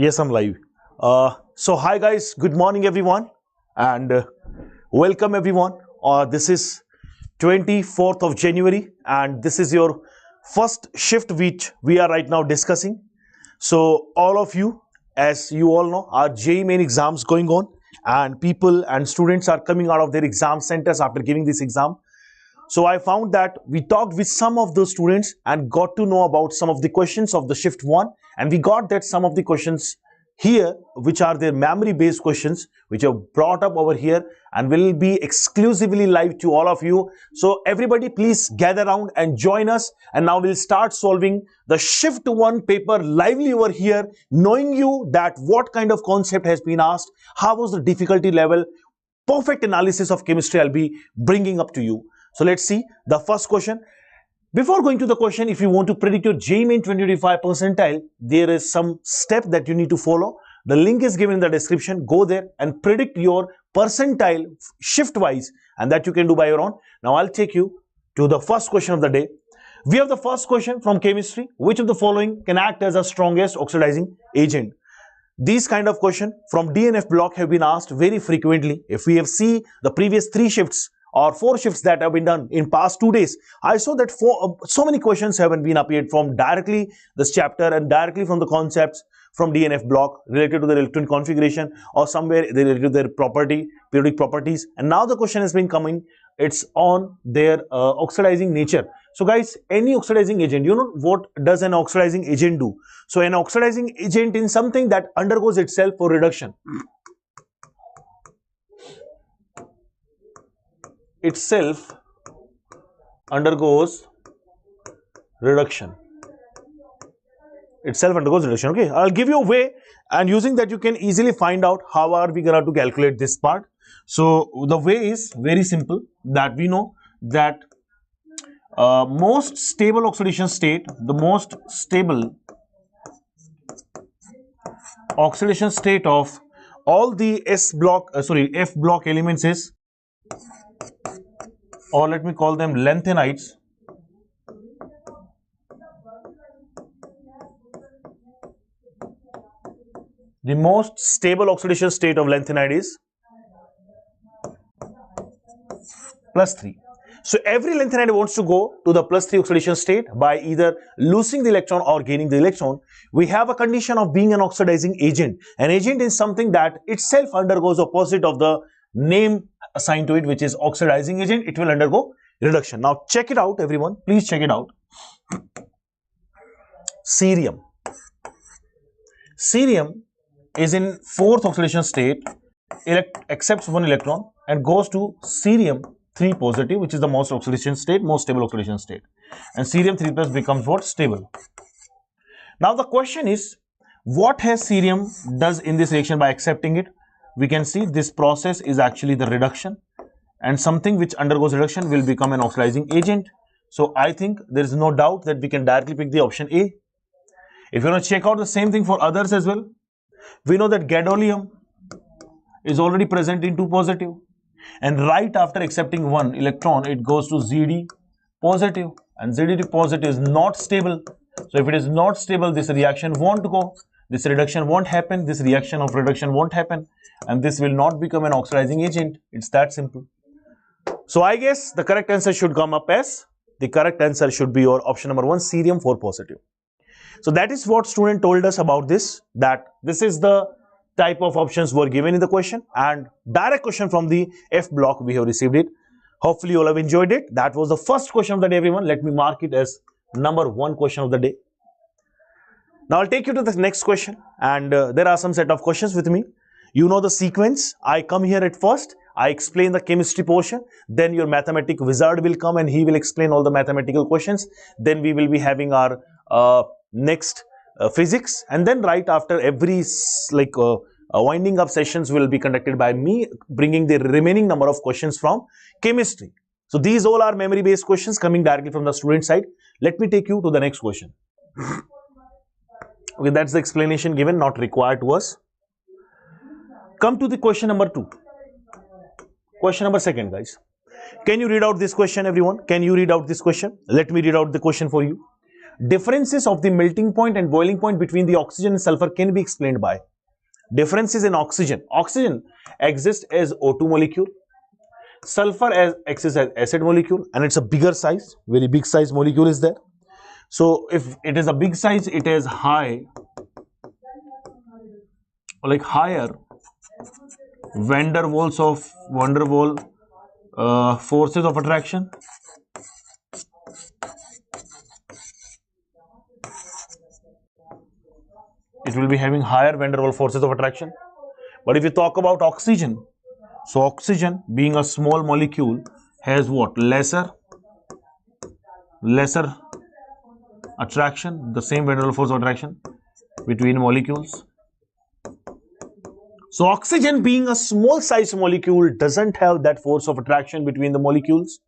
Yes, I'm live. So hi guys, good morning everyone, and welcome everyone. This is 24th of January, and this is your first shift which we are right now discussing. So all of you, as you all know, our JEE Main exams going on, and people and students are coming out of their exam centers after giving this exam. So I found that we talked with some of those students and got to know about some of the questions of the shift 1, and we got that some of the questions here which are their memory based questions which are brought up over here and will be exclusively live to all of you. So everybody please gather around and join us, and now we'll start solving the shift 1 paper lively over here, knowing you that what kind of concept has been asked, how was the difficulty level, perfect analysis of chemistry I'll be bringing up to you. So let's see the first question. Before going to the question, if you want to predict your JEE Main 2025 percentile, there is some step that you need to follow. The link is given in the description. Go there and predict your percentile shift wise, and that you can do by your own. Now I'll take you to the first question of the day. We have the first question from chemistry. Which of the following can act as a strongest oxidizing agent? These kind of question from DNF block have been asked very frequently. If we have seen the previous 3 shifts or 4 shifts that have been done in past 2 days, I saw that so many questions haven't been appeared from directly this chapter and directly from the concepts from DNF block related to their electron configuration or somewhere related to their periodic properties. And now the question has been coming, it's on their oxidizing nature. So guys, any oxidizing agent, you know what does an oxidizing agent do? So an oxidizing agent is something that undergoes itself for reduction. Itself undergoes reduction. Okay, I'll give you a way, and using that you can easily find out how are we going to calculate this part. So the way is very simple, that we know that most stable oxidation state, the most stable oxidation state of all the F block elements is, or let me call them lanthanides. The most stable oxidation state of lanthanide is +3. So every lanthanide wants to go to the +3 oxidation state by either losing the electron or gaining the electron. We have a condition of being an oxidizing agent. An agent is something that itself undergoes opposite of the name assigned to it, which is oxidizing agent. It will undergo reduction. Now check it out everyone, please check it out. Cerium is in 4th oxidation state, accepts 1 electron and goes to cerium 3 positive, which is the most oxidation state, most stable oxidation state, and cerium 3 plus becomes what? Stable. Now the question is, what has cerium does in this reaction by accepting it? We can see this process is actually the reduction, and something which undergoes reduction will become an oxidizing agent. So I think there is no doubt that we can directly pick the option A. If you want to check out the same thing for others as well, we know that gadolinium is already present in 2 positive, and right after accepting 1 electron it goes to Zd positive, and Zd positive is not stable. So if it is not stable, this reaction won't go, this reduction won't happen, this reaction of reduction won't happen, and this will not become an oxidizing agent. It's that simple. So I guess the correct answer should come up as, the correct answer should be your option number 1, cerium 4 positive. So that is what student told us about this, that this is the type of options were given in the question, and direct question from the F block we have received it. Hopefully you all have enjoyed it. That was the first question of the day everyone. Let me mark it as number 1 question of the day. Now I'll take you to the next question, and there are some set of questions with me. You know the sequence. I come here at first, I explain the chemistry portion, then your mathematics wizard will come and he will explain all the mathematical questions. Then we will be having our next physics, and then right after every winding up sessions will be conducted by me, bringing the remaining number of questions from chemistry. So these all are memory based questions coming directly from the student side. Let me take you to the next question. Okay, that's the explanation given, not required to us. Come to the question number 2. Question number 2, guys. Can you read out this question, everyone? Can you read out this question? Let me read out the question for you. differences of the melting point and boiling point between the oxygen and sulfur can be explained by differences in oxygen. Oxygen exists as O2 molecule, sulfur exists as acid molecule, and it's a bigger size, very big size molecule is there. So if it is a big size, it is higher van der Waals forces of attraction. It will be having higher van der Waals forces of attraction. But if you talk about oxygen, so oxygen being a small molecule has what? Lesser attraction, the same van der Waals force of attraction between molecules. So oxygen being a small size molecule doesn't have that force of attraction between the molecules.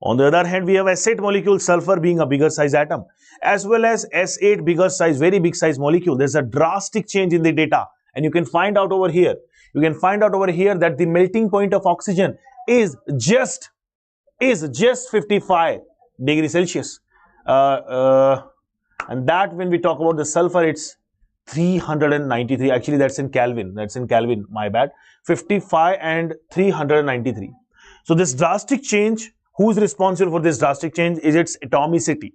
On the other hand, we have S8 molecule, sulfur being a bigger size atom, as well as S8 bigger size, very big size molecule. There's a drastic change in the data, and you can find out over here. You can find out over here that the melting point of oxygen is just 55 degrees Celsius, and that when we talk about the sulfur, it's 393. Actually, that's in Kelvin. My bad. 55 and 393. So this drastic change. Who is responsible for this drastic change is its atomicity.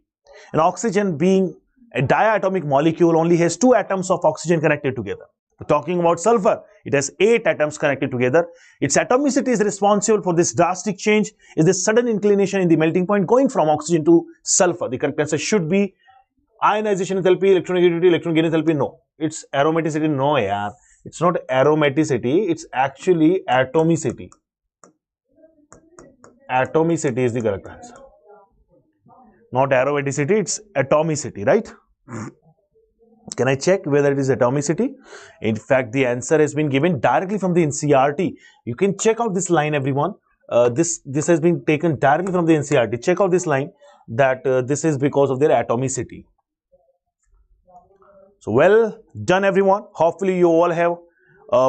And oxygen being a diatomic molecule only has 2 atoms of oxygen connected together. We're talking about sulfur, it has 8 atoms connected together. Its atomicity is responsible for this drastic change, is this sudden inclination in the melting point going from oxygen to sulfur. The correct answer should be ionization enthalpy, electronegativity, electron gain enthalpy. No, it's aromaticity. No, yaar. It's not aromaticity, it's actually atomicity. Atomicity is the correct answer. Not aromaticity, it's atomicity, right? Can I check whether it is atomicity? In fact, the answer has been given directly from the NCERT. You can check out this line, everyone. This has been taken directly from the NCERT. Check out this line that this is because of their atomicity. So well done, everyone. Hopefully you all have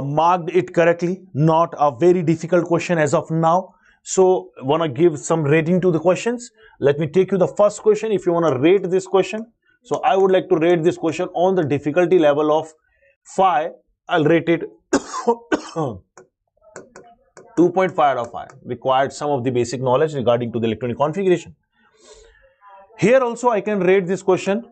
marked it correctly. Not a very difficult question as of now. So, want to give some rating to the questions. Let me take you the first question. If you want to rate this question, so I would like to rate this question on the difficulty level of 5. I'll rate it 2.5 out of 5. Required some of the basic knowledge regarding to the electronic configuration. Here also I can rate this question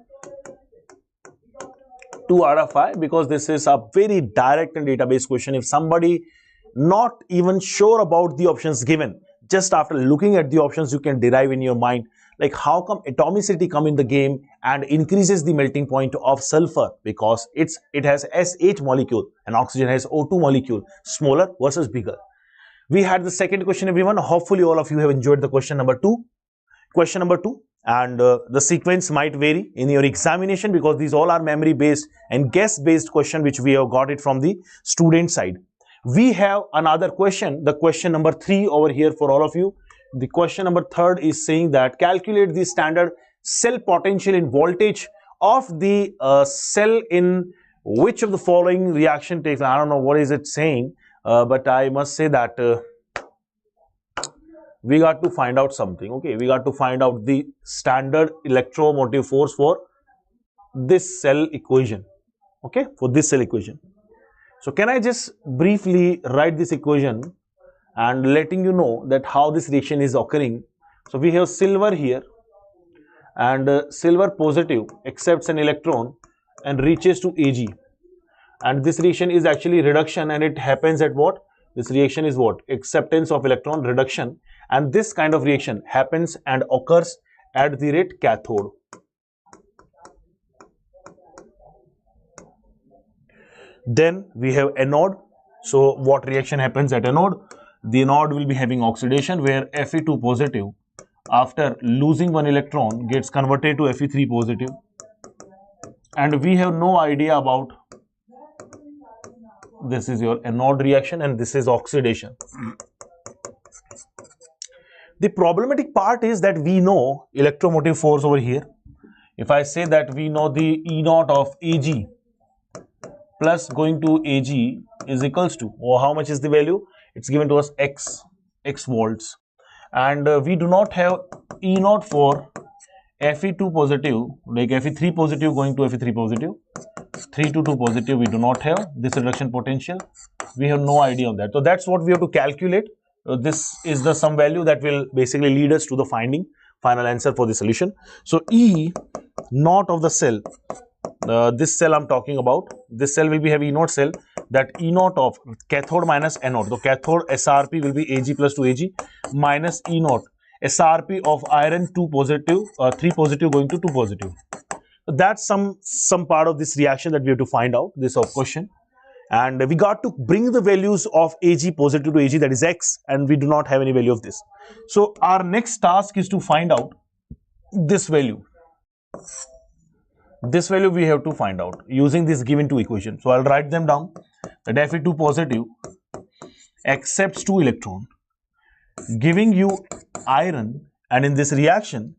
2 out of 5 because this is a very direct and database question. If somebody not even sure about the options given, just after looking at the options you can derive in your mind like how come atomicity come in the game and increases the melting point of sulfur, because it has S8 molecule and oxygen has O2 molecule, smaller versus bigger. We had the second question, everyone. Hopefully all of you have enjoyed the question number 2, and the sequence might vary in your examination because these all are memory based and guess based question which we have got it from the student side. We have another question, the question number 3 over here for all of you. The question number 3 is saying that calculate the standard cell potential in voltage of the cell in which of the following reaction takes. I don't know what is it saying, but I must say that we got to find out something. Okay, we got to find out the standard electromotive force for this cell equation. Okay, for this cell equation. So can I just briefly write this equation and letting you know that how this reaction is occurring. So we have silver here, and silver positive accepts an electron and reaches to Ag, and this reaction is actually reduction, and it happens at what? This reaction is what? Acceptance of electron, reduction, and this kind of reaction happens and occurs at the rate cathode. Then we have anode. So what reaction happens at anode? The anode will be having oxidation where Fe2 positive after losing one electron gets converted to Fe3 positive, and we have no idea about this is your anode reaction and this is oxidation. The problematic part is that we know electromotive force over here. If I say that we know the E naught of Ag plus going to Ag is equals to, or how much is the value? It's given to us x volts, and we do not have E naught for Fe2 positive, like Fe3 positive going to Fe3 positive, 3 to 2 positive, we do not have this reduction potential. We have no idea of that. So that's what we have to calculate. This is the some value that will basically lead us to the final answer for the solution. So E naught of the cell, this cell I'm talking about, this cell will be have E naught cell, that E naught of cathode minus anode. So cathode SRP will be Ag plus 2Ag minus E naught SRP of iron 2 positive, 3 positive going to 2 positive. So that's some part of this reaction that we have to find out, this of question. And we got to bring the values of Ag positive to Ag, that is X, and we do not have any value of this. So our next task is to find out this value. This value we have to find out using this given two equations. So I'll write them down. That Fe2 positive accepts 2 electron, giving you iron, and in this reaction,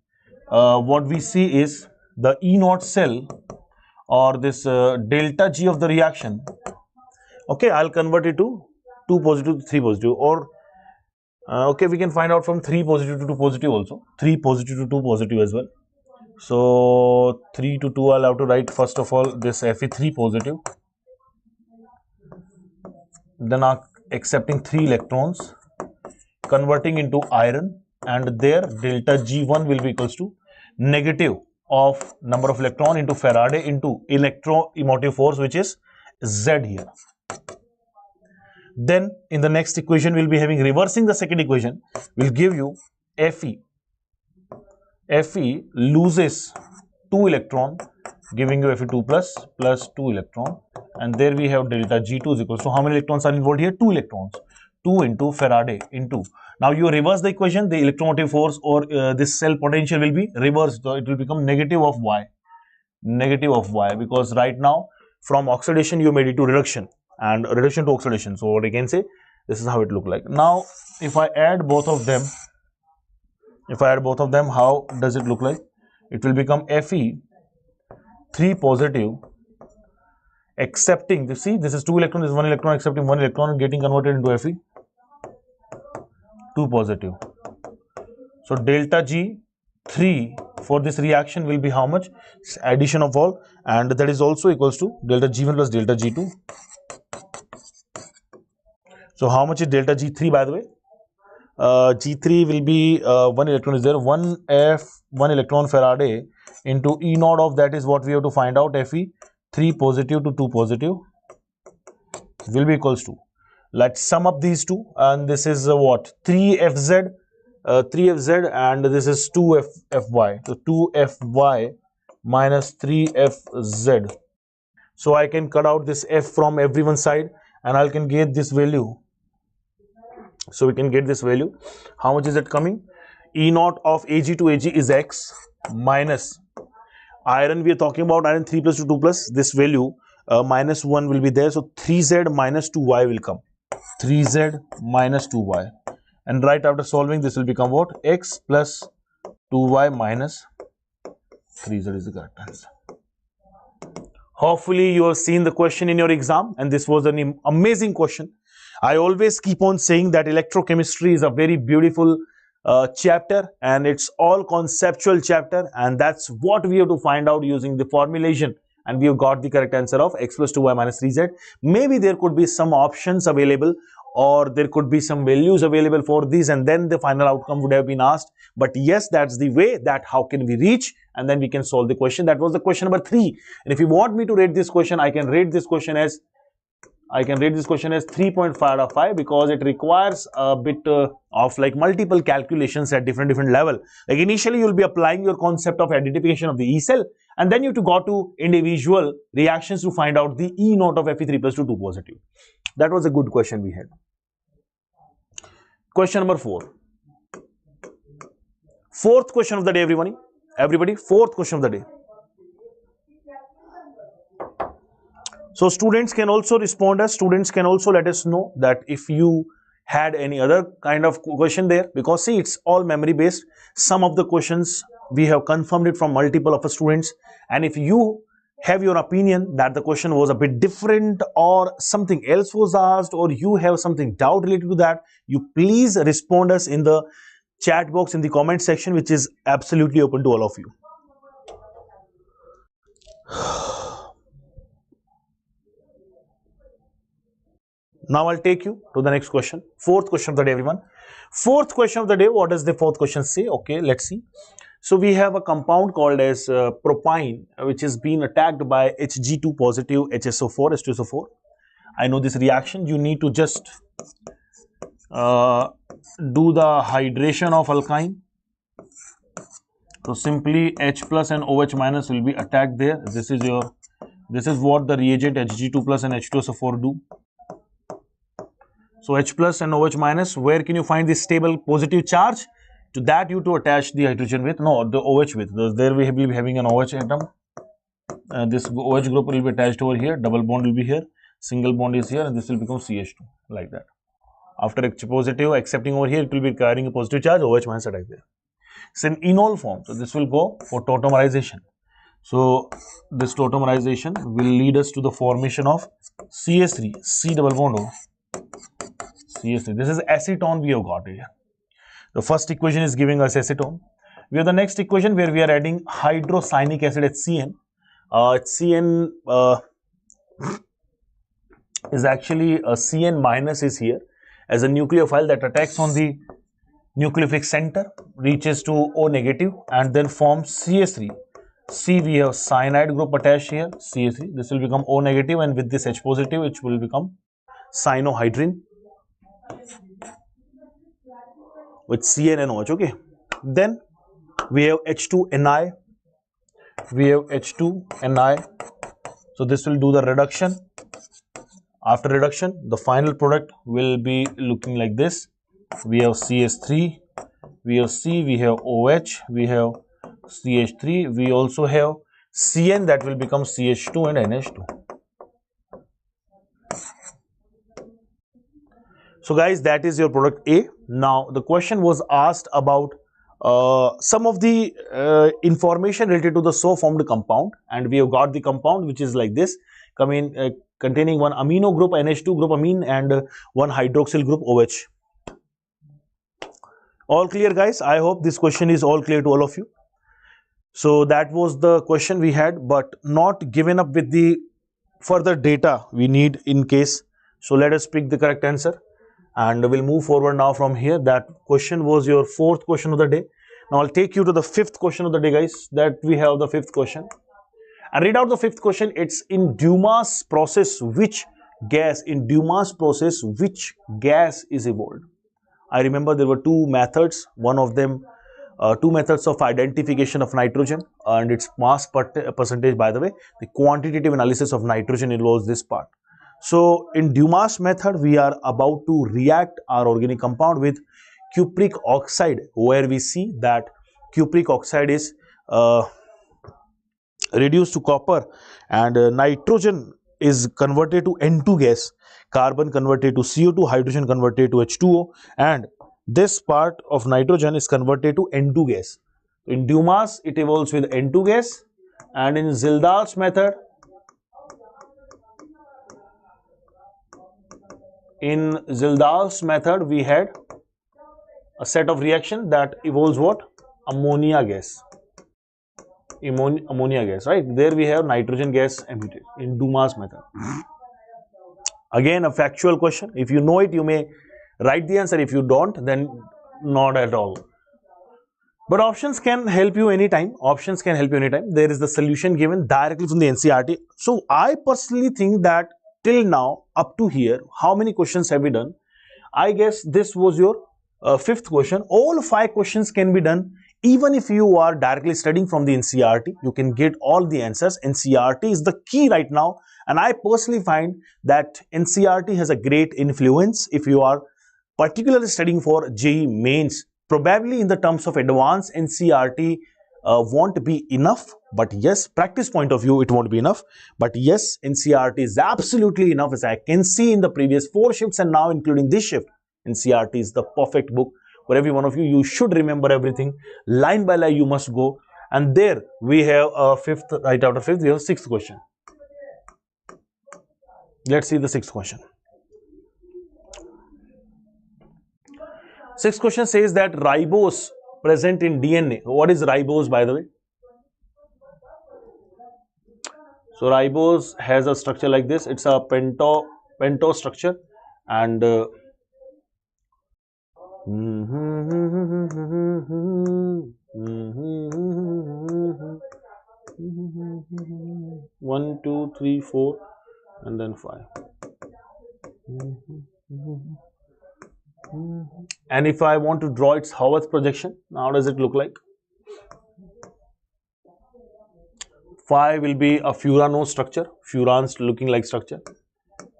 what we see is the E naught cell, or this delta G of the reaction. Okay, I'll convert it to 2 positive to 3 positive, or okay, we can find out from 3 positive to 2 positive also, 3 positive to 2 positive as well. So 3 to 2, I'll have to write first of all this Fe3 positive, then accepting 3 electrons, converting into iron, and their delta G1 will be equals to negative of number of electron into Faraday into electromotive force, which is Z here. Then in the next equation we'll be having reversing the second equation, will give you Fe. Fe loses 2 electron, giving you Fe2 plus 2 electron, and there we have delta G2 is equal to, so how many electrons are involved here? 2 electrons. 2 into Faraday into, now you reverse the equation, the electromotive force or this cell potential will be reversed, so it will become negative of Y, because right now from oxidation you made it to reduction, and reduction to oxidation. So what I can say, this is how it look like. Now if I add both of them, how does it look like? It will become Fe3 positive accepting, you see this is 2 electron, this is 1 electron, accepting 1 electron, getting converted into Fe2 positive. So delta G3 for this reaction will be how much? Addition of all, and that is also equals to delta G1 plus delta G2. So how much is delta G3 by the way? G3 will be 1 electron is there, 1 electron Faraday into E naught of, that is what we have to find out, Fe3 positive to 2 positive will be equals to, let's sum up these two, and this is what, 3Fz, and this is 2Fy, so 2Fy minus 3Fz. So I can cut out this F from everyone's side and I can get this value. So we can get this value. How much is it coming? E naught of Ag to Ag is X minus iron, we are talking about iron 3 plus 2 plus, this value minus 1 will be there. So 3Z minus 2Y will come. 3Z minus 2Y. And right after solving, this will become what? X plus 2Y minus 3Z is the correct answer. Hopefully you have seen the question in your exam, and this was an amazing question. I always keep on saying that electrochemistry is a very beautiful chapter, and it's all conceptual chapter, and that's what we have to find out using the formulation, and we have got the correct answer of X plus 2Y minus 3Z. Maybe there could be some options available, or there could be some values available for these, and then the final outcome would have been asked. But yes, that's the way that how can we reach, and then we can solve the question. That was the question number 3. And if you want me to rate this question, I can rate this question as 3.5 out of 5, because it requires a bit of like multiple calculations at different level. Like initially you'll be applying your concept of identification of the E cell, and then you have to go to individual reactions to find out the E naught of Fe3 plus 2 positive. That was a good question we had. Question number 4. Fourth question of the day, everybody, fourth question of the day. So students can also respond us, students can also let us know that if you had any other kind of question there, because see, it's all memory based. Some of the questions we have confirmed it from multiple of the students, and if you have your opinion that the question was a bit different or something else was asked, or you have something doubt related to that, you please respond us in the chat box in the comment section, which is absolutely open to all of you. Now I'll take you to the next question. Fourth question of the day, everyone. Fourth question of the day. What does the fourth question say? Okay, let's see. So we have a compound called as propine, which is being attacked by Hg2 positive HSO4, H2SO4. I know this reaction. You need to just do the hydration of alkyne. So simply H plus and OH minus will be attacked there. This is what the reagent Hg2 plus and H2SO4 do. So H plus and OH minus, where can you find this stable positive charge? To that you to attach the hydrogen with, no, the OH with. There we will be having an OH atom. This OH group will be attached over here. Double bond will be here. Single bond is here, and this will become CH2 like that. After H positive accepting over here, it will be carrying a positive charge. OH minus attached there. It's an enol form. So this will go for tautomerization. So this tautomerization will lead us to the formation of CH3, C double bond O. CH3. This is acetone we have got here. The first equation is giving us acetone. We have the next equation where we are adding hydrocyanic acid HCN. HCN is actually a CN minus is here as a nucleophile that attacks on the nucleophilic center, reaches to O negative and then forms CH3. C, we have cyanide group attached here, CH3. This will become O negative, and with this H positive, it will become cyanohydrin with CN and OH. Okay. Then we have H2Ni. We have H2Ni. So this will do the reduction. After reduction, the final product will be looking like this. We have CH3, we have C, we have OH, we have CH3, we also have CN that will become CH2 and NH2. So guys, that is your product A. Now the question was asked about some of the information related to the so formed compound, and we have got the compound which is like this, containing one amino group NH2 group amine and one hydroxyl group OH. All clear, guys? I hope this question is all clear to all of you. So that was the question we had, but not given up with the further data we need in case. So let us pick the correct answer and we'll move forward now from here. That question was your fourth question of the day. Now I'll take you to the fifth question of the day, guys. That we have the fifth question. And read out the fifth question. It's in Dumas process, which gas is evolved? I remember there were two methods. One of them, two methods of identification of nitrogen and its mass percentage. By the way, the quantitative analysis of nitrogen involves this part. So in Dumas method, we are about to react our organic compound with cupric oxide, where we see that cupric oxide is reduced to copper and nitrogen is converted to N2 gas, carbon converted to CO2, hydrogen converted to H2O, and this part of nitrogen is converted to N2 gas. In Dumas, it evolves with N2 gas, and in Zildahl's method, we had a set of reaction that evolves what? Ammonia gas. Ammonia gas, right? There we have nitrogen gas emitted in Dumas method. Again, a factual question. If you know it, you may write the answer. If you don't, then not at all. But options can help you anytime. There is the solution given directly from the NCERT. So I personally think that till now, up to here, how many questions have we done? I guess this was your fifth question. All 5 questions can be done. Even if you are directly studying from the NCERT, you can get all the answers. NCERT is the key right now. And I personally find that NCERT has a great influence if you are particularly studying for JEE Mains. Probably in the terms of advanced, NCERT won't be enough. But yes, practice point of view, it won't be enough. But yes, NCERT is absolutely enough, as I can see in the previous 4 shifts and now including this shift. NCERT is the perfect book for every one of you. You should remember everything. Line by line, you must go. And there we have a fifth, right out of fifth, we have 6th question. Let's see the 6th question. 6th question says that ribose present in DNA. What is ribose, by the way? So ribose has a structure like this. It's a pentose structure, and 1, 2, 3, 4 and then 5. And if I want to draw its Haworth projection, how does it look like? 5 will be a furanose structure, furans looking like structure.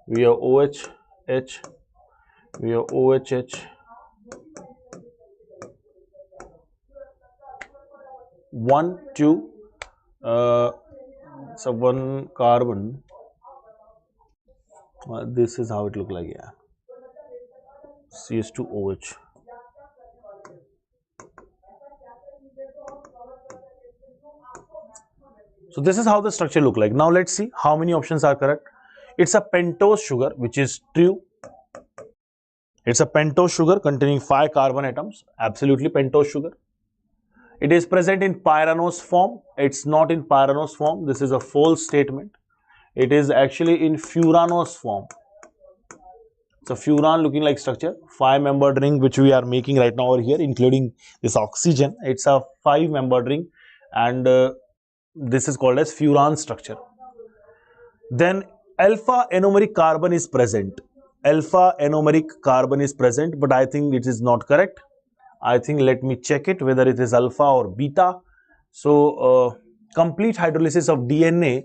We have OH, H, we have OH, H, 1, 2, so 1 carbon. This is how it look like, yeah. CH2OH. So this is how the structure look like. Now let's see how many options are correct. It's a pentose sugar, which is true. It's a pentose sugar containing 5 carbon atoms. Absolutely pentose sugar. It is present in pyranose form. It's not in pyranose form. This is a false statement. It is actually in furanose form. It's a furan looking like structure. 5-membered ring which we are making right now over here, including this oxygen. It's a 5-membered ring, and this is called as furan structure. Then alpha anomeric carbon is present. Alpha anomeric carbon is present, but I think it is not correct. I think let me check it whether it is alpha or beta. So complete hydrolysis of DNA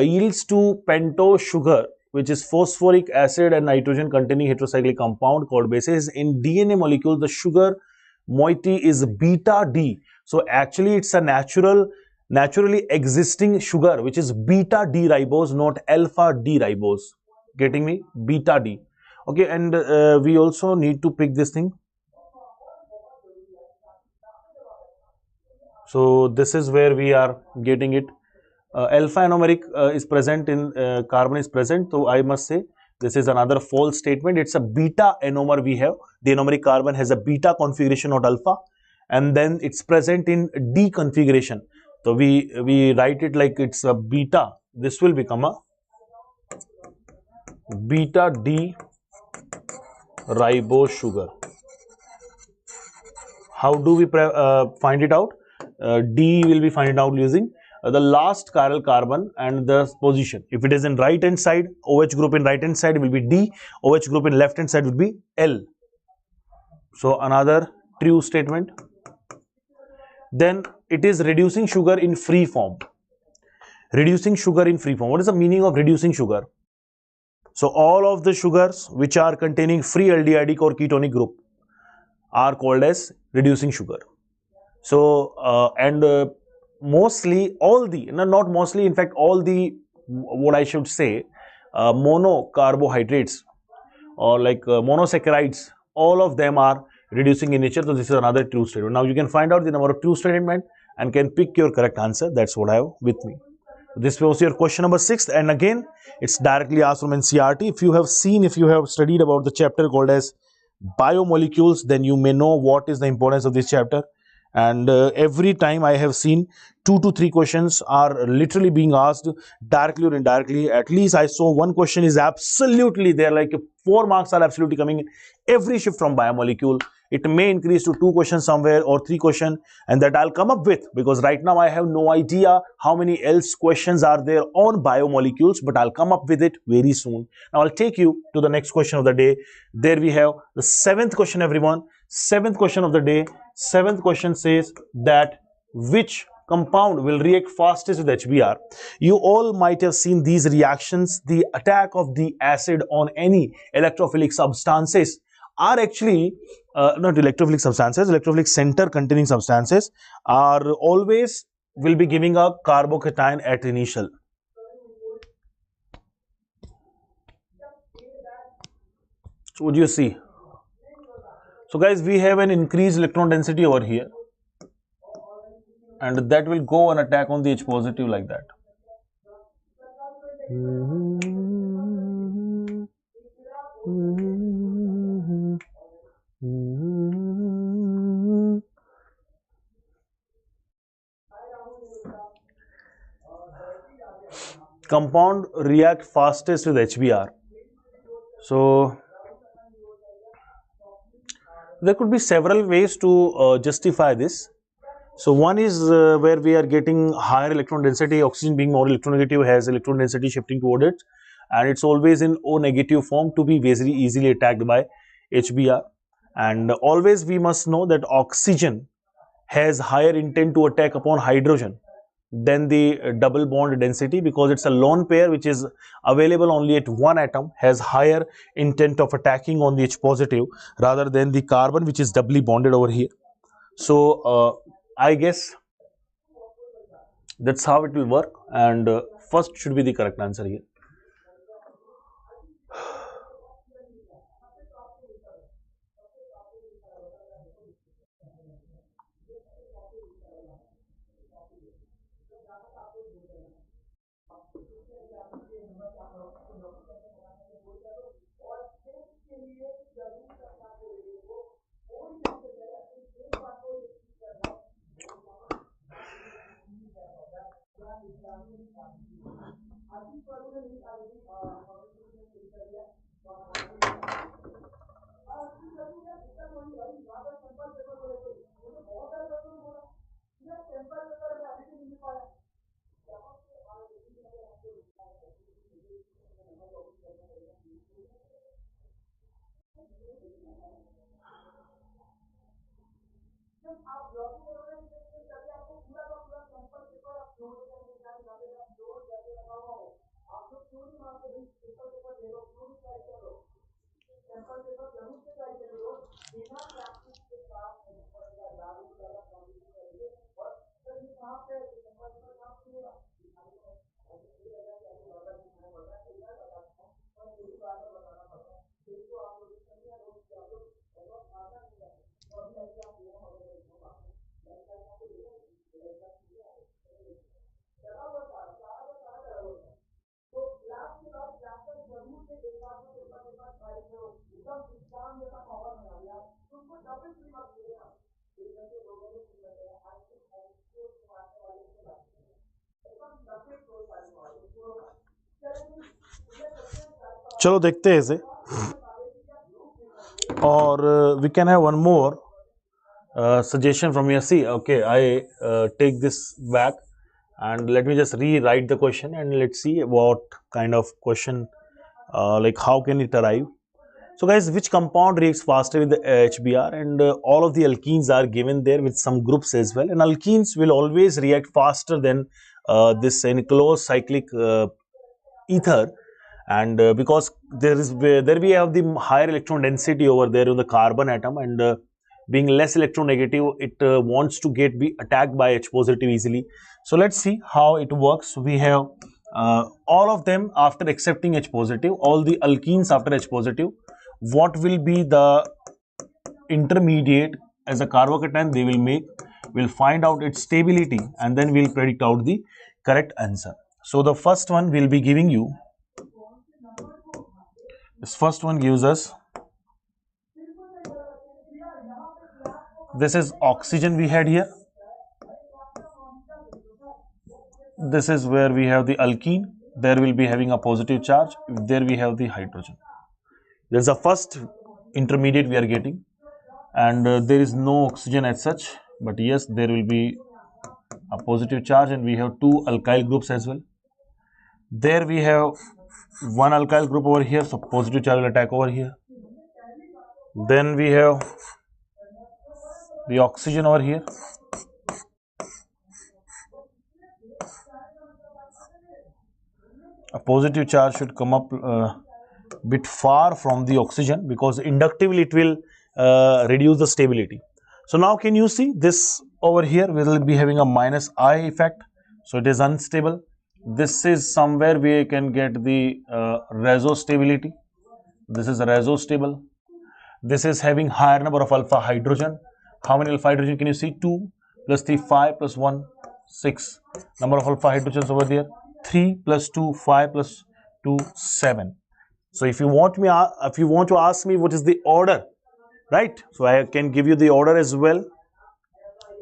yields to pentose sugar, which is phosphoric acid and nitrogen containing heterocyclic compound called bases. In DNA molecule, the sugar moiety is beta D. So actually it's a naturally existing sugar which is beta D ribose, not alpha D ribose. Getting me? Beta D. Okay, and we also need to pick this thing. So this is where we are getting it. Alpha anomeric is present in carbon is present. So I must say this is another false statement. It's a beta anomer we have. The anomeric carbon has a beta configuration, not alpha, and then it's present in D configuration. So we write it like it's a beta. This will become a beta D ribose sugar. How do we find it out? D will be find it out using the last chiral carbon and the position. If it is in right hand side, OH group in right hand side will be D, OH group in left hand side will be L. So another true statement. Then it is reducing sugar in free form. Reducing sugar in free form. What is the meaning of reducing sugar? So all of the sugars which are containing free aldehydic or ketonic group are called as reducing sugar. So mostly all the, not mostly, in fact all the, what I should say, mono carbohydrates or like monosaccharides, all of them are reducing in nature. So this is another true statement. Now you can find out the number of true statement and can pick your correct answer. That's what I have with me. This was your question number 6, and again it's directly asked from NCERT. If you have studied about the chapter called as biomolecules, then you may know what is the importance of this chapter. And every time I have seen 2 to 3 questions are literally being asked directly or indirectly. At least I saw one question is absolutely there, like 4 marks are absolutely coming in every shift from biomolecule. It may increase to 2 questions somewhere or 3 questions, and that I'll come up with, because right now I have no idea how many else questions are there on biomolecules, but I'll come up with it very soon. Now I'll take you to the next question of the day. There we have the 7th question, everyone. 7th question of the day. 7th question says that which compound will react fastest with HBr? You all might have seen these reactions. The attack of the acid on any electrophilic substances are actually not electrophilic substances, electrophilic center containing substances are always will be giving a carbocation at initial. So would you see? So guys, we have an increased electron density over here, and that will go and attack on the H positive like that. Compound react fastest with HBr. So there could be several ways to justify this. So one is where we are getting higher electron density, oxygen being more electronegative has electron density shifting toward it, and it's always in O negative form to be very easily attacked by HBr. And always we must know that oxygen has higher intent to attack upon hydrogen than the double bond density, because it's a lone pair which is available only at one atom, has higher intent of attacking on the H positive rather than the carbon which is doubly bonded over here. So I guess that's how it will work, and first should be the correct answer here. चलो देखते हैं इसे, और we can have one more suggestion from your. See, okay, I take this back and let me just rewrite the question and let's see what kind of question, like how can it arrive. So guys, which compound reacts faster with the HBr, and all of the alkenes are given there with some groups as well, and alkenes will always react faster than this enclosed cyclic ether, and because there we have the higher electron density over there on the carbon atom, and being less electronegative, it wants to be attacked by H positive easily. So let's see how it works. We have all of them after accepting H positive, all the alkenes after H positive. What will be the intermediate as a carbocation they will make? We'll find out its stability and then we'll predict out the correct answer. So the first one will be giving you, this first one gives us, this is oxygen we had here, this is where we have the alkene, there will be having a positive charge, there we have the hydrogen. There's the first intermediate we are getting, and there is no oxygen as such, but yes, there will be a positive charge, and we have two alkyl groups as well. There we have one alkyl group over here, so positive charge will attack over here. Then we have the oxygen over here. A positive charge should come up bit far from the oxygen, because inductively it will reduce the stability. So now can you see this over here, we will be having a minus I effect, so it is unstable. This is somewhere we can get the reso stability. This is reso stable. This is having higher number of alpha hydrogen. How many alpha hydrogen can you see? 2 plus 3, 5 plus 1, 6. Number of alpha hydrogens over there, 3 plus 2, 5 plus 2, 7. So if you want to ask me what is the order, right? So I can give you the order as well.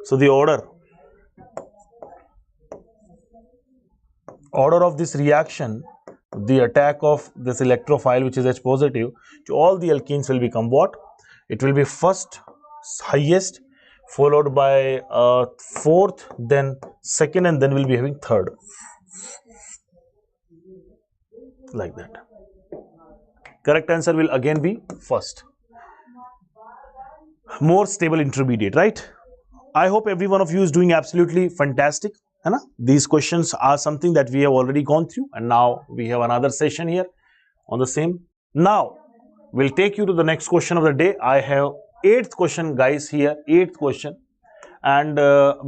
So the order of this reaction the attack of this electrophile, which is H positive, to all the alkenes will become what? It will be first highest, followed by fourth, then second, and then we'll be having third, like that. Correct answer will again be first. More stable intermediate, right? I hope every one of you is doing absolutely fantastic. These questions are something that we have already gone through, and now we have another session here on the same. Now we'll take you to the next question of the day. I have 8th question, guys, here, 8th question. And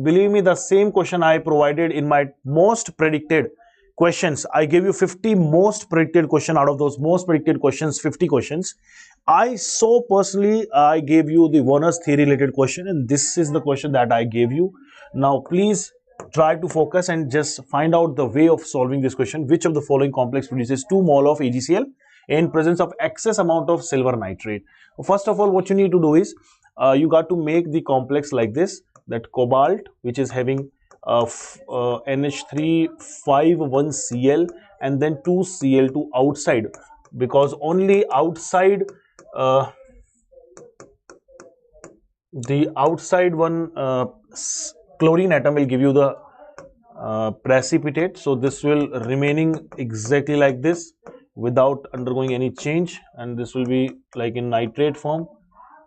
believe me, the same question I provided in my most predicted questions. I gave you 50 most predicted question. Out of those most predicted questions, 50 questions, I so personally, I gave you the Werner's theory related question, and this is the question that I gave you. Now please try to focus and just find out the way of solving this question. Which of the following complex produces 2 mole of AgCl in presence of excess amount of silver nitrate? First of all, what you need to do is you got to make the complex like this, that cobalt, which is having NH351Cl and then 2Cl2 outside, because only outside the outside one chlorine atom will give you the precipitate. So this will remaining exactly like this without undergoing any change, and this will be like in nitrate form,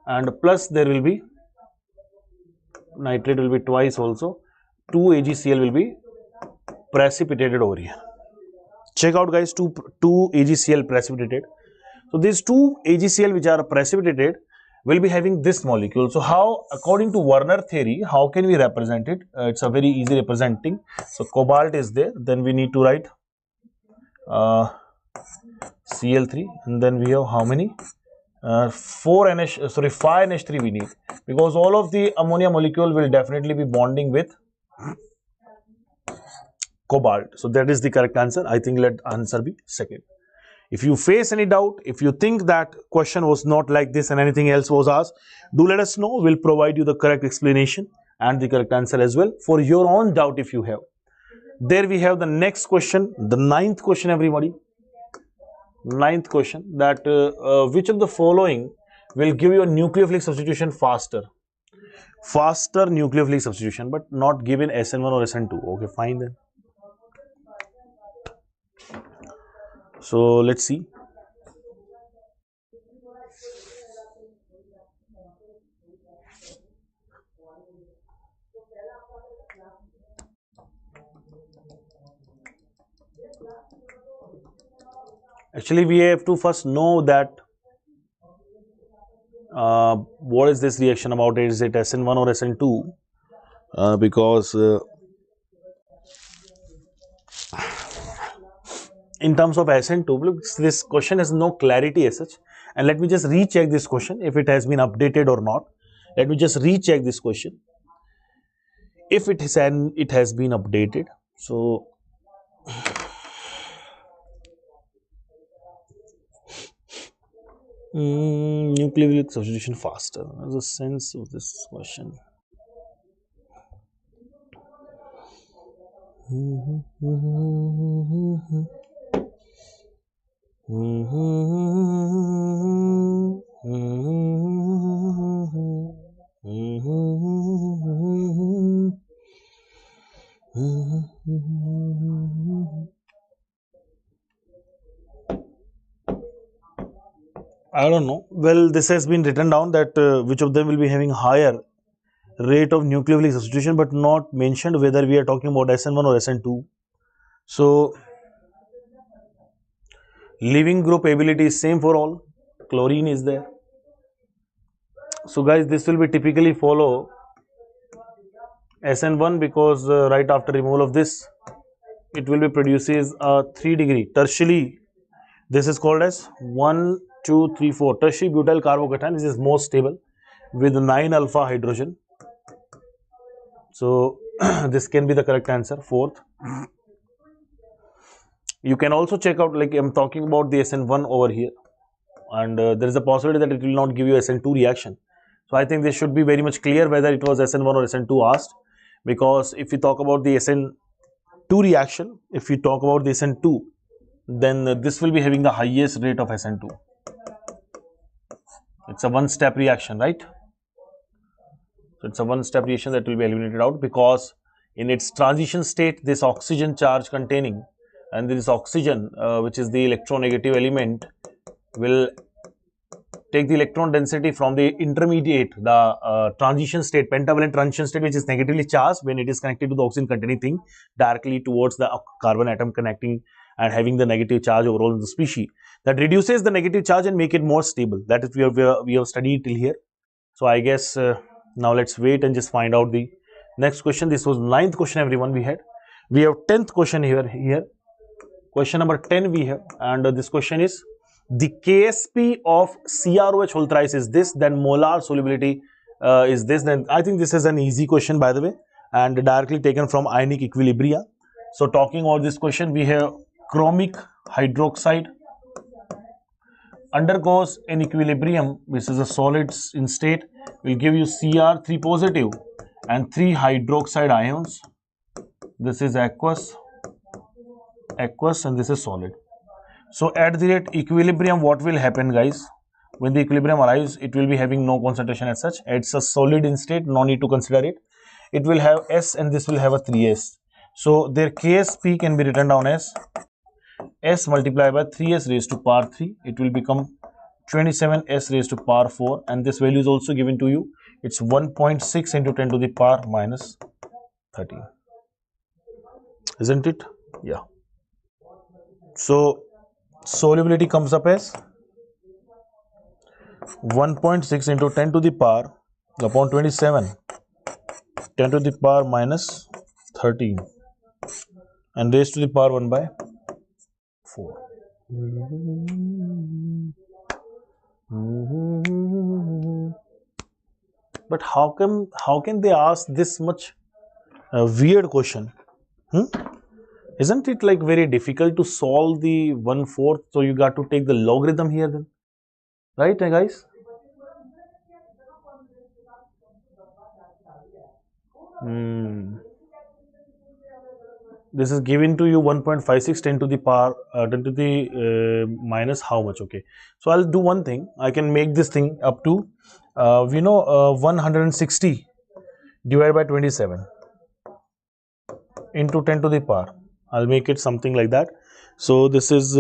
and plus there will be nitrate will be twice also. 2 AgCl will be precipitated over here. Check out, guys, 2 AgCl precipitated. So these 2 AgCl which are precipitated will be having this molecule. So how, according to Werner theory, how can we represent it? It's a very easy representing. So cobalt is there, then we need to write Cl3, and then we have how many? 5NH3 we need, because all of the ammonia molecule will definitely be bonding with cobalt. So that is the correct answer. I think let answer be second. If you face any doubt, if you think that question was not like this and anything else was asked, do let us know. We'll provide you the correct explanation and the correct answer as well for your own doubt if you have. There we have the next question, the 9th question, everybody. 9th question, that which of the following will give you a nucleophilic substitution faster? Faster nucleophilic substitution, but not given SN1 or SN2. Okay, fine then. So let's see. Actually, we have to first know that what is this reaction about? Is it SN1 or SN2? Because in terms of SN2, this question has no clarity as such. And let me just recheck this question if it has been updated or not. Let me just recheck this question if it has been updated. So nucleophilic substitution faster. There's a sense of this question. I don't know. Well, this has been written down that which of them will be having higher rate of nucleophilic substitution, but not mentioned whether we are talking about SN1 or SN2. So leaving group ability is same for all. Chlorine is there. So guys, this will be typically follow SN1, because right after removal of this, it will be produces a 3 degree tertiary. This is called as 1, 2, 3, 4 tertiary butyl carbocation. This is most stable with 9 alpha hydrogen. So this can be the correct answer, 4th. You can also check out, like I'm talking about the SN1 over here, and there is a possibility that it will not give you SN2 reaction. So I think this should be very much clear whether it was SN1 or SN2 asked, because if we talk about the SN2 reaction, if we talk about the SN2, then this will be having the highest rate of SN2. It's a one-step reaction, right? So it's a one-step reaction that will be eliminated out, because in its transition state, this oxygen charge containing, and this oxygen, which is the electronegative element, will take the electron density from the intermediate, the transition state, pentavalent transition state, which is negatively charged when it is connected to the oxygen containing thing, directly towards the carbon atom connecting and having the negative charge overall in the species. That reduces the negative charge and make it more stable. That is we have studied till here. So I guess now let's wait and just find out the next question. This was 9th question, everyone. We have 10th question here. Question number 10 we have, and this question is: the KSP of CrOH whole thrice is this, then molar solubility is this. Then I think this is an easy question, by the way, and directly taken from ionic equilibria. So talking about this question, we have chromic hydroxide undergoes an equilibrium, which is a solid in state, will give you Cr3 positive and 3 hydroxide ions. This is aqueous, and this is solid. So at the rate equilibrium, what will happen, guys? When the equilibrium arrives, it will be having no concentration as such. It's a solid in state, no need to consider it. It will have S and this will have a 3S. So their KSP can be written down as S multiplied by 3S raised to power 3. It will become 27S raised to power 4, and this value is also given to you. It's 1.6 into 10 to the power minus 13. Isn't it? Yeah. So solubility comes up as 1.6 into 10 to the power upon 27, 10 to the power minus 13, and raised to the power 1 by 4. But how can they ask this much weird question? Isn't it like very difficult to solve the 1/4? So you got to take the logarithm here then, right, guys? This is given to you 1.56 10 to the power 10 to the minus how much? Okay, so I'll do one thing. I can make this thing up to 160 divided by 27 into 10 to the power. I'll make it something like that. So this is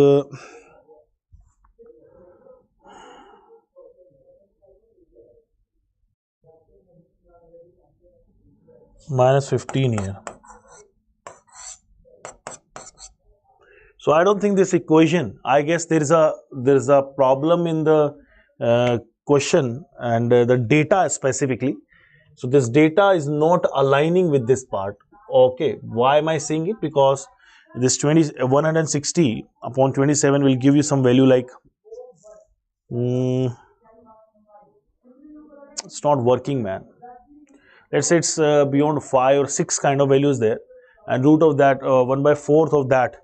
minus 15 here. So I don't think this equation, I guess there is a problem in the question and the data specifically. So this data is not aligning with this part. Okay, why am I saying it? Because this 160 upon 27 will give you some value like it's not working, man. Let's say it's beyond 5 or 6 kind of values there, and root of that 1 by 4th of that,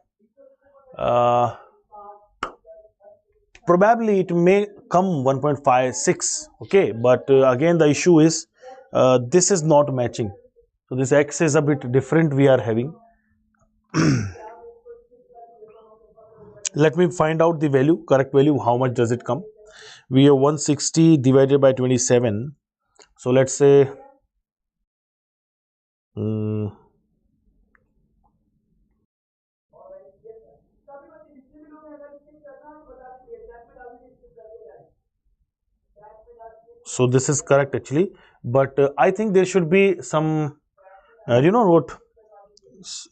probably it may come 1.56. okay, but again the issue is this is not matching. So this x is a bit different we are having. Let me find out the value, correct value, how much does it come. We have 160 divided by 27. So let's say so this is correct actually, but I think there should be some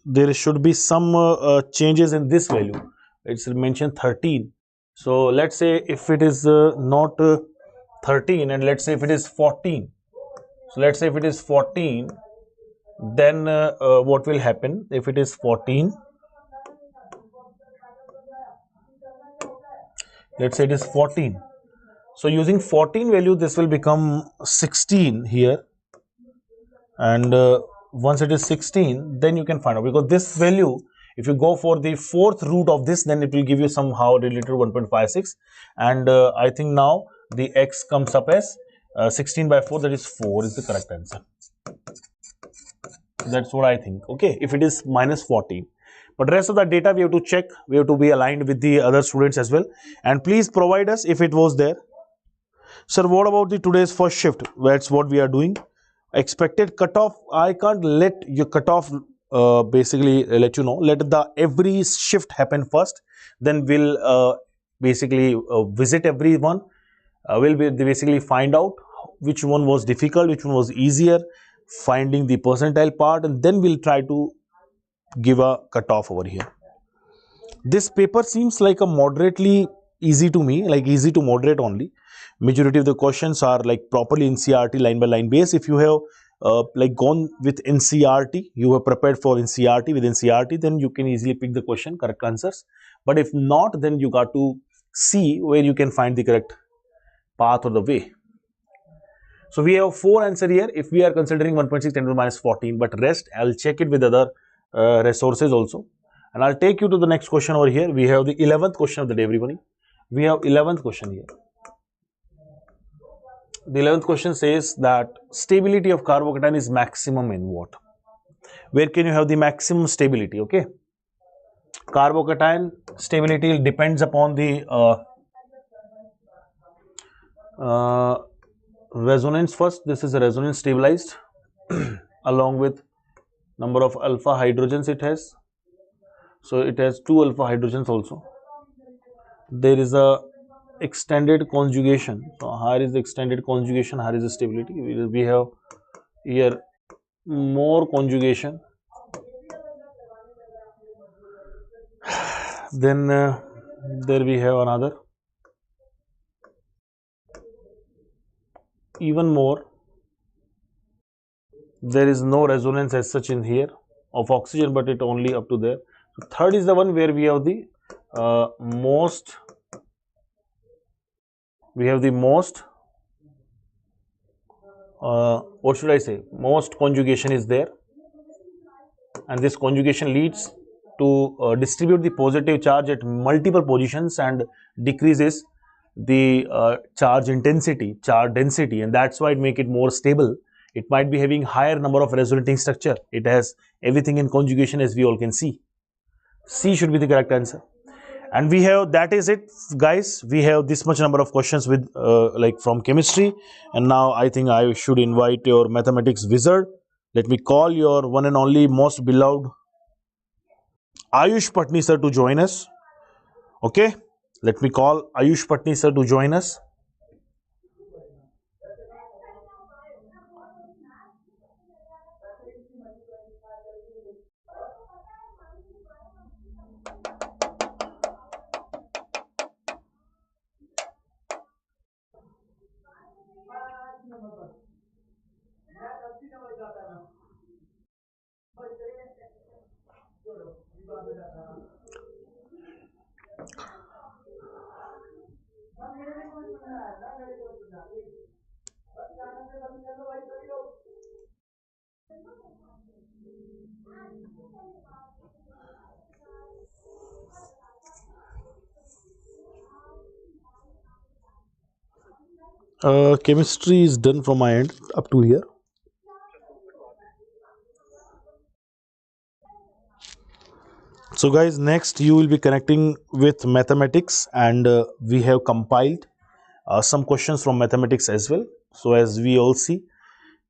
there should be some changes in this value. It's mentioned 13. So let's say if it is not 13, and let's say if it is 14. So let's say if it is 14, then what will happen if it is 14? Let's say it is 14. So using 14 value, this will become 16 here, and once it is 16, then you can find out, because this value, if you go for the 4th root of this, then it will give you somehow related to 1.56, and I think now the x comes up as 16 by 4, that is 4 is the correct answer. That's what I think. Okay, if it is minus 14, but rest of the data we have to check, we have to be aligned with the other students as well. And please provide us if it was there. Sir, what about the today's first shift? That's what we are doing. Expected cutoff, I can't let your cutoff basically let you know. Let the every shift happen first, then we'll basically visit everyone. We'll basically find out which one was difficult, which one was easier, finding the percentile part, and then we'll try to give a cutoff over here. This paper seems like a moderately easy to me, like easy to moderate only. Majority of the questions are like properly NCRT line by line base. If you have like gone with NCRT, you have prepared for NCRT with NCRT, then you can easily pick the question, correct answers. But if not, then you got to see where you can find the correct path or the way. So we have 4 answer here if we are considering 1.6 10 to the minus 14, but rest I'll check it with other resources also. And I'll take you to the next question over here. We have the 11th question of the day, everybody. We have 11th question here. The 11th question says that stability of carbocation is maximum in what? Where can you have the maximum stability? Okay. Carbocation stability depends upon the resonance first. This is a resonance stabilized along with number of alpha hydrogens it has. So it has 2 alpha hydrogens also. There is a extended conjugation. So here is the extended conjugation, here is the stability. We have here more conjugation. Then there we have another. Even more. There is no resonance as such in here of oxygen, but it only up to there. So third is the one where we have the most. We have the most. What should I say? Most conjugation is there, and this conjugation leads to distribute the positive charge at multiple positions and decreases the charge intensity, charge density, and that's why it make it more stable. It might be having higher number of resonating structure. It has everything in conjugation, as we all can see. C should be the correct answer. And we have, that is it guys, we have this much number of questions with like from chemistry. And now I think I should invite your mathematics wizard. Let me call your one and only most beloved Ayush Patni sir to join us. Okay, let me call Ayush Patni sir to join us. Chemistry is done from my end up to here. So guys, next you will be connecting with mathematics, and we have compiled some questions from mathematics as well. So as we all see,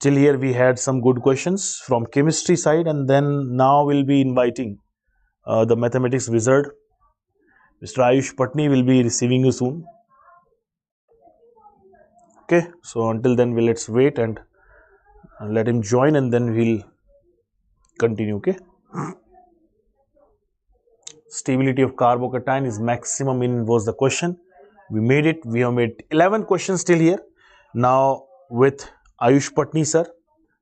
till here we had some good questions from chemistry side, and then now we'll be inviting the mathematics wizard, Mr. Ayush Patni, will be receiving you soon. Okay, so until then, let's wait and let him join, and then we'll continue. Okay. Stability of carbocation is maximum in was the question. We made it. We have made 11 questions till here. Now with Ayush Patni sir,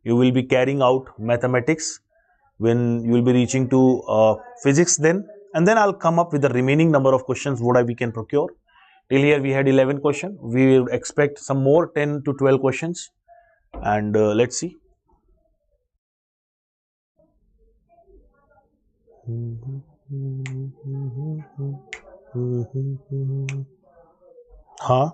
you will be carrying out mathematics when you will be reaching to physics then, and then I'll come up with the remaining number of questions what we can procure. Till here we had 11 questions. We will expect some more 10 to 12 questions, and let's see. हाँ.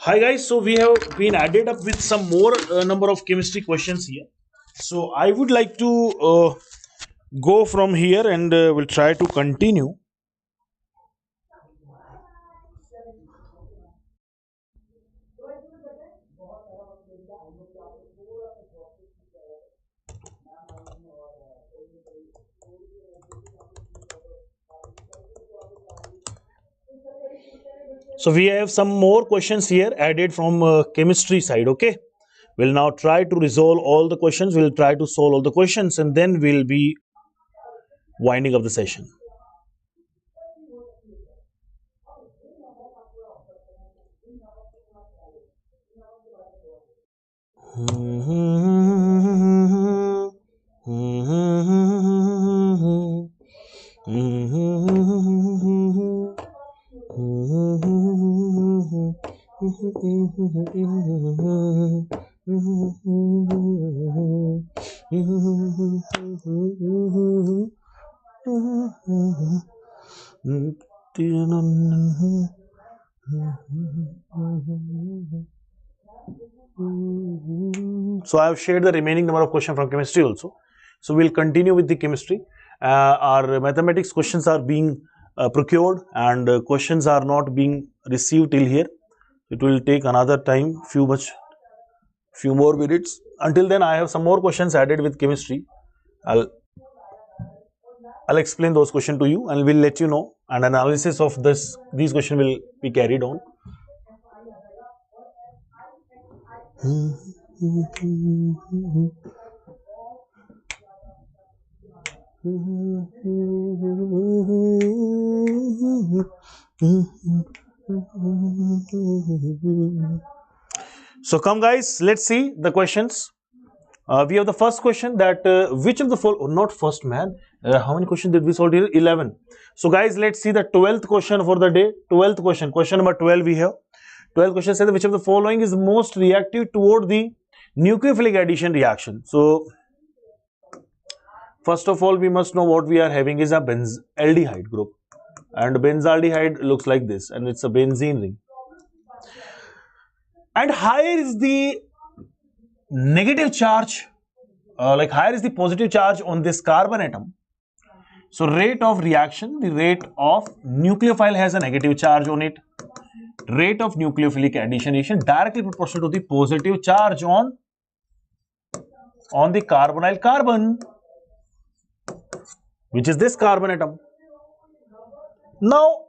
Hi guys, so we have been added up with some more number of chemistry questions here. So I would like to go from here and we'll try to continue. So we have some more questions here added from chemistry side. Okay, we'll now try to resolve all the questions. We'll try to solve all the questions and then we'll be winding up the session. So I have shared the remaining number of questions from chemistry also. So we'll continue with the chemistry. Our mathematics questions are being procured and questions are not being received till here. It will take another time, few more minutes. Until then, I have some more questions added with chemistry. I'll I'll explain those questions to you and we'll let you know. And analysis of these questions will be carried on. So come guys, let's see the questions. We have the first question that which of the following, not first man, how many questions did we solve here? 11. So guys, let's see the 12th question for the day. 12th question, question number 12 we have. 12th question says which of the following is most reactive toward the nucleophilic addition reaction. So first of all, we must know what we are having is a aldehyde group, and benzaldehyde looks like this, and it's a benzene ring. And higher is the negative charge, like higher is the positive charge on this carbon atom. So rate of reaction, the rate of nucleophile has a negative charge on it. Rate of nucleophilic addition directly proportional to the positive charge on the carbonyl carbon, which is this carbon atom. Now,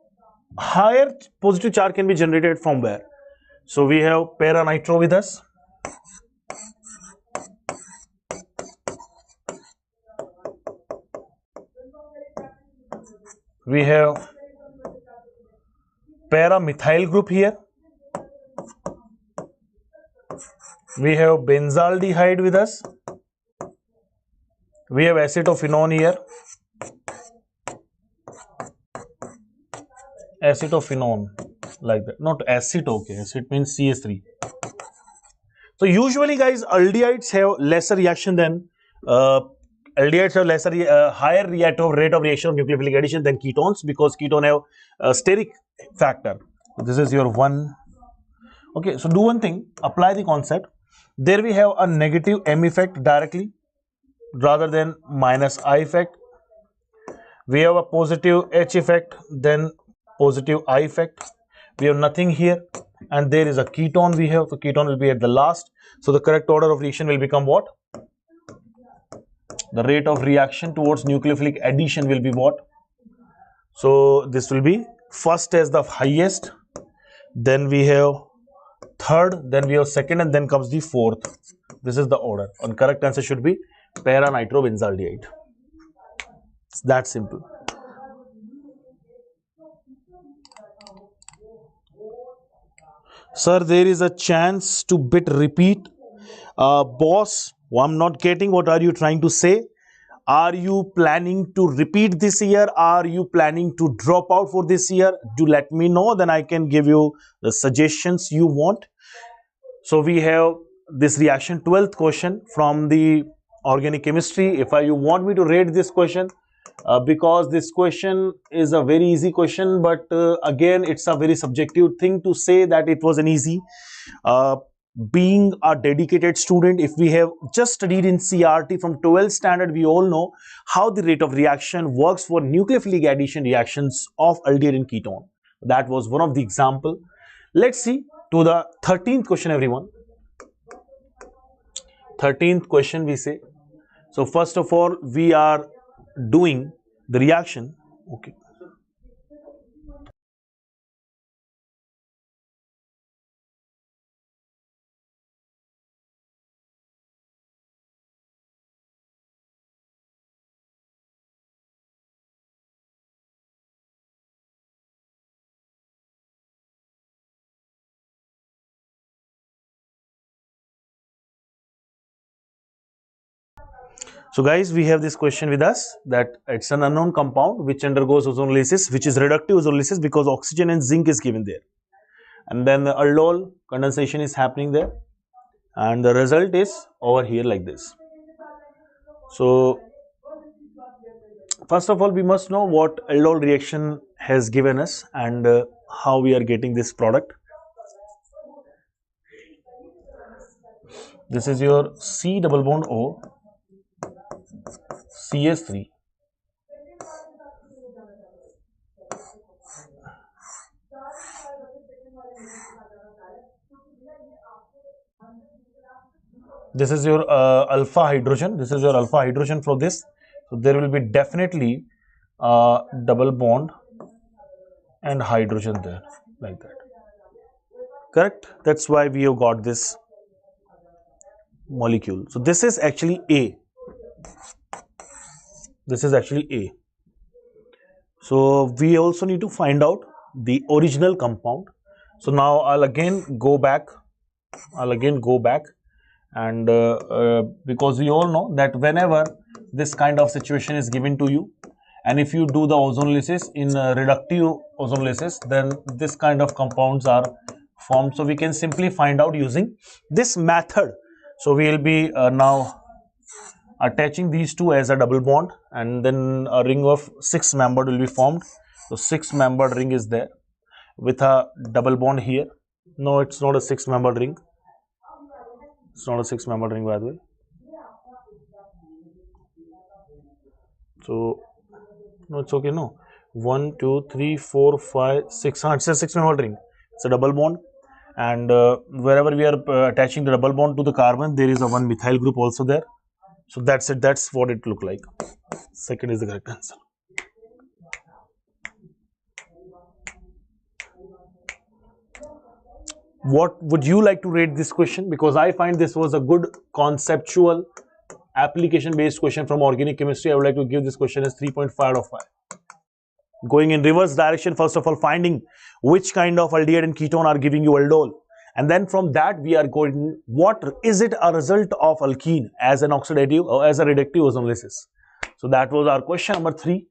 higher positive charge can be generated from where? So we have para-nitro with us. We have para-methyl group here. We have benzaldehyde with us. We have acetophenone here. Acetophenone, like that. Not acid, okay. Acid means CH3. So usually, guys, aldehydes have lesser reaction than aldehydes have higher rate of reaction of nucleophilic addition than ketones, because ketone have a steric factor. So this is your one. Okay, so do one thing, apply the concept. There we have a negative M effect directly rather than minus I effect. We have a positive H effect, then positive I effect. We have nothing here, and there is a ketone we have, so ketone will be at the last. So the correct order of reaction will become what? The rate of reaction towards nucleophilic addition will be what? So this will be first as the highest, then we have third, then we have second, and then comes the fourth. This is the order, and correct answer should be para-nitrobenzaldehyde. It's that simple. Sir, there is a chance to bit repeat. Boss, I'm not getting what are you trying to say. Are you planning to repeat this year? Are you planning to drop out for this year? Do let me know, then I can give you the suggestions you want. So we have this reaction 12th question from the organic chemistry. If you want me to rate this question, because this question is a very easy question, but again it's a very subjective thing to say that it was an easy. Being a dedicated student, if we have just studied in CRT from 12th standard, we all know how the rate of reaction works for nucleophilic addition reactions of aldehyde and ketone. That was one of the example. Let's see to the 13th question, everyone. 13th question we say. So first of all, we are doing the reaction. Okay. So guys, we have this question with us that it's an unknown compound which undergoes ozonolysis, which is reductive ozonolysis because oxygen and zinc is given there. And then the aldol condensation is happening there. And the result is over here like this. So first of all, we must know what aldol reaction has given us and how we are getting this product. This is your C double bond O, CH3. This is your alpha hydrogen. This is your alpha hydrogen for this. So there will be definitely double bond and hydrogen there, like that. Correct? That's why we have got this molecule. So this is actually A. This is actually A. So we also need to find out the original compound. So now I'll again go back And because we all know that whenever this kind of situation is given to you, and if you do the ozonolysis in reductive ozonolysis, then this kind of compounds are formed. So we can simply find out using this method. So we will be now attaching these two as a double bond, and then a ring of 6 membered will be formed. So 6 membered ring is there with a double bond here. No, it's not a 6 membered ring. It's not a 6 membered ring, by the way. So no, it's okay. No, 1 2 3 4 5 6. It's a 6 membered ring. It's a double bond, and wherever we are attaching the double bond to the carbon, there is a one methyl group also there. So that's it. That's what it look like. Second is the correct answer. What would you like to rate this question? Because I find this was a good conceptual application based question from organic chemistry. I would like to give this question as 3.5 out of 5. Going in reverse direction, first of all, finding which kind of aldehyde and ketone are giving you aldol. And then from that, we are going, what is it a result of alkene as an oxidative or as a reductive ozonolysis? So that was our question number 3.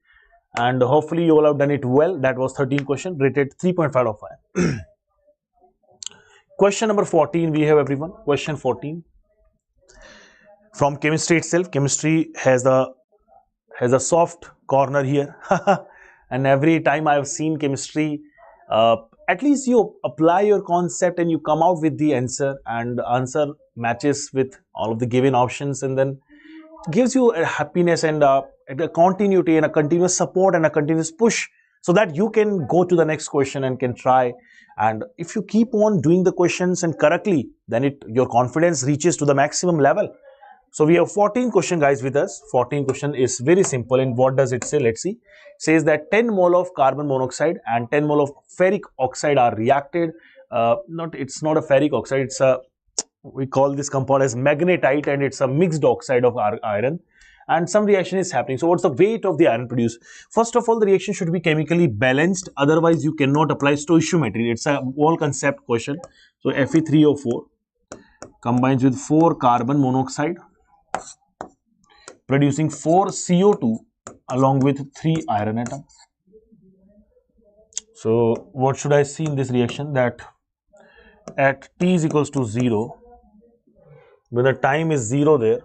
And hopefully you all have done it well. That was 13 question, rated 3.5 out of 5. Question number 14 we have, everyone. Question 14. From chemistry itself, chemistry has a soft corner here. And every time I have seen chemistry, at least you apply your concept and you come out with the answer, and the answer matches with all of the given options, and then gives you a happiness and a continuity and a continuous support and a continuous push, so that you can go to the next question and can try. And if you keep on doing the questions and correctly, then your confidence reaches to the maximum level. So we have 14 question, guys, with us. 14 question is very simple. And what does it say? Let's see. It says that 10 mole of carbon monoxide and 10 mole of ferric oxide are reacted. It's not a ferric oxide. It's a, we call this compound as magnetite, and it's a mixed oxide of iron. And some reaction is happening. So what's the weight of the iron produced? First of all, the reaction should be chemically balanced. Otherwise, you cannot apply stoichiometry. It's a whole concept question. So Fe3O4 combines with 4 carbon monoxide, producing 4 CO2 along with 3 iron atoms. So what should I see in this reaction? That at T is equals to 0, when the time is 0 there,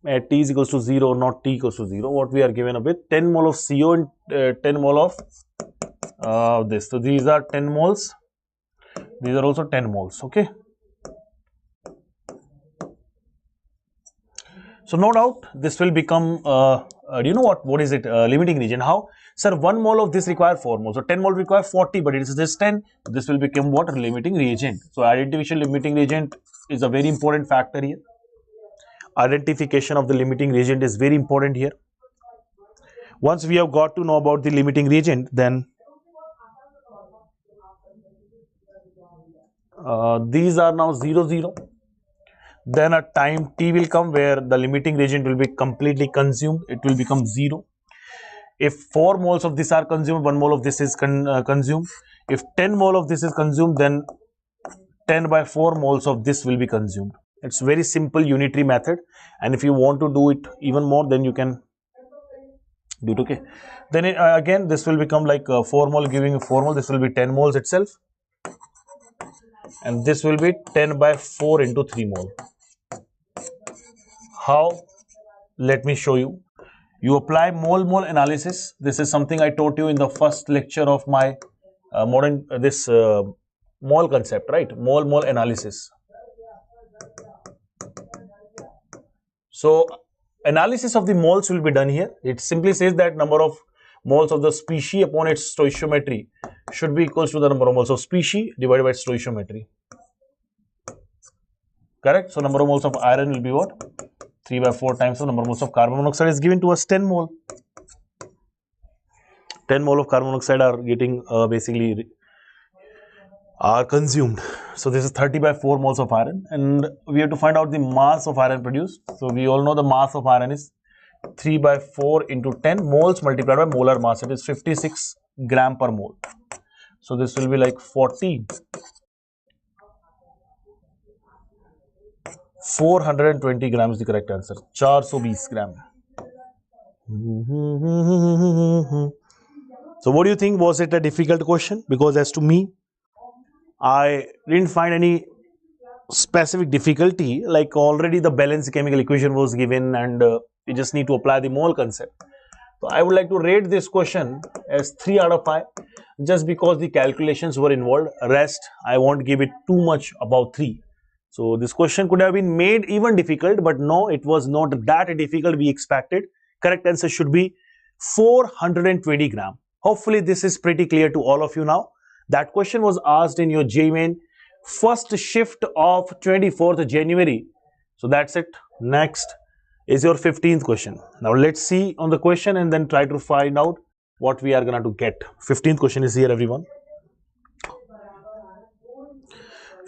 at T is equals to 0, not T equals to 0, what we are given a bit, 10 mole of CO and 10 mole of this. So these are 10 moles. These are also 10 moles. Okay. So no doubt this will become, do you know what is it? Limiting region. How? Sir, 1 mole of this require 4 moles. So 10 mole require 40, but it is just 10. This will become what? Limiting reagent. So identification limiting reagent is a very important factor here. Identification of the limiting reagent is very important here. Once we have got to know about the limiting reagent, then these are now 0, 0. Then a time T will come where the limiting reagent will be completely consumed. It will become 0. If 4 moles of this are consumed, 1 mole of this is consumed. If 10 mole of this is consumed, then 10 by 4 moles of this will be consumed. It's very simple unitary method, and if you want to do it even more, then you can do it. Okay. Then again, this will become like 4 mole giving 4 mole. This will be 10 moles itself, and this will be 10 by 4 into 3 mole. How? Let me show you. You apply mole-mole analysis. This is something I taught you in the first lecture of my mole concept, right? Mole-mole analysis. So analysis of the moles will be done here. It simply says that number of moles of the species upon its stoichiometry should be equals to the number of moles of species divided by stoichiometry. Correct? So number of moles of iron will be what? 3 by 4 times the number of moles of carbon monoxide is given to us 10 mole. 10 mole of carbon monoxide are getting basically are consumed. So this is 30 by 4 moles of iron, and we have to find out the mass of iron produced. So we all know the mass of iron is 3 by 4 into 10 moles multiplied by molar mass. It is 56 gram per mole. So this will be like 40 420 grams the correct answer. 420 gram. So what do you think? Was it a difficult question? Because as to me, I didn't find any specific difficulty. Like already the balanced chemical equation was given and we just need to apply the mole concept. So I would like to rate this question as 3 out of 5 just because the calculations were involved. Rest, I won't give it too much about 3. So this question could have been made even difficult, but no, it was not that difficult we expected. Correct answer should be 420 gram. Hopefully this is pretty clear to all of you now. That question was asked in your JEE Main first shift of 24th January. So that's it. Next is your 15th question. Now let's see on the question and then try to find out what we are going to get. 15th question is here, everyone.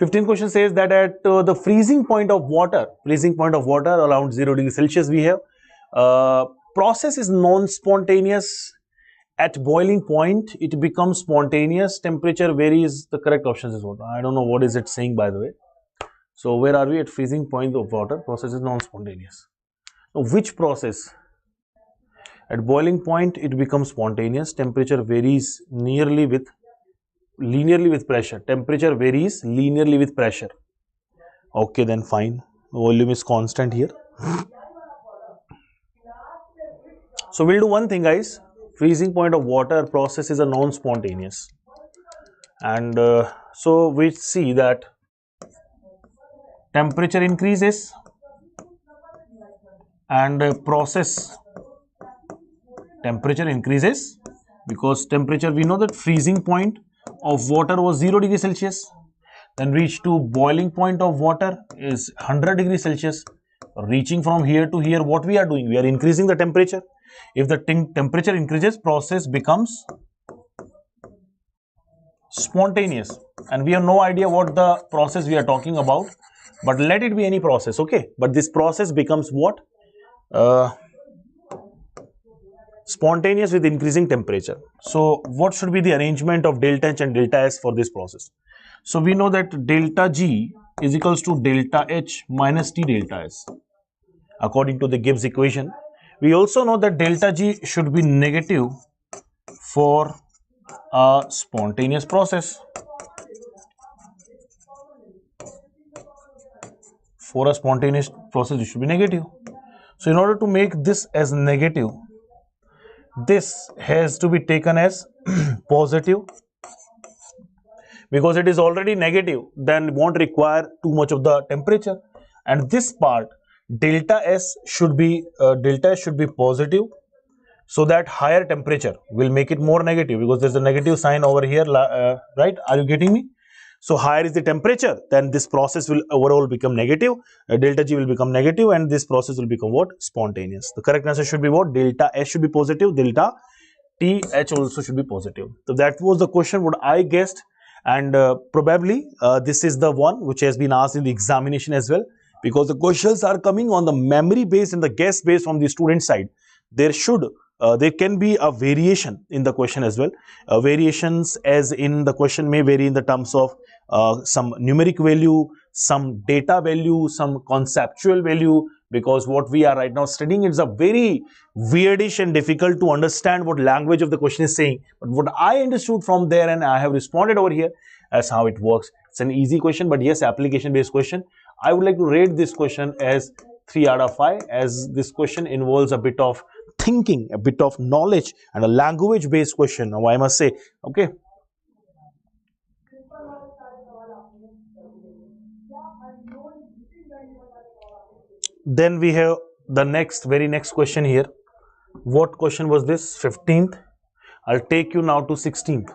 15th question says that at the freezing point of water around 0 degrees Celsius, we have process is non-spontaneous. At boiling point, it becomes spontaneous. Temperature varies. The correct options is what? I don't know what is it saying, by the way. So where are we? At freezing point of water, process is non-spontaneous. Now, which process? At boiling point, it becomes spontaneous. Temperature varies linearly with pressure. Temperature varies linearly with pressure. Okay, then fine. Volume is constant here. So we'll do one thing, guys. Freezing point of water process is a non-spontaneous. And so we see that temperature increases and process temperature increases because temperature, we know that freezing point of water was 0 degrees Celsius, then reach to boiling point of water is 100 degrees Celsius. Reaching from here to here, what we are doing? We are increasing the temperature. If the temperature increases, process becomes spontaneous, and we have no idea what the process we are talking about, but let it be any process, okay? But this process becomes what? Spontaneous with increasing temperature. So what should be the arrangement of delta H and delta S for this process? So we know that delta G is equals to delta H minus T delta S according to the Gibbs equation. We also know that delta G should be negative for a spontaneous process. For a spontaneous process, it should be negative. So in order to make this as negative, this has to be taken as positive. Because it is already negative, then won't require too much of the temperature. And this part, delta S should be positive, so that higher temperature will make it more negative because there's a negative sign over here, right? Are you getting me? So higher is the temperature, then this process will overall become negative. Delta G will become negative, and this process will become what? Spontaneous. The correct answer should be what? Delta S should be positive, delta TH also should be positive. So that was the question what I guessed, and probably this is the one which has been asked in the examination as well, because the questions are coming on the memory based and the guess based from the student side. There can be a variation in the question as well. Variations as in the question may vary in the terms of some numeric value, some data value, some conceptual value, because what we are right now studying is a very weirdish and difficult to understand what language of the question is saying. But what I understood from there and I have responded over here as how it works. It's an easy question, but yes, application based question. I would like to rate this question as 3 out of 5, as this question involves a bit of thinking, a bit of knowledge, and a language based question. Now I must say, okay. Then we have the very next question here. What question was this? 15th. I'll take you now to 16th.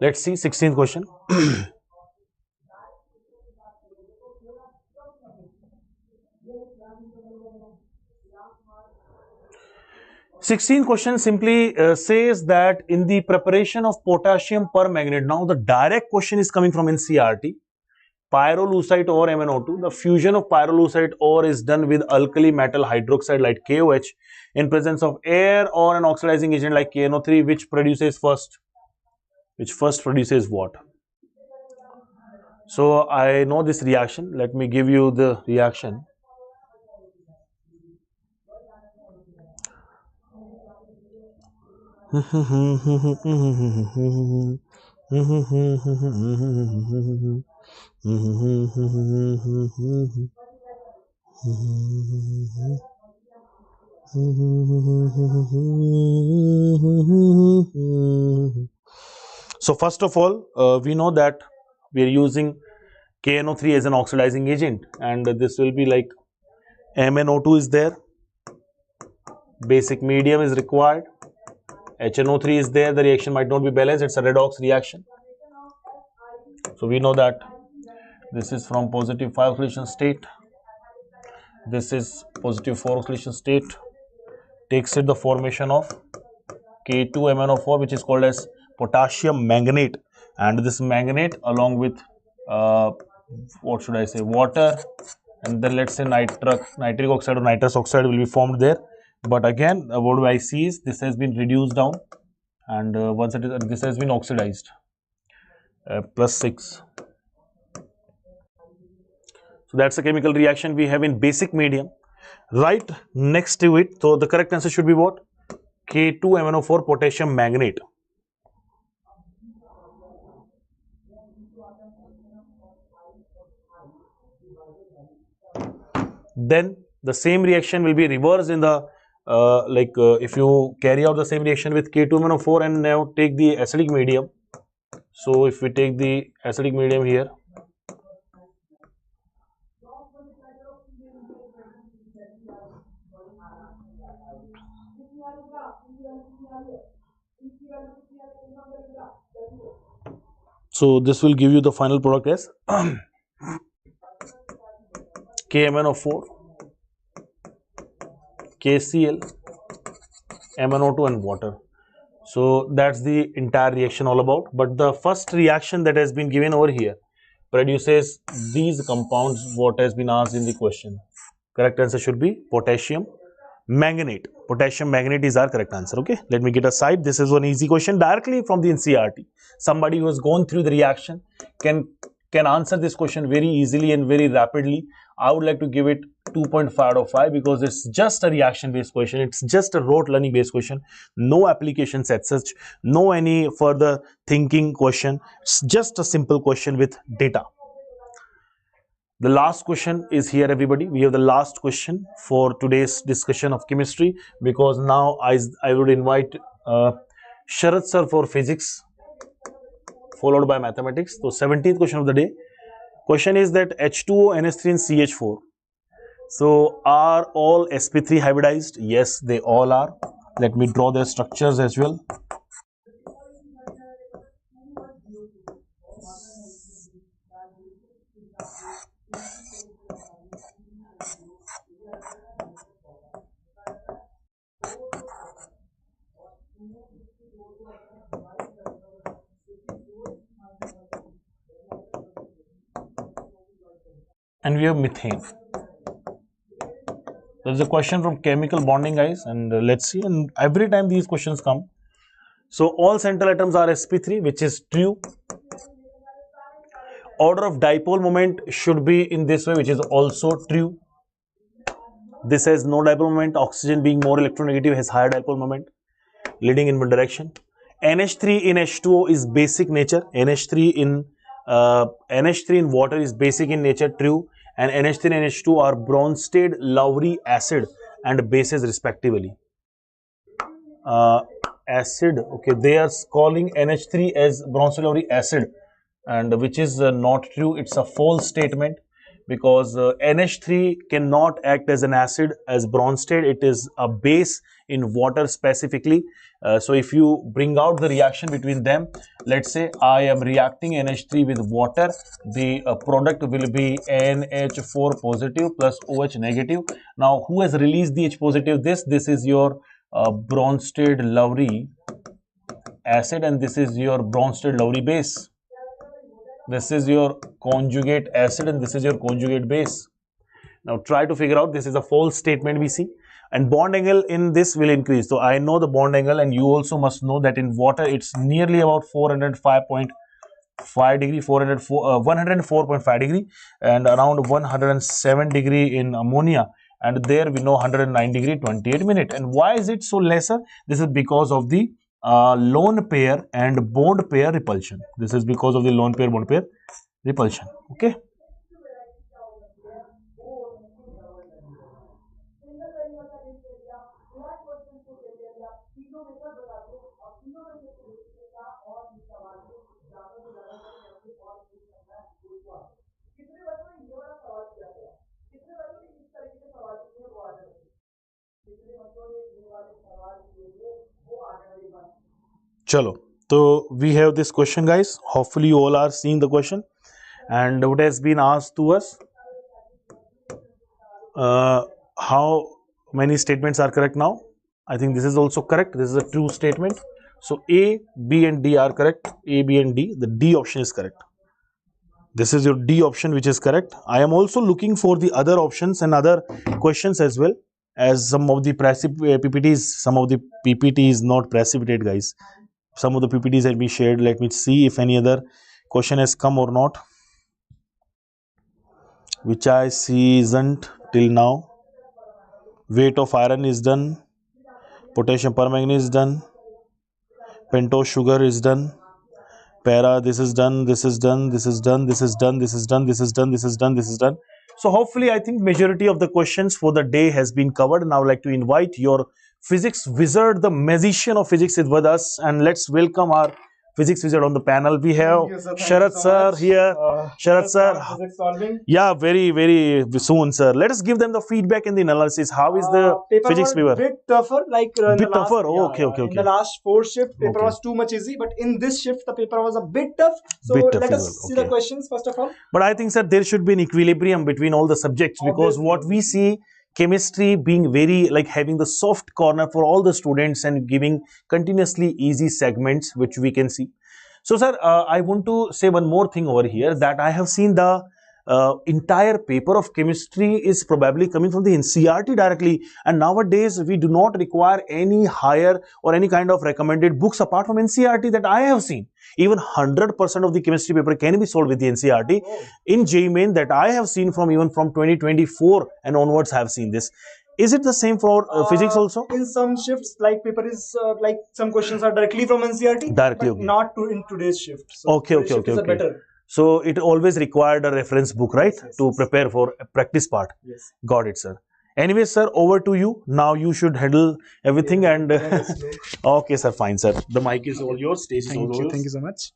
Let's see 16th question. 16th question simply says that in the preparation of potassium permanganate, now the direct question is coming from NCERT, pyrolusite ore MnO2, the fusion of pyrolusite ore is done with alkali metal hydroxide like KOH in presence of air or an oxidizing agent like KNO3, which produces first? Which first produces what? So I know this reaction. Let me give you the reaction. So first of all, we know that we are using KNO3 as an oxidizing agent, and this will be like MnO2 is there, basic medium is required, HNO3 is there, the reaction might not be balanced, it's a redox reaction. So we know that this is from positive 5 oxidation state, this is positive 4 oxidation state, takes it the formation of K2MnO4, which is called as potassium manganate, and this manganate along with what should I say, water, and then let's say nitric oxide or nitrous oxide will be formed there. But again, what I see is this has been reduced down, and once it is, this has been oxidized, +6. So that's a chemical reaction we have in basic medium. Right next to it, so the correct answer should be what? K2MnO4 potassium manganate. Then the same reaction will be reversed in the if you carry out the same reaction with K2MnO4 and now take the acidic medium. So if we take the acidic medium here, so this will give you the final product as KMnO4, KCl, MnO2 and water. So that's the entire reaction all about. But the first reaction that has been given over here produces these compounds, what has been asked in the question. Correct answer should be potassium manganate. Potassium manganate is our correct answer. Okay, let me get aside. This is one easy question directly from the NCERT. Somebody who has gone through the reaction can answer this question very easily and very rapidly. I would like to give it 2.5 out of 5 because it's just a reaction based question. It's just a rote learning based question. No applications as such, no any further thinking question. It's just a simple question with data. The last question is here, everybody. We have the last question for today's discussion of chemistry, because now I would invite Sharad sir for physics, followed by mathematics. So 17th question of the day. Question is that H2O, NH3 and CH4. So are all sp3 hybridized? Yes, they all are. Let me draw their structures as well. And we have methane. There's a question from chemical bonding, guys, and let's see. And every time these questions come, so all central atoms are sp3, which is true. Order of dipole moment should be in this way, which is also true. This has no dipole moment. Oxygen being more electronegative has higher dipole moment, leading in one direction. NH3 in H2O is basic nature. NH3 in water is basic in nature, true. And NH3 and H2 are Bronsted-Lowry acid and bases respectively. Acid, okay, they are calling NH3 as Bronsted-Lowry acid, and which is not true. It's a false statement, because NH3 cannot act as an acid as Bronsted. It is a base in water specifically. So if you bring out the reaction between them, let's say I am reacting NH3 with water, the product will be NH4 positive plus OH negative. Now who has released the H positive? This is your Bronsted-Lowry acid, and this is your Bronsted-Lowry base. This is your conjugate acid and this is your conjugate base. Now try to figure out, this is a false statement we see, and bond angle in this will increase. So I know the bond angle, and you also must know that in water it's nearly about 405.5 5 degree, 104.5 degree, and around 107 degree in ammonia, and there we know 109 degree 28 minute. And why is it so lesser? This is because of the lone pair and bond pair repulsion. This is because of the lone pair bond pair repulsion. Okay. Chalo. So we have this question, guys. Hopefully you all are seeing the question, and what has been asked to us. How many statements are correct now? I think this is also correct. This is a true statement. So A, B and D are correct. A, B and D. The D option is correct. This is your D option, which is correct. I am also looking for the other options and other questions as well, as some of the PPTs, some of the PPT is not precipitate, guys. Some of the PPTs have been shared. Let me see if any other question has come or not, which I see isn't till now. Weight of iron is done. Potassium permanganate is done. Pentose sugar is done. Para, this is done, this is done, this is done, this is done, this is done, this is done, this is done, this is done. So hopefully I think majority of the questions for the day has been covered. Now I would like to invite your physics wizard, the magician of physics is with us, and let's welcome our physics wizard on the panel. We have Sharat sir here. Sharat sir, yeah, very soon, sir. Let us give them the feedback and the analysis. How is the physics paper? Bit tougher, like in Bit the last, tougher? Oh, okay. in the last 4 shift, paper Okay. was too much easy, but in this shift, the paper was a bit tough. So Bit tough let as us well. see Okay. the questions first of all. But I think, sir, there should be an equilibrium between all the subjects, because Obviously. what we see, chemistry being very like having the soft corner for all the students and giving continuously easy segments, which we can see. So, sir, I want to say one more thing over here, that I have seen the entire paper of chemistry is probably coming from the NCERT directly, and nowadays we do not require any higher or any kind of recommended books apart from NCERT that I have seen. Even 100% of the chemistry paper can be solved with the NCERT. In JEE Main that I have seen from even from 2024 and onwards, have seen this. Is it the same for physics also? In some shifts, like paper is like some questions are directly from NCERT, Directly, but okay. not in today's shift. So Okay, today's shift is a better. So it always required a reference book, right, Yes, to yes. prepare for a practice part. Yes. Got it, sir. Anyway, sir, over to you. Now you should handle everything, Yeah, and okay, sir, fine, sir. The mic is all yours. Stage is all yours. Thank you so much.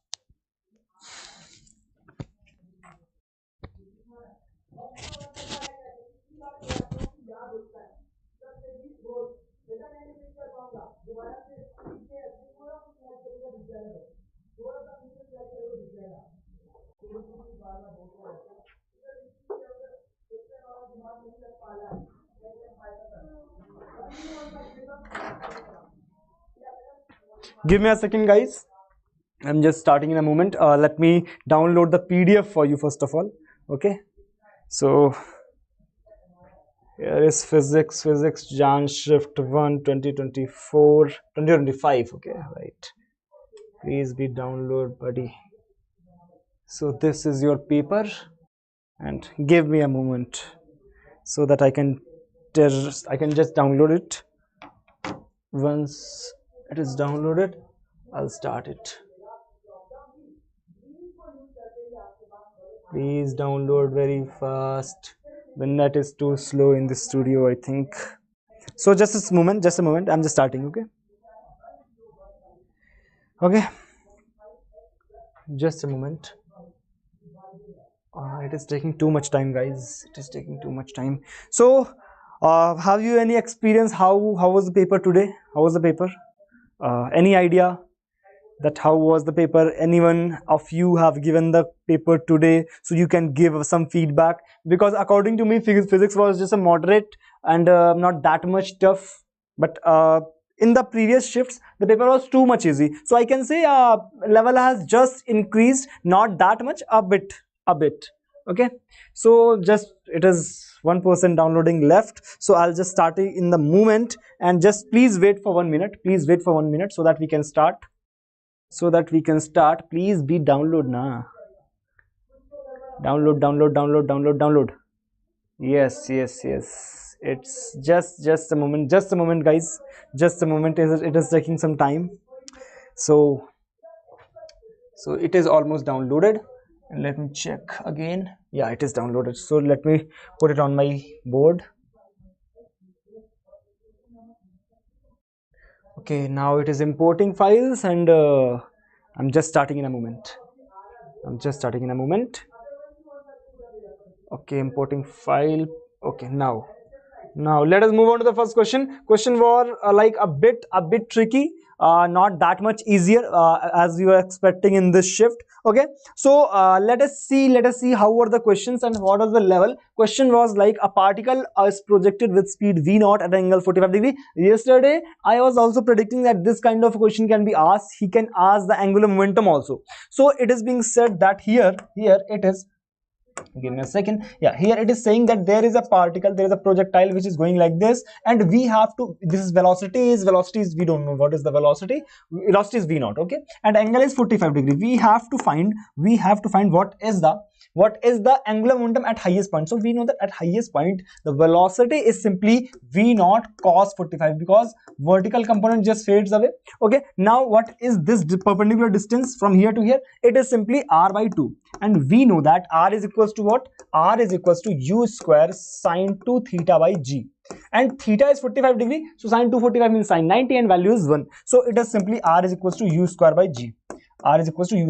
Give me a second, guys. I'm just starting in a moment. Let me download the PDF for you first of all. Okay. So here is physics Jan shift 1 2024 2025. Okay, right. Please be download, buddy. So this is your paper, and give me a moment so that I can just download it. Once it is downloaded, I'll start it. Please download very fast. The net is too slow in the studio, I think. So just a moment, I'm just starting. Okay, just a moment. It is taking too much time, guys. It is taking too much time. So have you any experience? How was the paper today? How was the paper? Any idea that how was the paper? Anyone of you have given the paper today, so you can give some feedback? Because according to me, physics was just a moderate and not that much tough. But in the previous shifts, the paper was too much easy. So I can say level has just increased, not that much, a bit. Okay, so just it is 1% downloading left. So I'll just start it in the moment, and just please wait for 1 minute. Please wait for 1 minute so that we can start. so that we can start. Please be download na. Download. Yes. It's just a moment. Just a moment, guys. Just a moment. It is taking some time. So it is almost downloaded. And let me check again. Yeah, it is downloaded. So let me put it on my board. Okay, now it is importing files, and I'm just starting in a moment. Okay, importing file. Okay, now let us move on to the first question. Question was like a bit tricky, not that much easier as we were expecting in this shift. Okay, so let us see how were the questions and what was the level. Question was like a particle is projected with speed v naught at an angle 45 degree. Yesterday I was also predicting that this kind of question can be asked. He can ask the angular momentum also. So it is being said that here it is, give me a second. Yeah, here it is saying that there is a particle, there is a projectile which is going like this, and we have to, this is velocity is we don't know what is the velocity is v naught. Okay, and angle is 45 degree. We have to find what is the angular momentum at highest point. So we know that at highest point the velocity is simply v naught cos 45, because vertical component just fades away. Okay, now what is this perpendicular distance from here to here? It is simply r by 2, and we know that r is equals to what? R is equals to u square sine 2 theta by g, and theta is 45 degree, so sine 245 means sine 90, and value is 1. So it is simply r is equals to u square by g. R is equals to u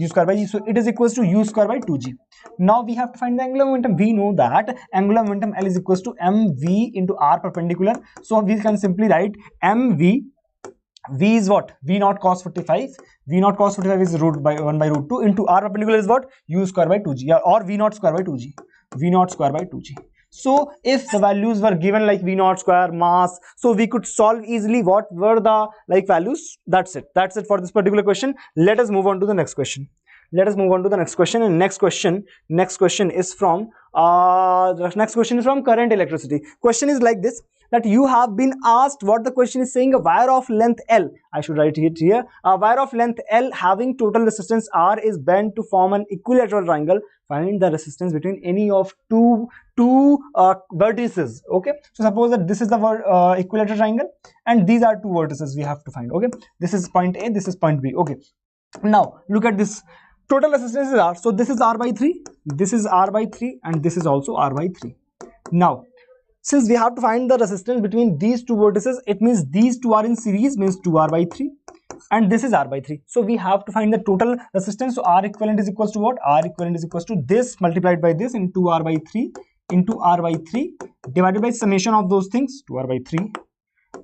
square by g, so it is equals to u square by 2g. Now we have to find the angular momentum. We know that angular momentum L is equals to mv into r perpendicular, so we can simply write mv. V is what? V naught cos 45. V naught cos 45 is root by 1 by root 2 into r perpendicular is what? U square by 2g, or V naught square by 2g. V naught square by 2g. So if the values were given like V naught square, mass, so we could solve easily what were the like values. That's it for this particular question. Let us move on to the next question. And next question is from current electricity. Question is like this, that you have been asked, what the question is saying, a wire of length L, I should write it here, a wire of length L having total resistance R is bent to form an equilateral triangle. Find the resistance between any of two vertices. Okay, so suppose that this is the equilateral triangle, and these are two vertices we have to find. Okay, this is point A, this is point B. Okay, now look at this. Total resistance is R, so this is R by 3, this is R by 3, and this is also R by 3. Now since we have to find the resistance between these two vertices, it means these two are in series, means 2R by 3, and this is R by 3. So we have to find the total resistance. So R equivalent is equals to what? R equivalent is equals to this multiplied by this into R by 3 into R by 3 divided by summation of those things, 2R by 3.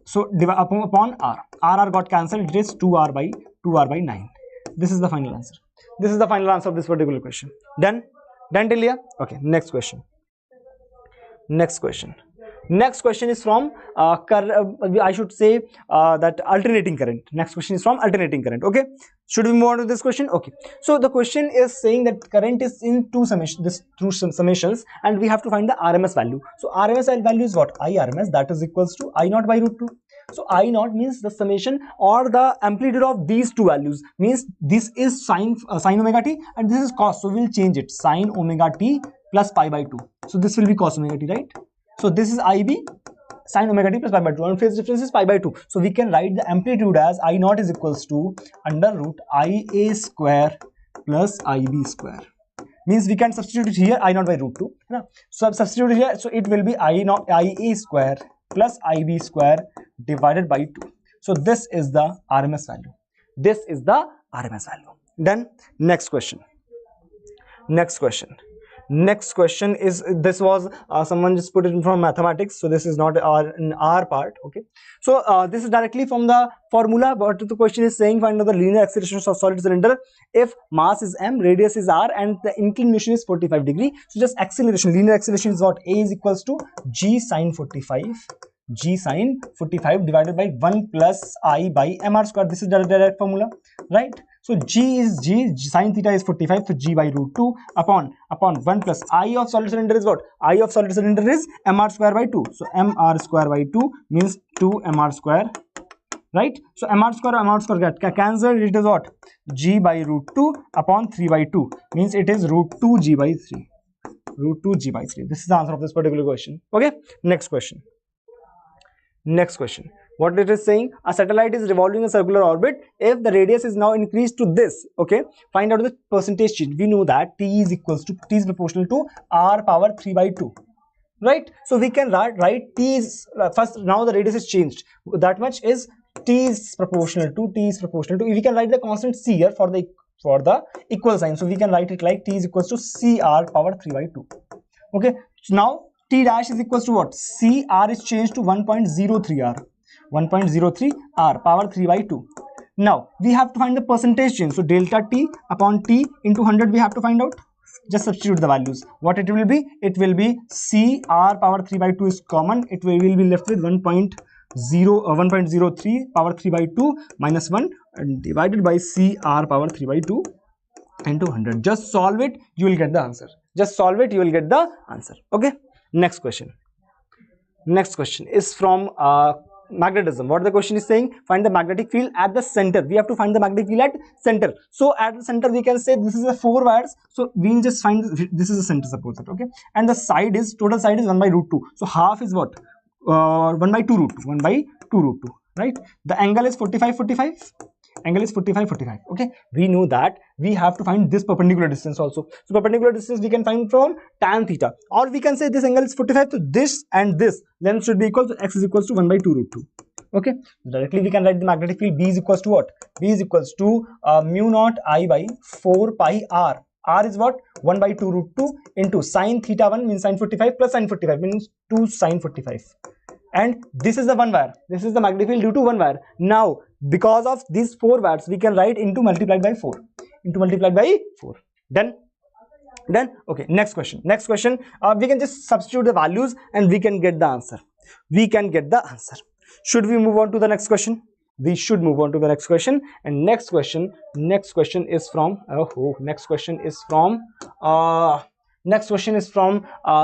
So upon R. R got cancelled, it is 2R by 9. This is the final answer. This is the final answer of this particular question. Done till here? Okay, next question is from I should say that alternating current. Next question is from alternating current. Okay, should we move on to this question? Okay, so the question is saying that current is in two summations, and we have to find the RMS value. So RMS value is what? IRMS, that is equals to I naught by root 2. So I naught means the summation or the amplitude of these two values, means this is sine omega t and this is cos, so we'll change it, sine omega t plus pi by 2. So this will be cos omega t, right? So this is IB sine omega t plus pi by 2, and phase difference is pi by 2. So we can write the amplitude as I naught is equals to under root IA square plus IB square. Means we can substitute it here, I naught by root 2. So substitute it here, so it will be IA square plus IB square divided by 2. So this is the RMS value. Then next question is, this was someone just put it in from mathematics, so this is not in our part. Okay, so this is directly from the formula, but the question is saying find out the linear acceleration of solid cylinder if mass is m, radius is r, and the inclination is 45 degree. So just acceleration, linear acceleration is what? A is equals to g sine 45 divided by 1 plus I by mr square. This is the direct formula, right? So g is g sine theta is 45, so g by root 2 upon 1 plus I of solid cylinder is what? I of solid cylinder is mr square by 2. So mr square by 2 means 2 mr square right? So m r square get cancelled. It is what? G by root 2 upon 3 by 2 means it is root 2 G by 3. Root 2 G by 3. This is the answer of this particular question. Okay, next question. Next question. What it is saying, a satellite is revolving in a circular orbit. If the radius is now increased to this, okay, find out the percentage change. We know that T is proportional to R power 3 by 2, right? So we can write T is first. Now the radius is changed. That much is T is proportional to we can write the constant C here for the equal sign. So we can write it like T is equals to CR power 3 by 2. Okay, so now T dash is equals to what? CR is changed to 1.03 R. 1.03 R power 3 by 2. Now we have to find the percentage change. So delta T upon T into 100 we have to find out. Just substitute the values. What it will be? It will be CR power 3 by 2 is common. It will be left with 1.03 power 3 by 2 minus 1 and divided by CR power 3 by 2 into 100. Just solve it, you will get the answer. Just solve it, you will get the answer. Okay, next question. Next question is from magnetism. What the question is saying, find the magnetic field at the center. We have to find the magnetic field at center. So at the center we can say this is the 4 wires. So we'll just find this is the center, suppose it. Okay, and the side is total side is 1 by root 2. So half is what? 1 by 2 root 2. 1 by 2 root 2, right? The angle is 45. Angle is 45. Okay, we know that we have to find this perpendicular distance also. So perpendicular distance we can find from tan theta, or we can say this angle is 45. So this and this length should be equal to x is equals to 1 by 2 root 2. Okay, directly we can write the magnetic field. B is equals to what? B is equals to mu naught I by 4 pi r. R is what? 1 by 2 root 2 into sine theta 1 means sine 45 plus sine 45 means 2 sine 45. And this is the one wire. This is the magnetic field due to one wire. Now, because of these 4 wires, we can write into multiplied by 4. Done? Okay, next question. We can just substitute the values and we can get the answer. Should we move on to the next question? We should move on to the next question. And next question is from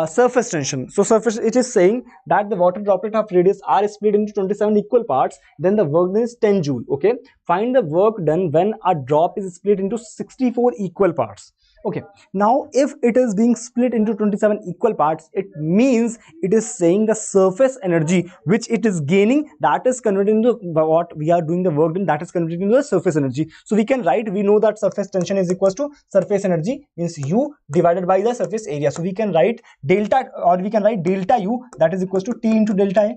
surface tension. So surface, it is saying that the water droplet of radius r is split into 27 equal parts. Then the work done is 10 joule. Okay, find the work done when a drop is split into 64 equal parts. Okay, now if it is being split into 27 equal parts, it means it is saying the surface energy which it is gaining, that is converted into what we are doing the work done, that is converted into the surface energy. So we can write, we know that surface tension is equals to surface energy means U divided by the surface area. So we can write delta, or we can write delta U, that is equals to T into delta A.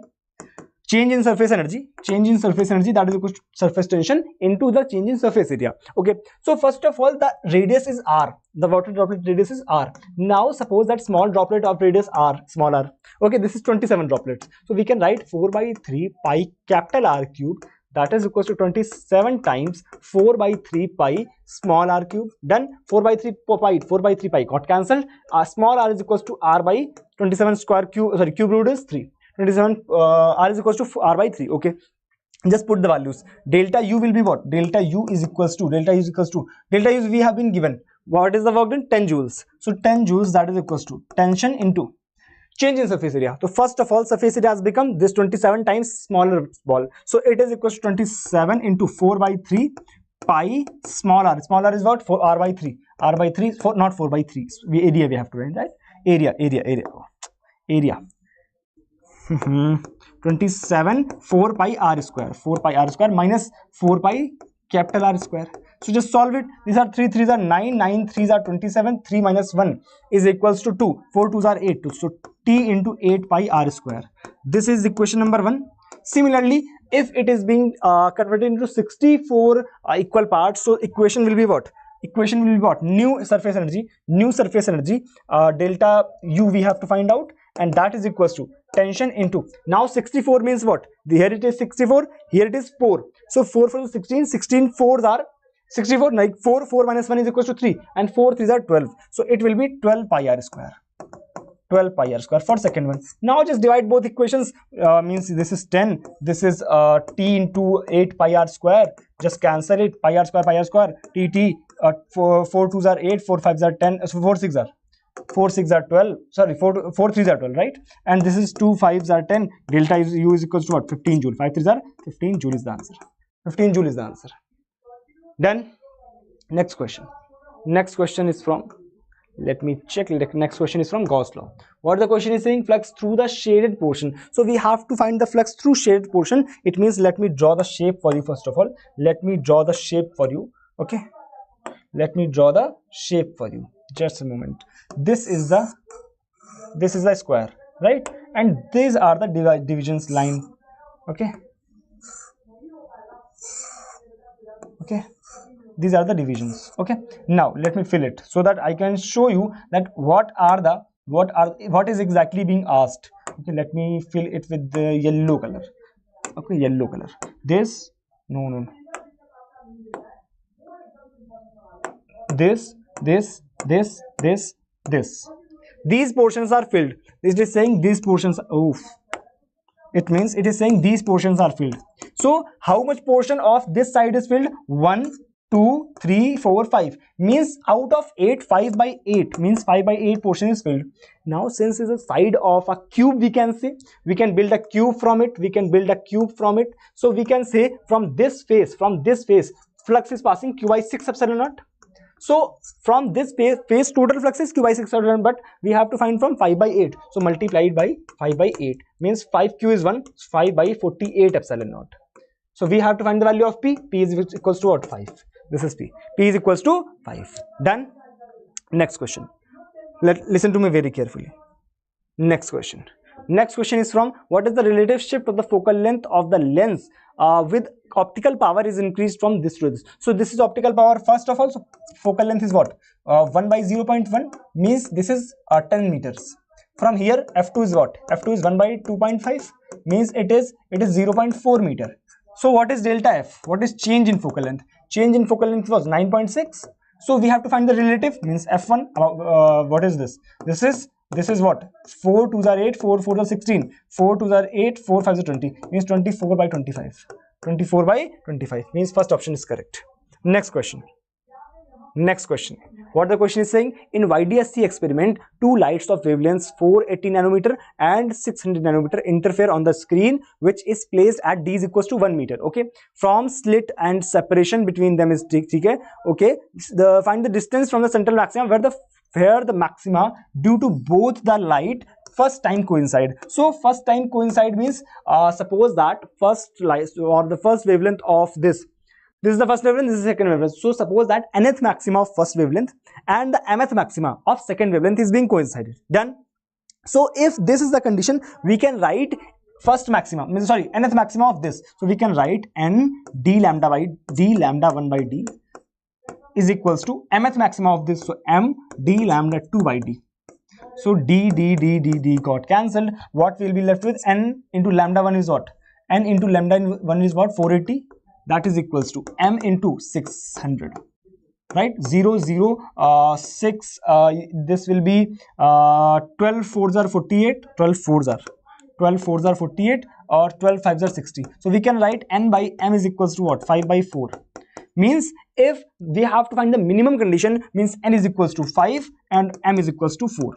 Change in surface energy that is equal to surface tension into the change in surface area. Okay, so first of all, the radius is r, the water droplet radius is r. Now suppose that small droplet of radius r, small r. Okay, this is 27 droplets. So we can write 4 by 3 pi capital R cube, that is equals to 27 times 4 by 3 pi small r cube. Done. 4 by 3 pi got cancelled. Small r is equals to r by 27 square cube, sorry, cube root is 3. 27 r is equals to r by 3. Okay, just put the values. Delta U will be what? Delta U is equals to we have been given. What is the work done? 10 joules. So 10 joules, that is equals to tension into change in surface area. So first of all, surface area has become this 27 times smaller ball. So it is equals to 27 into 4 by 3 pi small r. Small r is what? 4 r by 3. R by 3, not 4 by 3. Area we have to write, right? Area. 27 4 pi r square minus 4 pi capital R square. So just solve it. These are 3 3s are 9, 9 3s are 27, 3 minus 1 is equals to 2, 4 2s are 8. So T into 8 pi R square. This is equation number 1. Similarly, if it is being converted into 64 equal parts, so equation will be what? New surface energy, delta U we have to find out, and that is equals to tension into, now 64 means what? Here it is 64, here it is 4. So 4 for 16, 16 4s are 64, like 4 minus 1 is equals to 3, and 4 3s are 12. So it will be 12 pi r square. 12 pi r square for second one. Now just divide both equations, means this is 10, this is T into 8 pi r square. Just cancel it, pi r square, T, 4 2s are 8, 4 5s are 10, so 4 6 are 4 6 are 12, sorry, 4 3s are 12, right? And this is 2 5s are 10. Delta is U is equals to what? 15 joule. 5 3s are 15 joule is the answer. 15 joule is the answer. Then next question. Next question is from, let me check. Next question is from Gauss law. What the question is saying? Flux through the shaded portion. So we have to find the flux through shaded portion. It means, let me draw the shape for you. First of all, let me draw the shape for you. Okay, let me draw the shape for you. Just a moment. This is the square, right? And these are the divisions line. Okay, okay, these are the divisions. Okay, now let me fill it so that I can show you that what is exactly being asked. Okay, let me fill it with the yellow color. Okay, yellow color. This, no, this, these portions are filled. It is saying these portions, it means it is saying these portions are filled. So how much portion of this side is filled? 1 2 3 4 5, means out of 8, 5 by 8, means 5 by 8 portion is filled. Now since it's a side of a cube, we can say, we can build a cube from it, so we can say from this face, flux is passing q by 6 epsilon naught. So from this phase total flux is q by 6 epsilon, but we have to find from 5 by 8. So multiplied by 5 by 8 means 5q is 1, 5 by 48 epsilon naught. So we have to find the value of P. P is equals to what? 5. This is P. P is equals to 5. Done. Next question. Listen to me very carefully. Next question. Next question is from, what is the relative shift of the focal length of the lens with optical power is increased from this to this? So this is optical power first of all. So focal length is what? 1 by 0.1 means this is 10 meters. From here f2 is what? F2 is 1 by 2.5 means it is 0.4 meter. So what is delta f? What is change in focal length? Change in focal length was 9.6. So we have to find the relative, means f1. What is this? This is what? 4 2s are 8, 4 4s are 16, 4 2s are 8, 4 5s are 20, means 24 by 25. 24 by 25 means first option is correct. Next question. What the question is saying? In YDSC experiment, two lights of wavelengths 480 nanometer and 600 nanometer interfere on the screen, which is placed at d is equals to 1 meter. Okay, from slit and separation between them is okay. Find the distance from the central maxima where the maxima due to both the light first time coincide. So first time coincide means suppose that first light or the first wavelength of this is the first wavelength, this is the second wavelength. So suppose that nth maxima of first wavelength and the mth maxima of second wavelength is being coincided. Done. So if this is the condition, we can write first maxima, nth maxima of this. So we can write n d lambda 1 by d is equals to mth maxima of this. So m d lambda 2 by d. So d got cancelled. What will be left with? N into lambda 1 is what? N into lambda 1 is what? 480. That is equals to m into 600, right? 0 0 6. This will be 12 4s are 48. 12 4s are 48, or 12 5s are 60. So we can write n by m is equals to what? 5 by 4. Means if we have to find the minimum condition, means n is equals to 5 and m is equals to 4.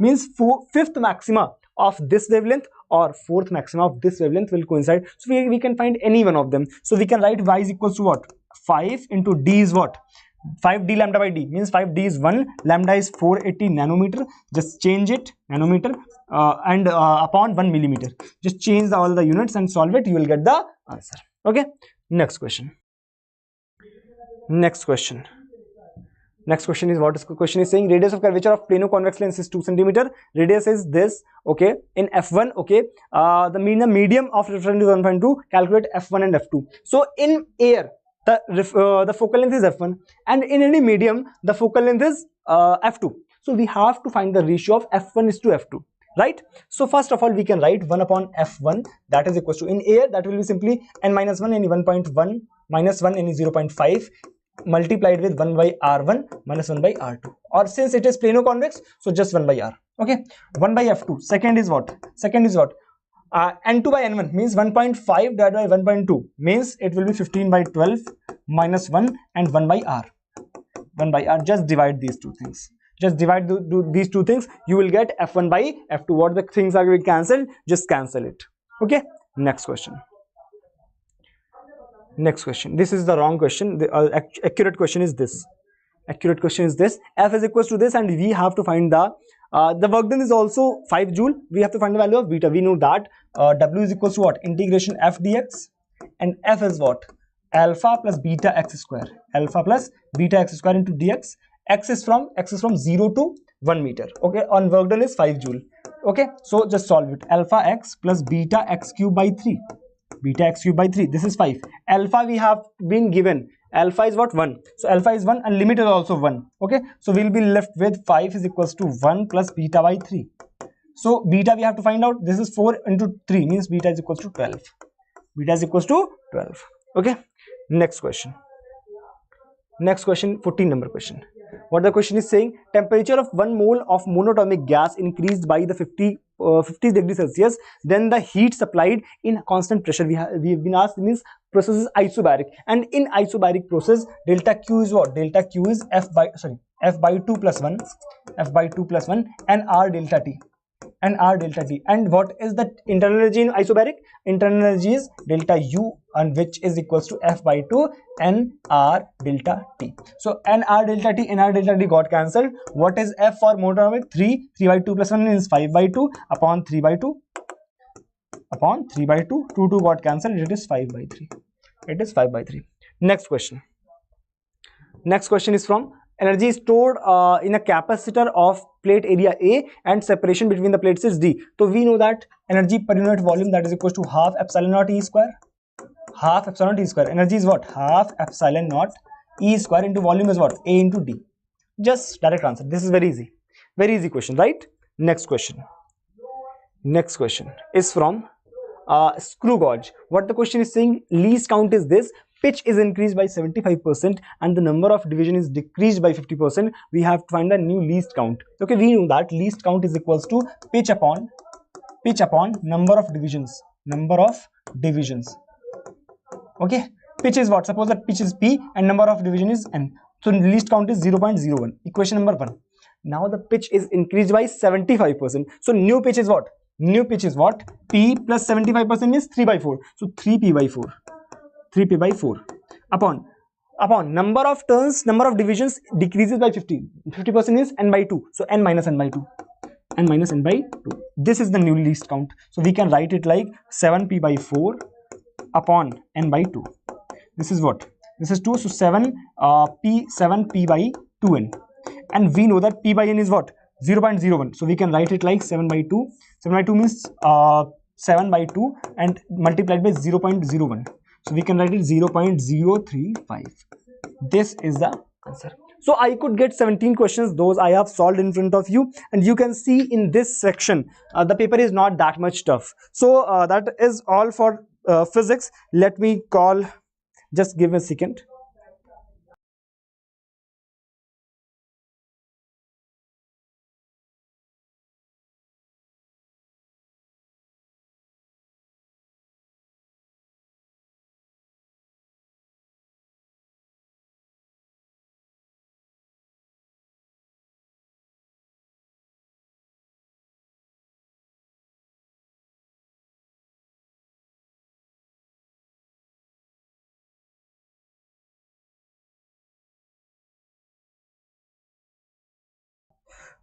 Means fifth maxima of this wavelength or fourth maxima of this wavelength will coincide. So we can find any one of them. So we can write y is equals to what? 5 into d is what? 5 d lambda by d, means 5 d is 1, lambda is 480 nanometer. Just change it, nanometer, and upon 1 millimeter. Just change all the units and solve it. You will get the answer. Okay. Next question. Next question is, what is the question is saying? Radius of curvature of plano convex lens is 2 cm. Radius is this. Okay, in f1. Okay, the medium of reference is 1.2. Calculate f1 and f2. So in air, the focal length is f1, and in any medium the focal length is f2. So we have to find the ratio of f1 is to f2, right? So first of all, we can write 1 upon f1, that is equals to, in air that will be simply n minus 1 any 1.1 minus 1 any 0.5 multiplied with 1 by r1 minus 1 by r2, or since it is plano convex, so just 1 by r. Okay, 1 by f2. Second is what? N2 by n1 means 1.5 divided by 1.2 means it will be 15 by 12 minus 1 and 1 by r. Just divide these two things. Just divide these two things, you will get f1 by f2. What the things are being cancelled, just cancel it. Okay, next question. Next question, this is the wrong question. The accurate question is this. Accurate question is this: f is equals to this, and we have to find the work done is also 5 joule. We have to find the value of beta. We know that w is equals to what? Integration f dx, and f is what? Alpha plus beta x square. Alpha plus beta x square into dx. X is from 0 to 1 meter. Okay, on work done is 5 joule. Okay, so just solve it. Alpha x plus beta x cube by 3. Beta x cube by 3. This is 5. Alpha we have been given. Alpha is what? 1. So alpha is 1 and limit is also 1. Okay, so we'll be left with 5 is equals to 1 plus beta by 3. So beta we have to find out. This is 4 into 3 means beta is equals to 12. Beta is equals to 12. Okay, next question. Next question, 14 number question. What the question is saying: temperature of 1 mole of monatomic gas increased by the 50 degrees Celsius, then the heat supplied in constant pressure. We have been asked, means process is isobaric, and in isobaric process delta Q is what? Delta Q is f by 2 plus 1, f by 2 plus 1, and R delta T. And what is the internal energy in isobaric? Internal energy is delta U, and which is equals to f by 2 n R delta T. So n R delta T, n R delta T got cancelled. What is f for monatomic? 3 by 2 plus 1 is 5 by 2 upon 3 by 2 upon 3 by 2. 2 got cancelled. It is 5 by 3. It is 5 by 3. Next question. Next question is from: energy is stored in a capacitor of plate area A and separation between the plates is D. So we know that energy per unit volume, that is equals to half epsilon naught E square. Half epsilon naught E square. Energy is what? Half epsilon naught E square into volume is what? A into D. Just direct answer. This is very easy. Very easy question, right? Next question. Next question is from screw gauge. What the question is saying: least count is this. Pitch is increased by 75% and the number of division is decreased by 50%. We have to find a new least count. Okay, we know that least count is equals to pitch upon number of divisions. Number of divisions. Okay, pitch is what? Suppose that pitch is P and number of division is N. So least count is 0.01. Equation number 1. Now the pitch is increased by 75%. So new pitch is what? New pitch is what? P plus 75% is 3 by 4. So 3P by 4. 3P by 4 upon number of turns, number of divisions decreases by 50. 50% is n by 2. So n minus n by 2. N minus n by 2. This is the new least count. So we can write it like 7P by 4 upon n by 2. This is what? This is 2. So 7P by 2n. And we know that P by n is what? 0.01. So we can write it like 7 by 2. 7 by 2 means 7 by 2 and multiplied by 0.01. So we can write it 0.035. This is the answer. So I could get 17 questions. Those I have solved in front of you. And you can see in this section, the paper is not that much tough. So that is all for physics. Let me call, just give me a second.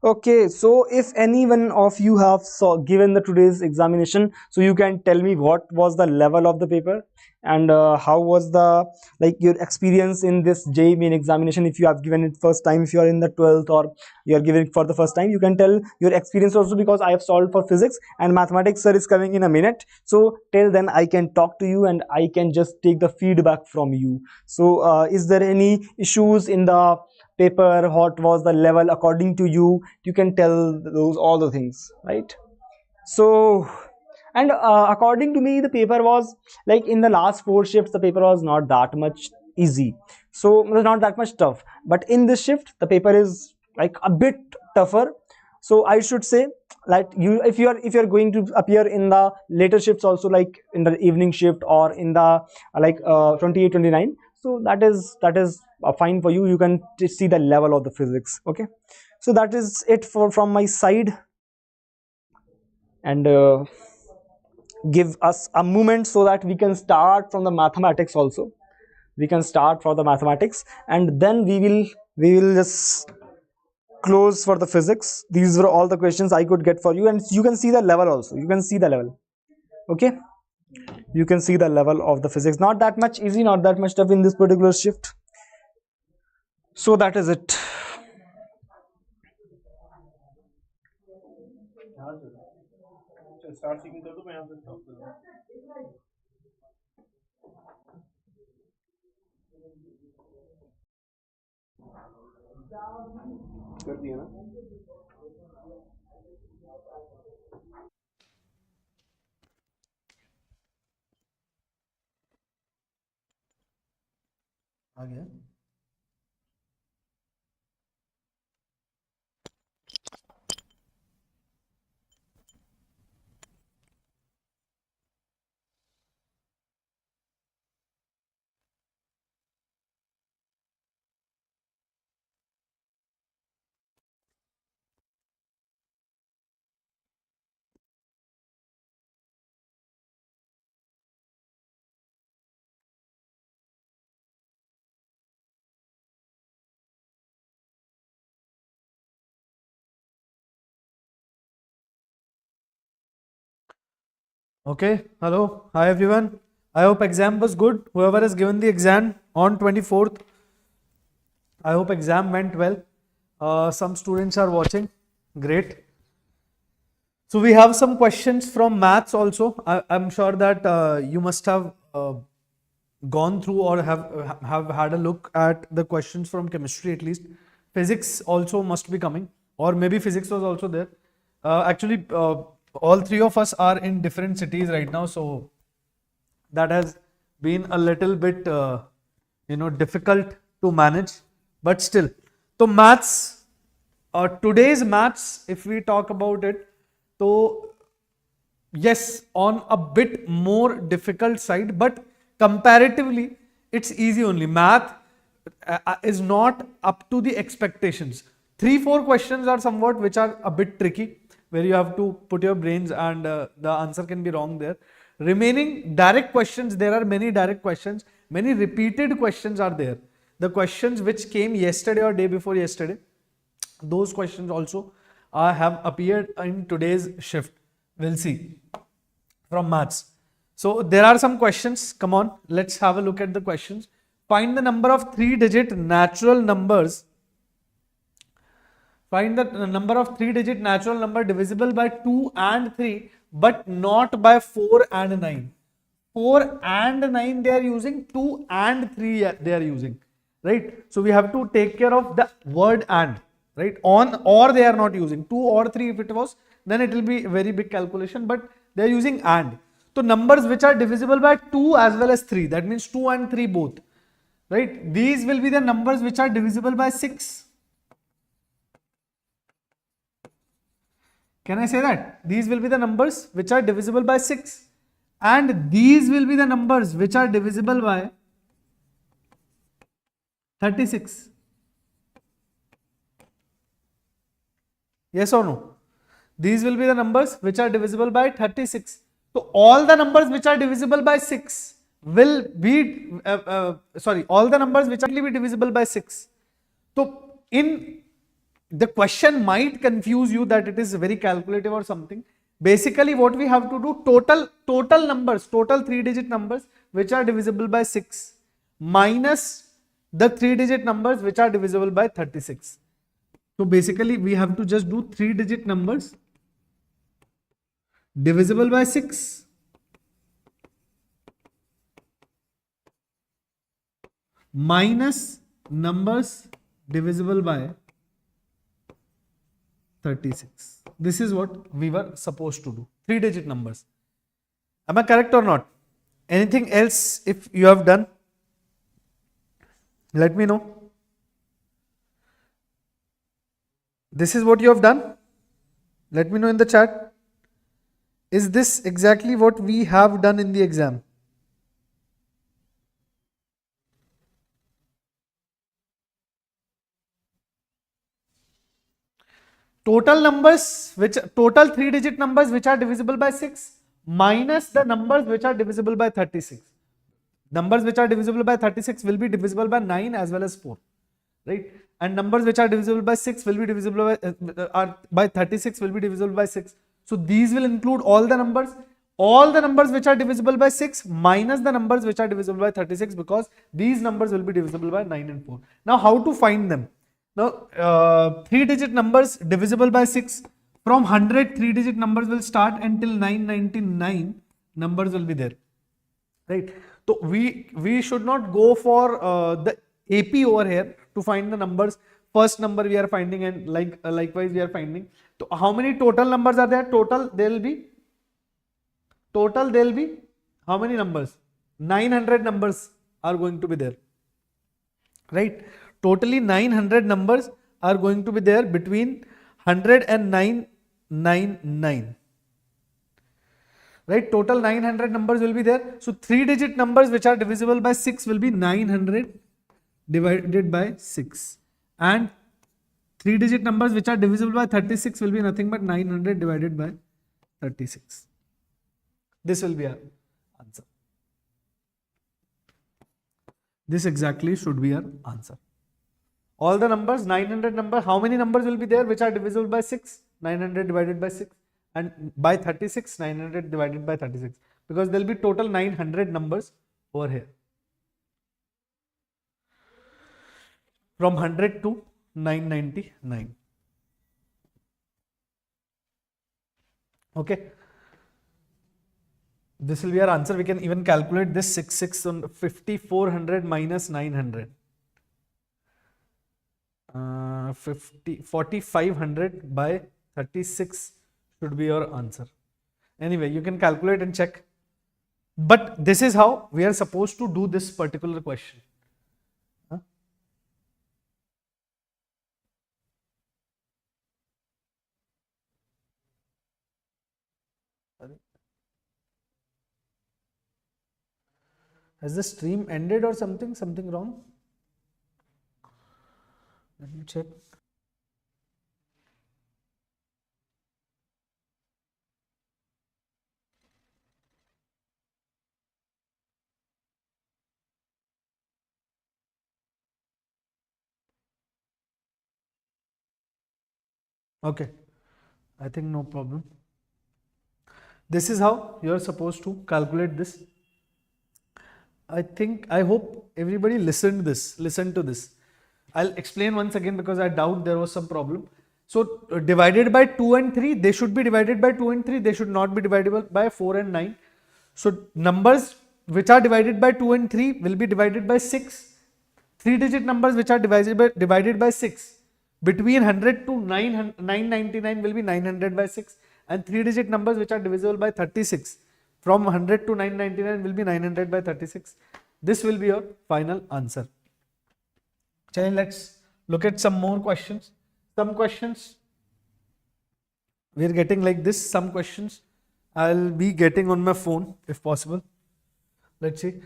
Okay, so if any one of you have given the today's examination, so you can tell me what was the level of the paper and how was the your experience in this JEE Main examination. If you have given it first time, if you are in the 12th or you are giving it for the first time, you can tell your experience also, because I have solved for physics and mathematics sir is coming in a minute. So till then I can talk to you and I can just take the feedback from you. So is there any issues in the paper? What was the level according to you? You can tell those all the things, right? So and according to me, the paper was in the last 4 shifts the paper was not that much easy, so it was not that much tough, but in this shift the paper is a bit tougher. So I should say you, if you are going to appear in the later shifts also, in the evening shift or in the 28 29, so that is fine for you. You can see the level of the physics. Okay, So that is it from my side, and give us a moment so that we can start from the mathematics also. We can start for the mathematics, and then we will just close for the physics. These were all the questions I could get for you, and you can see the level also. You can see the level. Okay, you can see the level of the physics. Not that much easy, not that much tough in this particular shift. So that is it. आ गया Okay, hello, hi everyone. I hope exam was good. Whoever has given the exam on 24th, I hope exam went well. Some students are watching. Great. So we have some questions from maths also. I'm sure that you must have gone through or have had a look at the questions from chemistry at least. Physics also must be coming, or maybe physics was also there. Actually, all three of us are in different cities right now, so that has been a little bit difficult to manage, but still. So maths, today's maths, if we talk about it, so yes, on a bit more difficult side, but comparatively it's easy only. Math is not up to the expectations. 3-4 questions are somewhat which are a bit tricky, where you have to put your brains, and the answer can be wrong there. Remaining direct questions, there are many direct questions, many repeated questions are there. The questions which came yesterday or day before yesterday, those questions also have appeared in today's shift. We'll see from maths. So there are some questions. Come on, let's have a look at the questions. Find the number of 3-digit natural numbers. Find the number of 3-digit natural number divisible by 2 and 3, but not by 4 and 9. 4 and 9 they are using, 2 and 3 they are using, right? So we have to take care of the word and, right? On or they are not using 2 or 3. If it was, then it will be a very big calculation, but they are using and. So numbers which are divisible by 2 as well as 3, that means 2 and 3 both, right? These will be the numbers which are divisible by 6. Can I say that? These will be the numbers which are divisible by 6, and these will be the numbers which are divisible by 36. Yes or no? These will be the numbers which are divisible by 36. So all the numbers which are divisible by 6 will be, all the numbers which will be divisible by 6. So in the question might confuse you that it is very calculative or something. Basically what we have to do, total numbers, total 3-digit numbers which are divisible by 6 minus the 3-digit numbers which are divisible by 36. So basically we have to just do 3-digit numbers divisible by 6 minus numbers divisible by 36. This is what we were supposed to do. 3-digit numbers. Am I correct or not? Anything else if you have done? Let me know. This is what you have done. Let me know in the chat. Is this exactly what we have done in the exam? total numbers, total 3-digit numbers which are divisible by 6 minus the numbers which are divisible by 36. Numbers which are divisible by 36 will be divisible by 9 as well as 4, right? And numbers which are divisible by 6 will be divisible by 36 will be divisible by 6. So these will include all the numbers which are divisible by 6 minus the numbers which are divisible by 36, because these numbers will be divisible by 9 and 4. Now how to find them? Now 3-digit numbers divisible by 6, from 100 3-digit numbers will start until 999 numbers will be there, right? So we should not go for the AP over here to find the numbers. First number we are finding, and likewise we are finding. So how many total numbers are there? Total there will be how many numbers? 900 numbers are going to be there, right? Totally 900 numbers are going to be there between 100 and 999, right? Total 900 numbers will be there. So 3-digit numbers which are divisible by 6 will be 900 divided by 6, and 3-digit numbers which are divisible by 36 will be nothing but 900 divided by 36. This will be our answer. This exactly should be our answer. All the numbers, 900 number, how many numbers will be there which are divisible by 6? 900 divided by 6, and by 36, 900 divided by 36, because there will be total 900 numbers over here. From 100 to 999. Okay. This will be our answer. We can even calculate this 5400 minus 900. 4500 by 36 should be your answer. Anyway, you can calculate and check. But this is how we are supposed to do this particular question. Has the stream ended or something? Something wrong? Let me check. Okay, I think no problem. This is how you are supposed to calculate this. I hope everybody listened to this. I'll explain once again because I doubt there was some problem. So divided by 2 and 3, they should be divided by 2 and 3. They should not be divided by 4 and 9. So numbers which are divided by 2 and 3 will be divided by 6. 3-digit numbers which are divided by 6. Between 100 to 999 will be 900 by 6. And 3-digit numbers which are divisible by 36. From 100 to 999 will be 900 by 36. This will be your final answer. Okay, let's look at some more questions. Some questions we are getting like this. Some questions I'll be getting on my phone if possible. Let's see.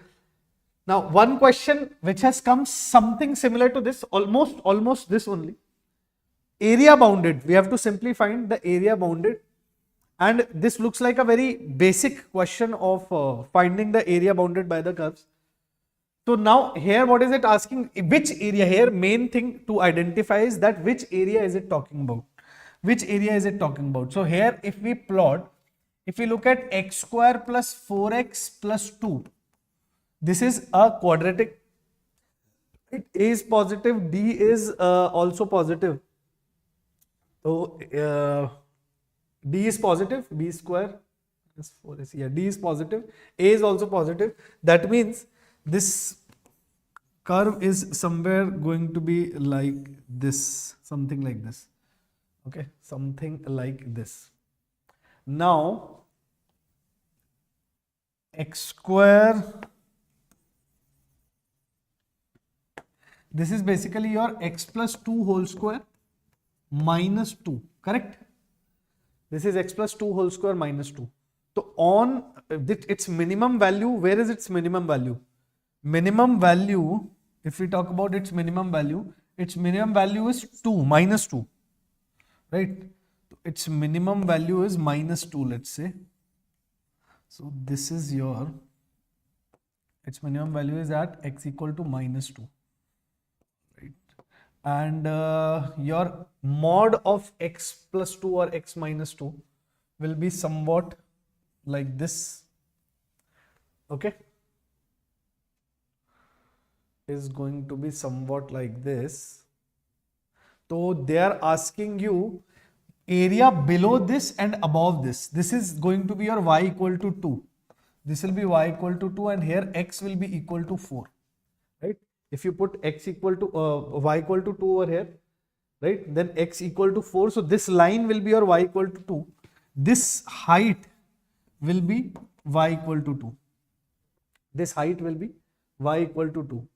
Now, one question which has come something similar to this, almost this only. Area bounded. We have to simply find the area bounded. And this looks like a very basic question of finding the area bounded by the curves. So now here what is it asking? Which area? Here main thing to identify is that which area is it talking about? Which area is it talking about? So here if we plot, if we look at x square plus 4x plus 2, this is a quadratic. It is positive, D is also positive. So D is positive, B square is 4AC. Yeah, D is positive, A is also positive. That means this curve is somewhere going to be like this, something like this. Okay, something like this. Now, x square, this is basically your x plus 2 whole square minus 2, correct? This is x plus 2 whole square minus 2. So on its minimum value, where is its minimum value? Minimum value, if we talk about its minimum value is 2, minus 2, right? Its minimum value is -2, let's say. So this is your, its minimum value is at x equal to -2, right? And your mod of x plus 2 or x minus 2 will be somewhat like this, okay? Is going to be somewhat like this. So they are asking you area below this and above this. This is going to be your y equal to 2. This will be y equal to 2 and here x will be equal to 4. Right? If you put x equal to y equal to 2 over here, right? Then x equal to 4. So this line will be your y equal to 2. This height will be y equal to 2. This height will be y equal to 2.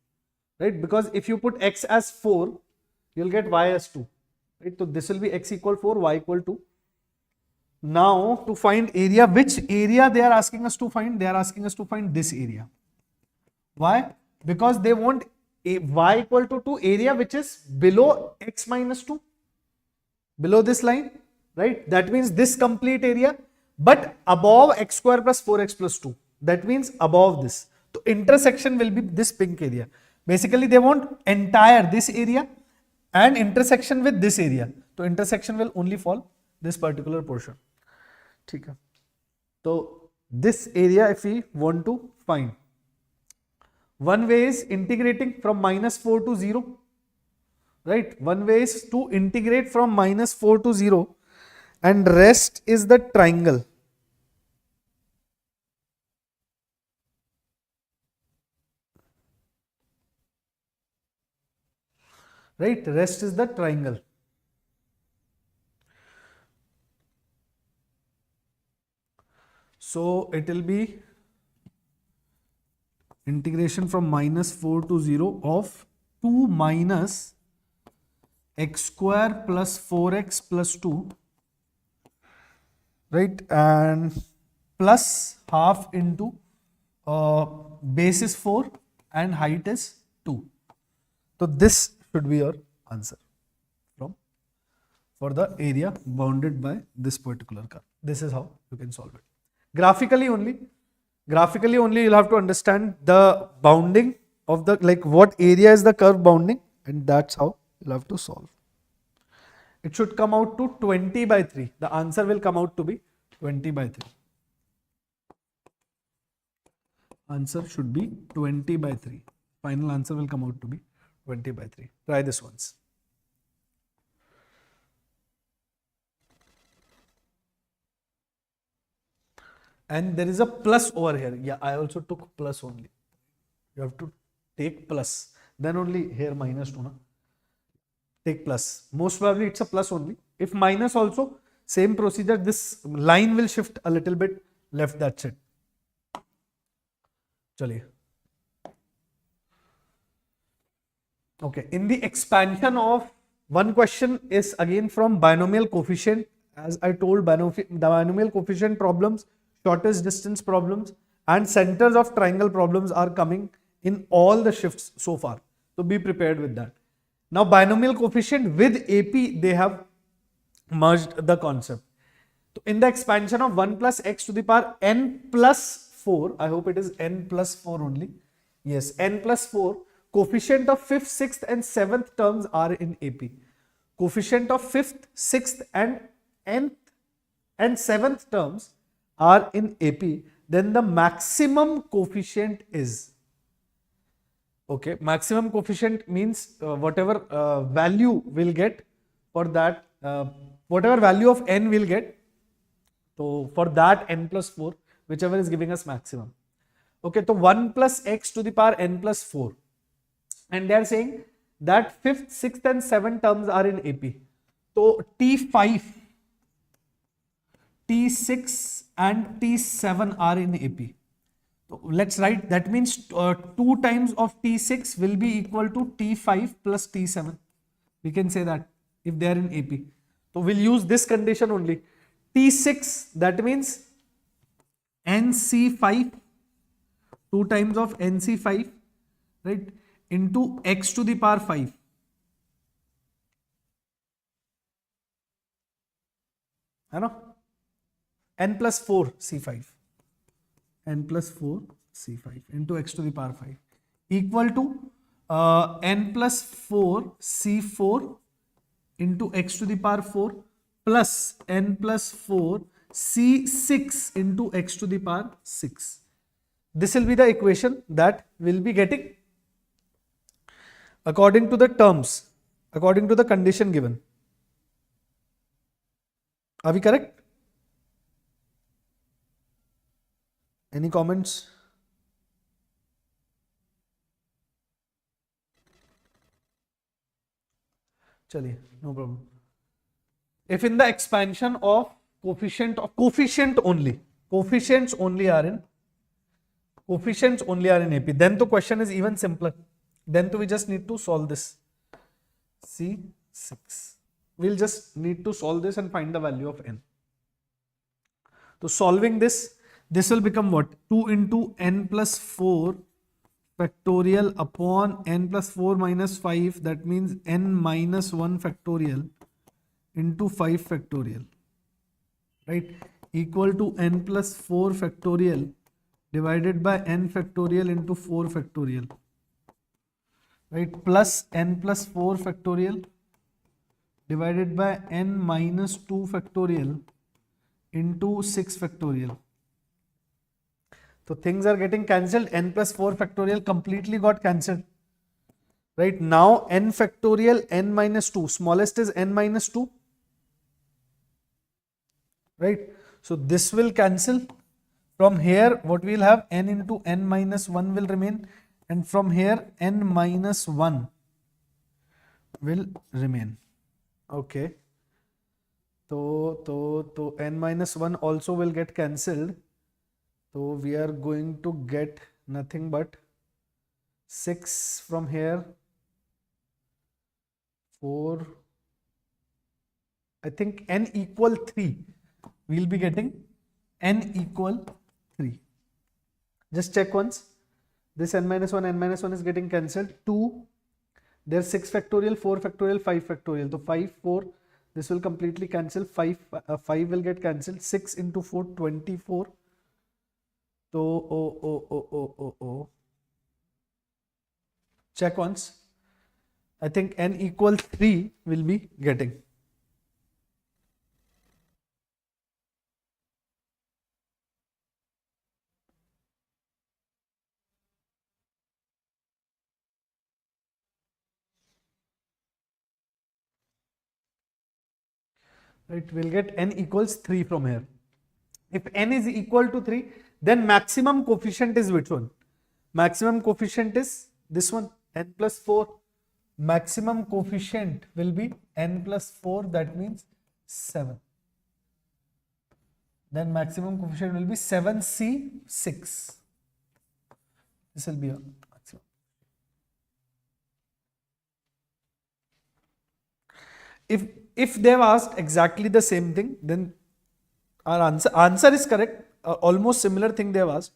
Right? Because if you put x as 4, you'll get y as 2. Right? So this will be x equal 4, y equal 2. Now to find area, which area they are asking us to find? They are asking us to find this area. Why? Because they want a y equal to 2 area which is below x minus 2. Below this line, right? That means this complete area, but above x square plus 4x plus 2. That means above this. So intersection will be this pink area. Basically, they want entire this area and intersection with this area. So intersection will only fall this particular portion. Okay. So this area if we want to find, one way is integrating from -4 to 0. Right? One way is to integrate from -4 to 0 and rest is the triangle. Right? Rest is the triangle. So it will be integration from -4 to 0 of 2 minus x square plus 4x plus 2, right? And plus half into base is 4 and height is 2. So this should be your answer for the area bounded by this particular curve. This is how you can solve it. Graphically only you'll have to understand the bounding of the, like what area is the curve bounding, and that's how you'll have to solve. It should come out to 20 by 3. The answer will come out to be 20 by 3. Answer should be 20 by 3. Final answer will come out to be 20 by 3. Try this once. And there is a plus over here. Yeah, I also took plus only. You have to take plus. Then only here -2. Na? Take plus. Most probably it's a plus only. If minus also, same procedure. This line will shift a little bit left. That's it. Chaliye. Okay. In the expansion of one question is again from binomial coefficient. As I told, the binomial coefficient problems, shortest distance problems and centers of triangle problems are coming in all the shifts so far. So be prepared with that. Now binomial coefficient with AP, they have merged the concept. So in the expansion of 1 plus x to the power n plus 4, I hope it is n plus 4 only. Yes, n plus 4, coefficient of 5th, 6th and 7th terms are in AP. Coefficient of 5th, 6th and nth and 7th terms are in AP, then the maximum coefficient is, okay, maximum coefficient means whatever value will get for that, whatever value of n will get, so for that n plus 4, whichever is giving us maximum. Okay, so 1 plus x to the power n plus 4, and they are saying that 5th, 6th and 7th terms are in AP. So T5, T6 and T7 are in AP. So let's write, that means 2 times of T6 will be equal to T5 plus T7. We can say that if they are in AP. So we'll use this condition only. T6, that means NC5, 2 times of NC5, right, into x to the power 5. है ना, n plus 4 C5, n plus 4 C5 into x to the power 5 equal to n plus 4 C4 into x to the power 4 plus n plus 4 C6 into x to the power 6. This will be the equation that we'll be getting according to the terms, according to the condition given. Are we correct? Any comments? Chaliye, no problem. If in the expansion of coefficient only, coefficients only are in AP, then the question is even simpler. Then we just need to solve this. C6. We'll just need to solve this and find the value of n. So solving this will become what? 2 into n plus 4 factorial upon n plus 4 minus 5. That means n minus 1 factorial into 5 factorial. Right? Equal to n plus 4 factorial divided by n factorial into 4 factorial. Right? Plus n plus 4 factorial divided by n minus 2 factorial into 6 factorial. So things are getting cancelled. N plus 4 factorial completely got cancelled. Right? Now n factorial n minus 2. Smallest is n minus 2. Right? So this will cancel. From here what we will have, n into n minus 1 will remain, and from here n minus 1 will remain. Okay. So n minus 1 also will get cancelled. So we are going to get nothing but 6 from here, 4, I think n equal 3. We will be getting n equal 3. Just check once. This n minus 1 is getting cancelled. 2, there's 6 factorial, 4 factorial, 5 factorial. So 5, 4, this will completely cancel. 5 will get cancelled. 6 into 4, 24. So, check once. I think n equal 3 will be getting. Right, we'll get n equals 3 from here. If n is equal to 3, then maximum coefficient is which one? Maximum coefficient is this one, n plus 4. Maximum coefficient will be n plus 4, that means 7. Then maximum coefficient will be 7C6. This will be your maximum. If they have asked exactly the same thing, then our answer is correct. Almost similar thing they have asked.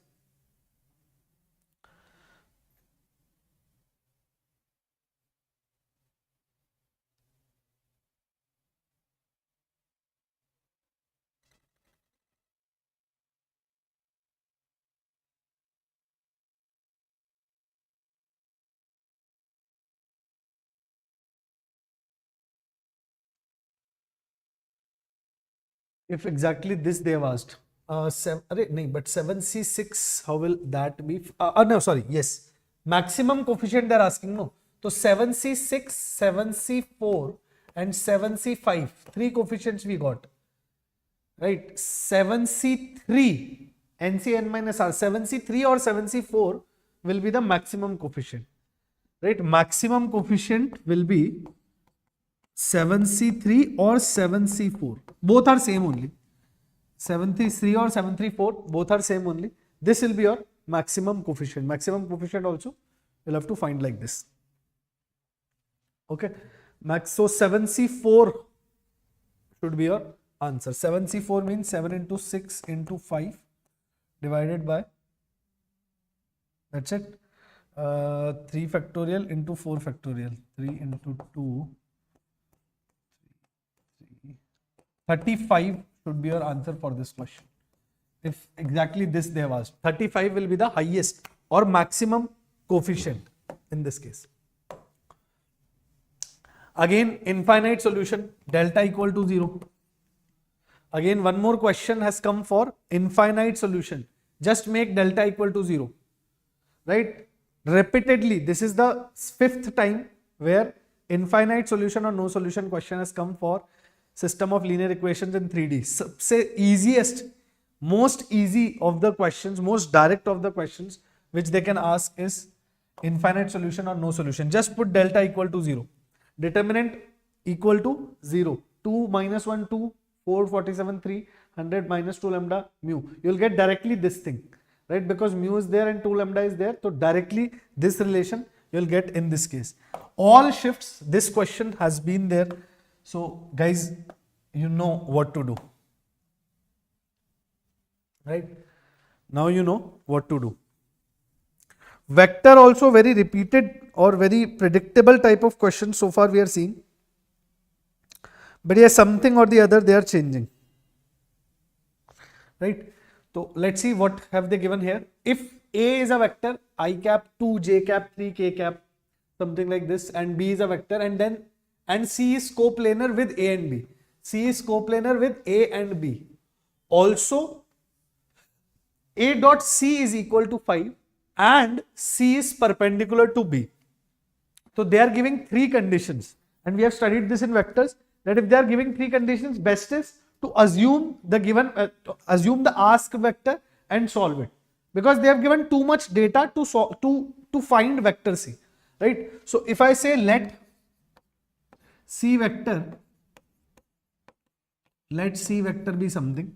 If exactly this they have asked, but 7C6, how will that be? No, sorry, yes. Maximum coefficient they are asking, no. So 7C6, 7C4 and 7C5, 3 coefficients we got. Right, 7C3, NCN minus R, 7C3 or 7C4 will be the maximum coefficient. Right, maximum coefficient will be 7C3 or 7C4. Both are same only. 7C3 or 734, both are same only. This will be your maximum coefficient. Maximum coefficient also you'll have to find like this. Okay. So 7C4 should be your answer. 7C4 means 7 into 6 into 5 divided by, that's it, 3 factorial into 4 factorial. 3 into 2, 35 should be your answer for this question. If exactly this they have asked, 35 will be the highest or maximum coefficient in this case. Again, infinite solution, delta equal to 0. Again, one more question has come for infinite solution. Just make delta equal to 0. Right? Repeatedly, this is the 5th time where infinite solution or no solution question has come for system of linear equations in 3D. Say easiest, most easy of the questions, most direct of the questions which they can ask is infinite solution or no solution. Just put delta equal to 0. Determinant equal to 0. 2 minus 1, 2, 4, 47, 3, 100 minus 2 lambda mu. You will get directly this thing, right? Because mu is there and 2 lambda is there. So directly this relation you will get in this case. All shifts, this question has been there. So guys, you know what to do. Right? Now you know what to do. Vector also very repeated or very predictable type of question so far we are seeing. But yes, something or the other they are changing. Right? So let's see what have they given here. If A is a vector, I cap 2, J cap 3, K cap, something like this, and B is a vector, and C is coplanar with A and B. C is coplanar with A and B. Also, A dot C is equal to 5 and C is perpendicular to B. So they are giving 3 conditions, and we have studied this in vectors, that if they are giving 3 conditions, best is to assume the given, assume the asked vector and solve it, because they have given too much data to find vector C, right? So if I say let C vector be something,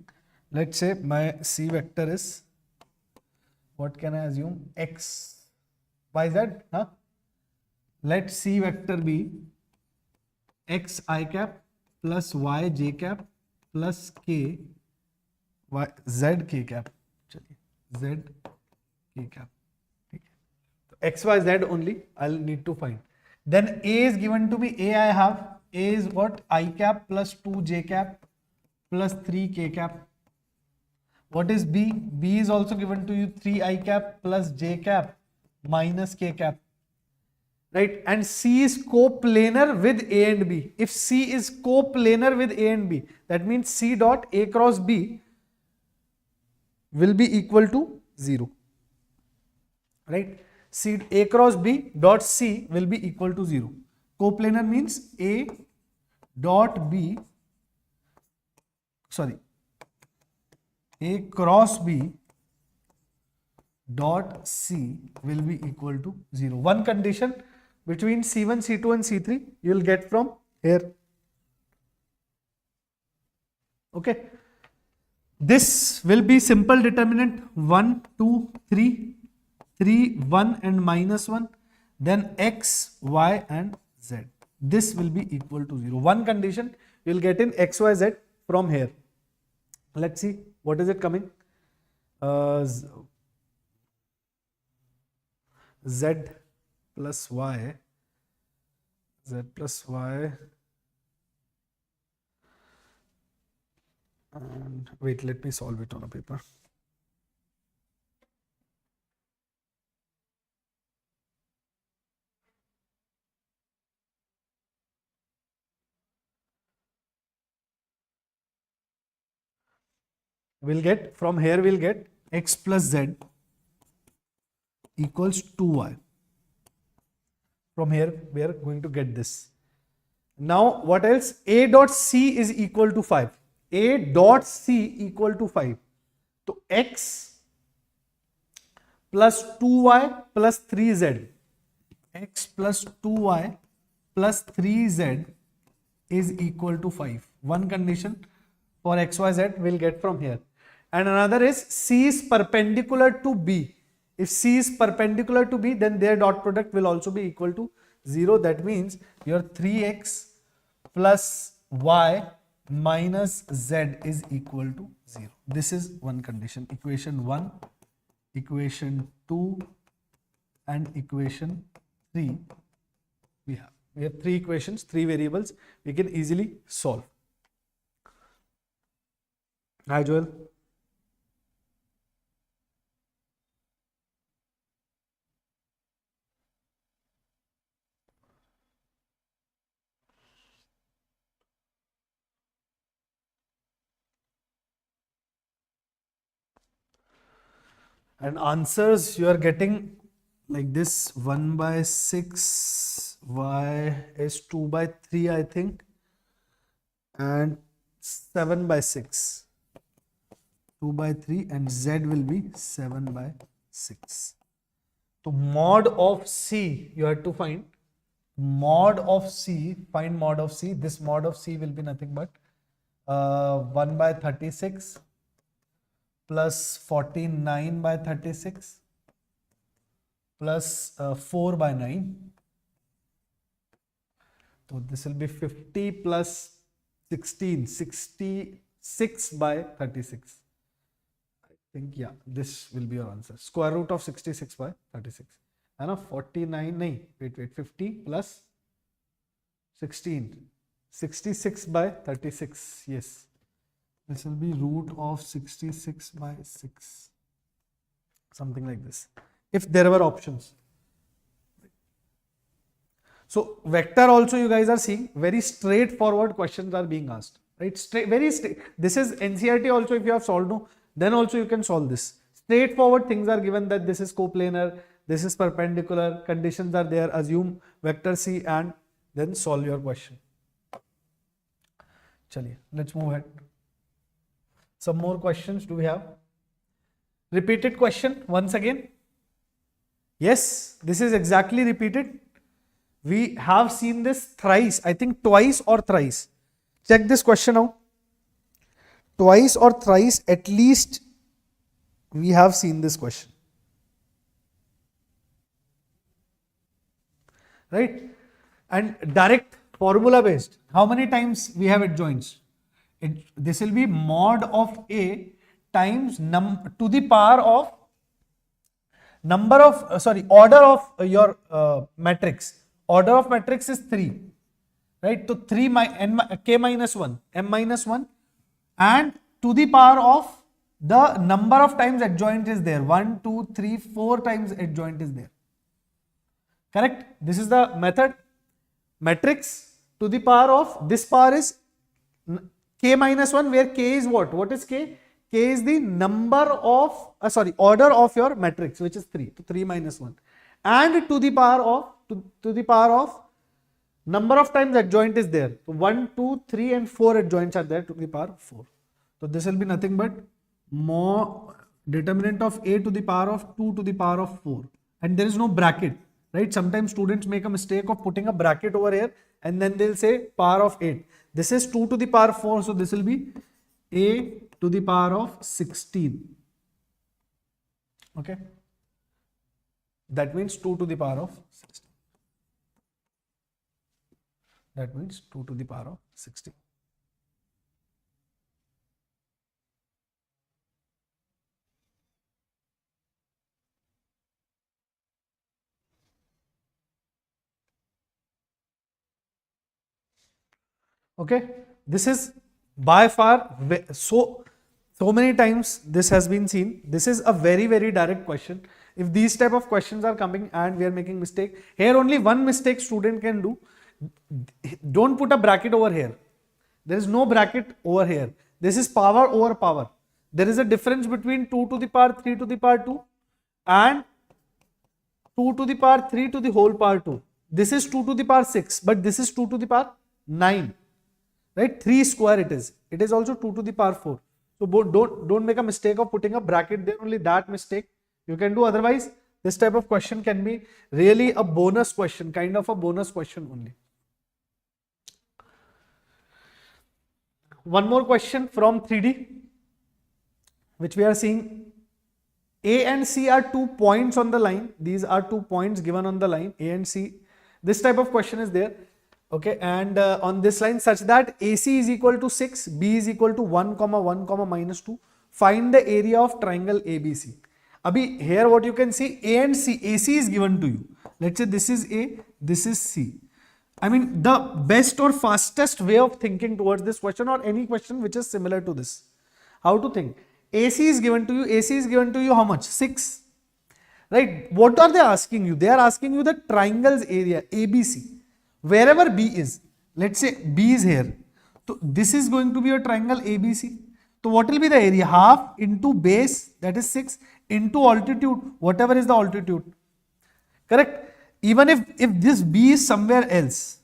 let's say my C vector is, what can I assume, x, y, z, huh? Let C vector be x I cap plus y j cap plus k y z k cap, z k cap. So x y z only I'll need to find. Then A is given to me, A I have, A is what, I cap plus 2 j cap plus 3 k cap. What is B? B is also given to you 3 I cap plus j cap minus k cap. Right? And C is coplanar with A and B. If C is coplanar with A and B, that means C dot A cross B will be equal to 0. Right? C A cross B dot C will be equal to 0. Coplanar means A dot B, sorry, A cross B dot C will be equal to 0. One condition between C1, C2 and C3 you will get from here. Okay. This will be simple determinant 1, 2, 3, 3, 1 and minus 1. Then x, y and z. This will be equal to 0. One condition you will get in x, y, z from here. Let's see what is it coming. Z plus y, z plus y, and wait, let me solve it on a paper. We'll get, from here we'll get x plus z equals 2y. From here we are going to get this. Now what else? A dot C is equal to 5. A dot C equal to 5. So x plus 2y plus 3z. X plus 2y plus 3z is equal to 5. One condition for x, y, z we'll get from here. And another is C is perpendicular to B. If C is perpendicular to B, then their dot product will also be equal to 0. That means your 3x plus y minus z is equal to 0. This is one condition. Equation 1, equation 2 and equation 3 we have. We have 3 equations, 3 variables we can easily solve. Hi Joel. And answers you are getting like this: 1 by 6, y is 2 by 3, I think, and 7 by 6, 2 by 3, and z will be 7 by 6. So mod of c you have to find. Mod of c, find mod of c. This mod of c will be nothing but 1 by 36 plus 49 by 36 plus 4 by 9. So this will be 50 plus 16, 66 by 36. I think, yeah, this will be your answer. Square root of 66 by 36. And now 49, nahi, wait, 50 plus 16, 66 by 36, yes. This will be root of 66 by 6. Something like this. If there were options. So vector also you guys are seeing, very straightforward questions are being asked. Right? Very straight. This is NCERT also, if you have solved, no, then also you can solve this. Straightforward things are given, that this is coplanar, this is perpendicular, conditions are there, assume vector C and then solve your question. Chaliye, let's move ahead. Some more questions do we have? Repeated question once again. Yes, this is exactly repeated. We have seen this thrice, I think twice or thrice. Check this question out. Twice or thrice at least we have seen this question. Right? And direct formula based. How many times we have adjoints? This will be mod of A times to the power of number of, order of your matrix. Order of matrix is 3, right? So 3 k minus 1, m minus 1, and to the power of the number of times adjoint is there. 1, 2, 3, 4 times adjoint is there. Correct? This is the method. Matrix to the power of, this power is k minus 1, where k is what? What is k? K is the number of, order of your matrix, which is 3. So 3 minus 1. And to the power of, to the power of number of times adjoint is there. So 1, 2, 3 and 4 adjoints are there, to the power of 4. So this will be nothing but more determinant of A to the power of 2 to the power of 4. And there is no bracket, right? Sometimes students make a mistake of putting a bracket over here and then they'll say power of 8. This is 2 to the power 4, so this will be A to the power of 16. Okay. That means 2 to the power of 16. That means 2 to the power of 16. Okay, this is by far so many times this has been seen. This is a very direct question. If these type of questions are coming and we are making mistake, here only one mistake student can do. Don't put a bracket over here. There is no bracket over here. This is power over power. There is a difference between 2 to the power 3 to the power 2 and 2 to the power 3 to the whole power 2. This is 2 to the power 6, but this is 2 to the power 9. Right? 3 square it is. It is also 2 to the power 4. So don't make a mistake of putting a bracket there. Only that mistake you can do. Otherwise, this type of question can be really a bonus question, kind of a bonus question only. One more question from 3D, which we are seeing. A and C are 2 points on the line. These are 2 points given on the line, A and C. This type of question is there. Okay, and on this line, such that AC is equal to 6, B is equal to 1, 1, minus 2. Find the area of triangle ABC. Abhi, here what you can see, A and C, AC is given to you. Let's say this is A, this is C. I mean, the best or fastest way of thinking towards this question or any question which is similar to this. How to think? AC is given to you. AC is given to you how much? 6. Right? What are they asking you? They are asking you the triangle's area ABC. Wherever B is. Let's say B is here. So this is going to be a triangle ABC. So what will be the area? Half into base, that is 6, into altitude, whatever is the altitude. Correct? Even if this B is somewhere else.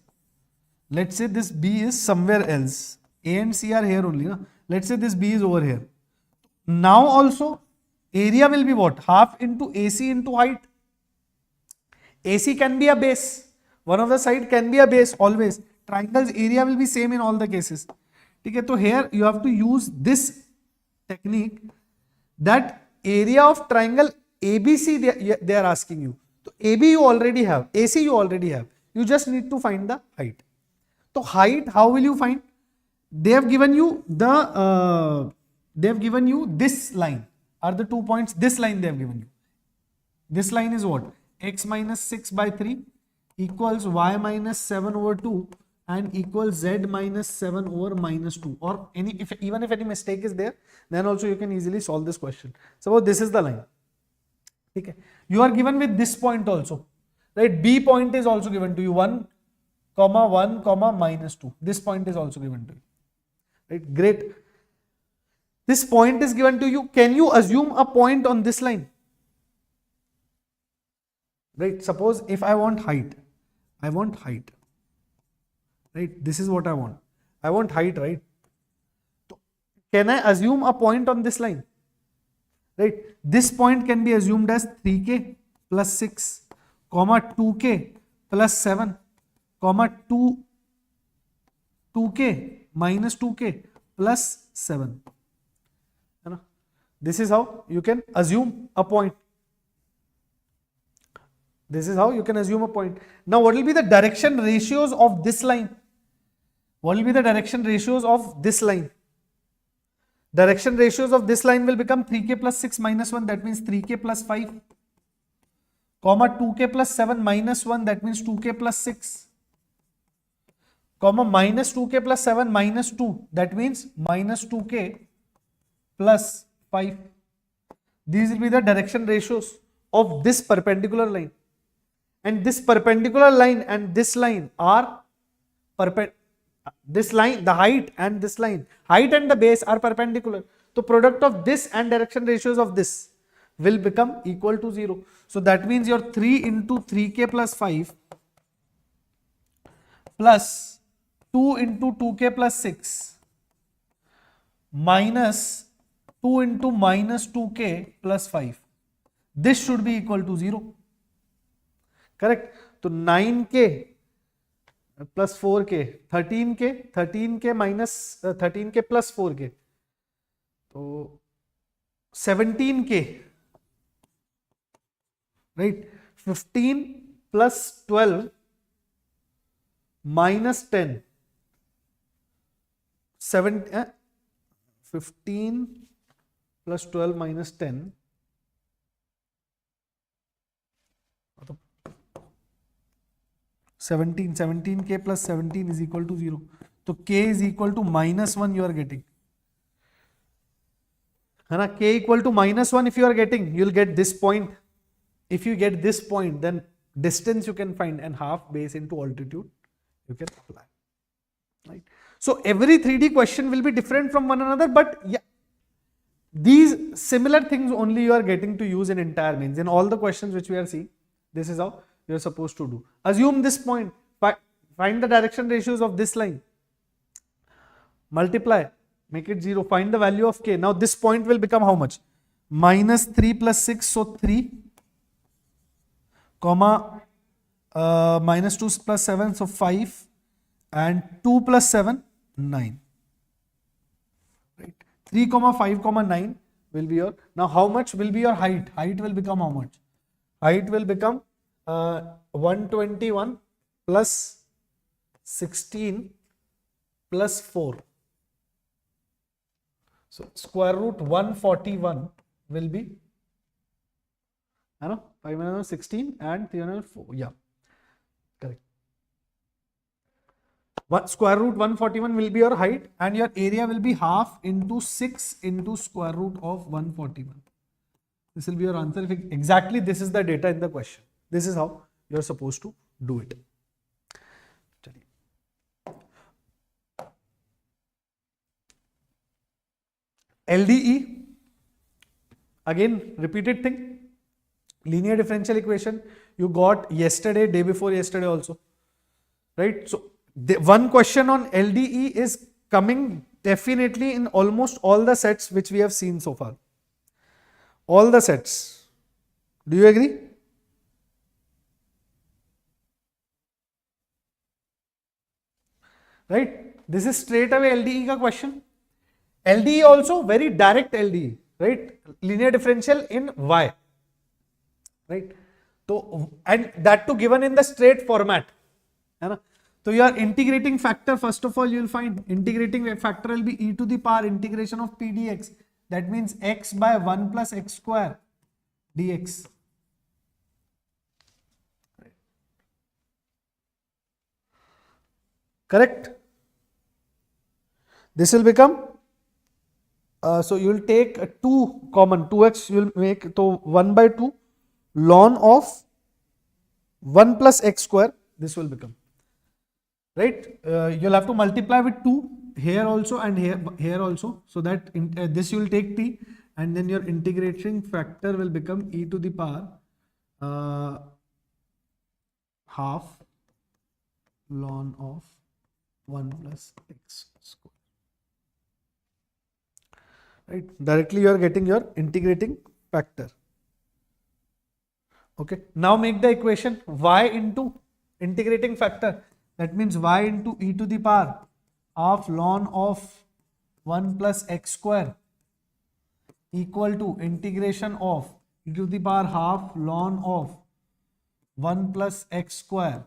Let's say this B is somewhere else. A and C are here only. No? Let's say this B is over here. Now also area will be what? Half into AC into height. AC can be a base. One of the side can be a base always. Triangle's area will be same in all the cases. Okay, so here you have to use this technique, that area of triangle ABC they are asking you. So AB you already have, AC you already have. You just need to find the height. So height, how will you find? They have given you this line are the 2 points. This line they have given you. This line is what? X minus 6 by 3 equals y minus 7 over 2 and equals z minus 7 over minus 2. Or even if any mistake is there, then also you can easily solve this question. Suppose this is the line. Okay. You are given with this point also. Right? B point is also given to you. 1, 1, minus 2. This point is also given to you. Right? Great. This point is given to you. Can you assume a point on this line? Right? Suppose if I want height. Right? This is what I want. I want height, right? So can I assume a point on this line? Right? This point can be assumed as 3k plus 6, 2k plus 7, 2k minus 2k plus 7. This is how you can assume a point. This is how you can assume a point. Now what will be the direction ratios of this line? What will be the direction ratios of this line? Direction ratios of this line will become 3k plus 6 minus 1, that means 3k plus 5, 2k plus 7 minus 1, that means 2k plus 6, minus 2k plus 7 minus 2, that means minus 2k plus 5. These will be the direction ratios of this perpendicular line. And this perpendicular line and this line are this line, the height and this line, height and the base are perpendicular. So product of this and direction ratios of this will become equal to 0. So that means your 3 into 3k plus 5 plus 2 into 2k plus 6 minus 2 into minus 2k plus 5. This should be equal to 0. Correct? So 9k plus 4k, 13k minus 13k plus 4k. So 17k. Right? 15 plus 12 minus 10. 15 plus 12 minus 10. 17k plus 17 is equal to 0. So k is equal to minus 1 you are getting. K equal to minus 1 if you are getting, you will get this point. If you get this point, then distance you can find and half base into altitude you can apply. Right? So every 3D question will be different from one another, but yeah, these similar things only you are getting to use in entire mains. In all the questions which we are seeing, this is how you are supposed to do. Assume this point, find the direction ratios of this line, multiply, make it 0, find the value of k. Now this point will become how much? Minus 3 plus 6, so 3, minus 2 plus 7, so 5, and 2 plus 7, 9. Right? 3, 5, 9 will be your, now how much will be your height? Height will become how much? Height will become 121 plus 16 plus 4. So square root 141 will be 516 and 304. Yeah, correct. Square root 141 will be your height, and your area will be half into 6 into square root of 141. This will be your answer. Exactly, this is the data in the question. This is how you are supposed to do it. LDE, again repeated thing. Linear differential equation you got yesterday, day before yesterday also, right? So one question on LDE is coming definitely in almost all the sets which we have seen so far. All the sets. Do you agree? Right? This is straight away LDE ka question. LDE also very direct LDE, right? Linear differential in Y, right? So, and that too given in the straight format. So your integrating factor, first of all, you will find integrating factor will be e to the power integration of p dx. That means x by 1 plus x square dx. Correct? This will become, so you will take 2 common, 2x you will make, so 1 by 2 ln of 1 plus x square, this will become. Right? You'll have to multiply with 2 here also and here also, so that this you will take t, and then your integrating factor will become e to the power half ln of 1 plus x square. Right? Directly you are getting your integrating factor. Okay. Now make the equation y into integrating factor. That means y into e to the power half ln of 1 plus x square equal to integration of e to the power half ln of 1 plus x square.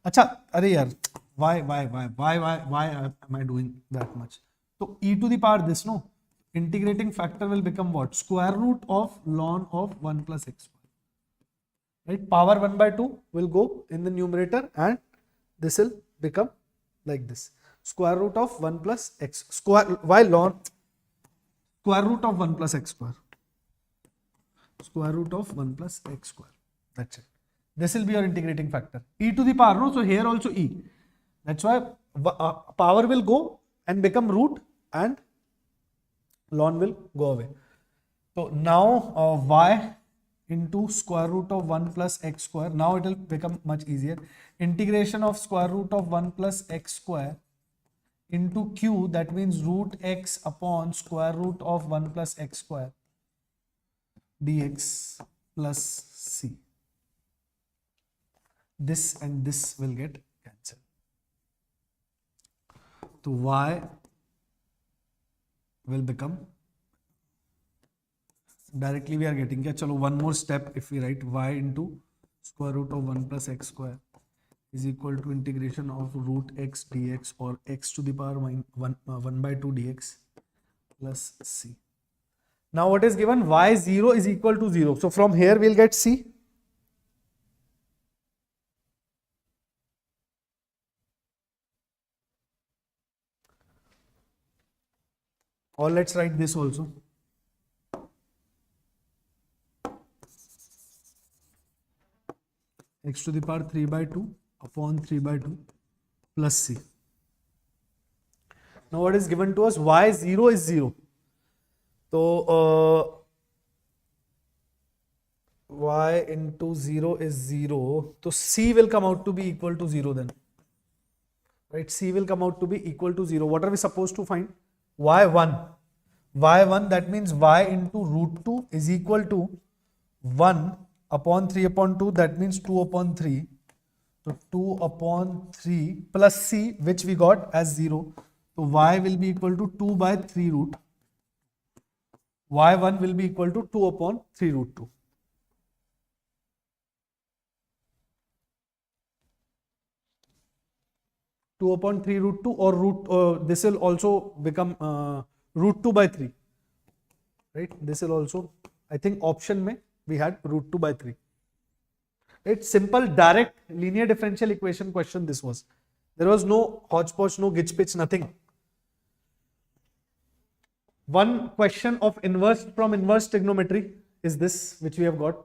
Acha, are yaar, why am I doing that much? So e to the power this, no? Integrating factor will become what? Square root of ln of 1 plus x square. Right? Power 1 by 2 will go in the numerator, and this will become like this. Square root of 1 plus x square. Why ln? Square root of 1 plus x square. Square root of 1 plus x square. That's it. This will be your integrating factor. E to the power, no? So here also e. That's why power will go and become root, and ln will go away. So now y into square root of 1 plus x square. Now it will become much easier. Integration of square root of 1 plus x square into q, that means root x upon square root of 1 plus x square dx plus c. This and this will get cancelled. So y will become, directly we are getting, chalo one more step. If we write y into square root of 1 plus x square is equal to integration of root x dx, or x to the power 1 by 2 dx plus c. Now what is given? Y0 is equal to 0. So from here we'll get c. Or let's write this also. X to the power 3 by 2 upon 3 by 2 plus c. Now what is given to us? Y0 is 0. So y into 0 is 0. So c will come out to be equal to 0 then. Right? C will come out to be equal to 0. What are we supposed to find? Y1. Y1, that means y into root 2 is equal to 1 upon 3 upon 2, that means 2 upon 3. So 2 upon 3 plus c, which we got as 0. So y will be equal to 2 by 3 root. Y1 will be equal to 2 upon 3 root 2. Two upon 3 root 2, or root, this will also become root 2 by 3. Right? This will also, I think option mein we had root 2 by 3. It's simple direct linear differential equation question this was. There was no hodgepodge, no gitch pitch, nothing. One question of inverse from inverse trigonometry is this, which we have got.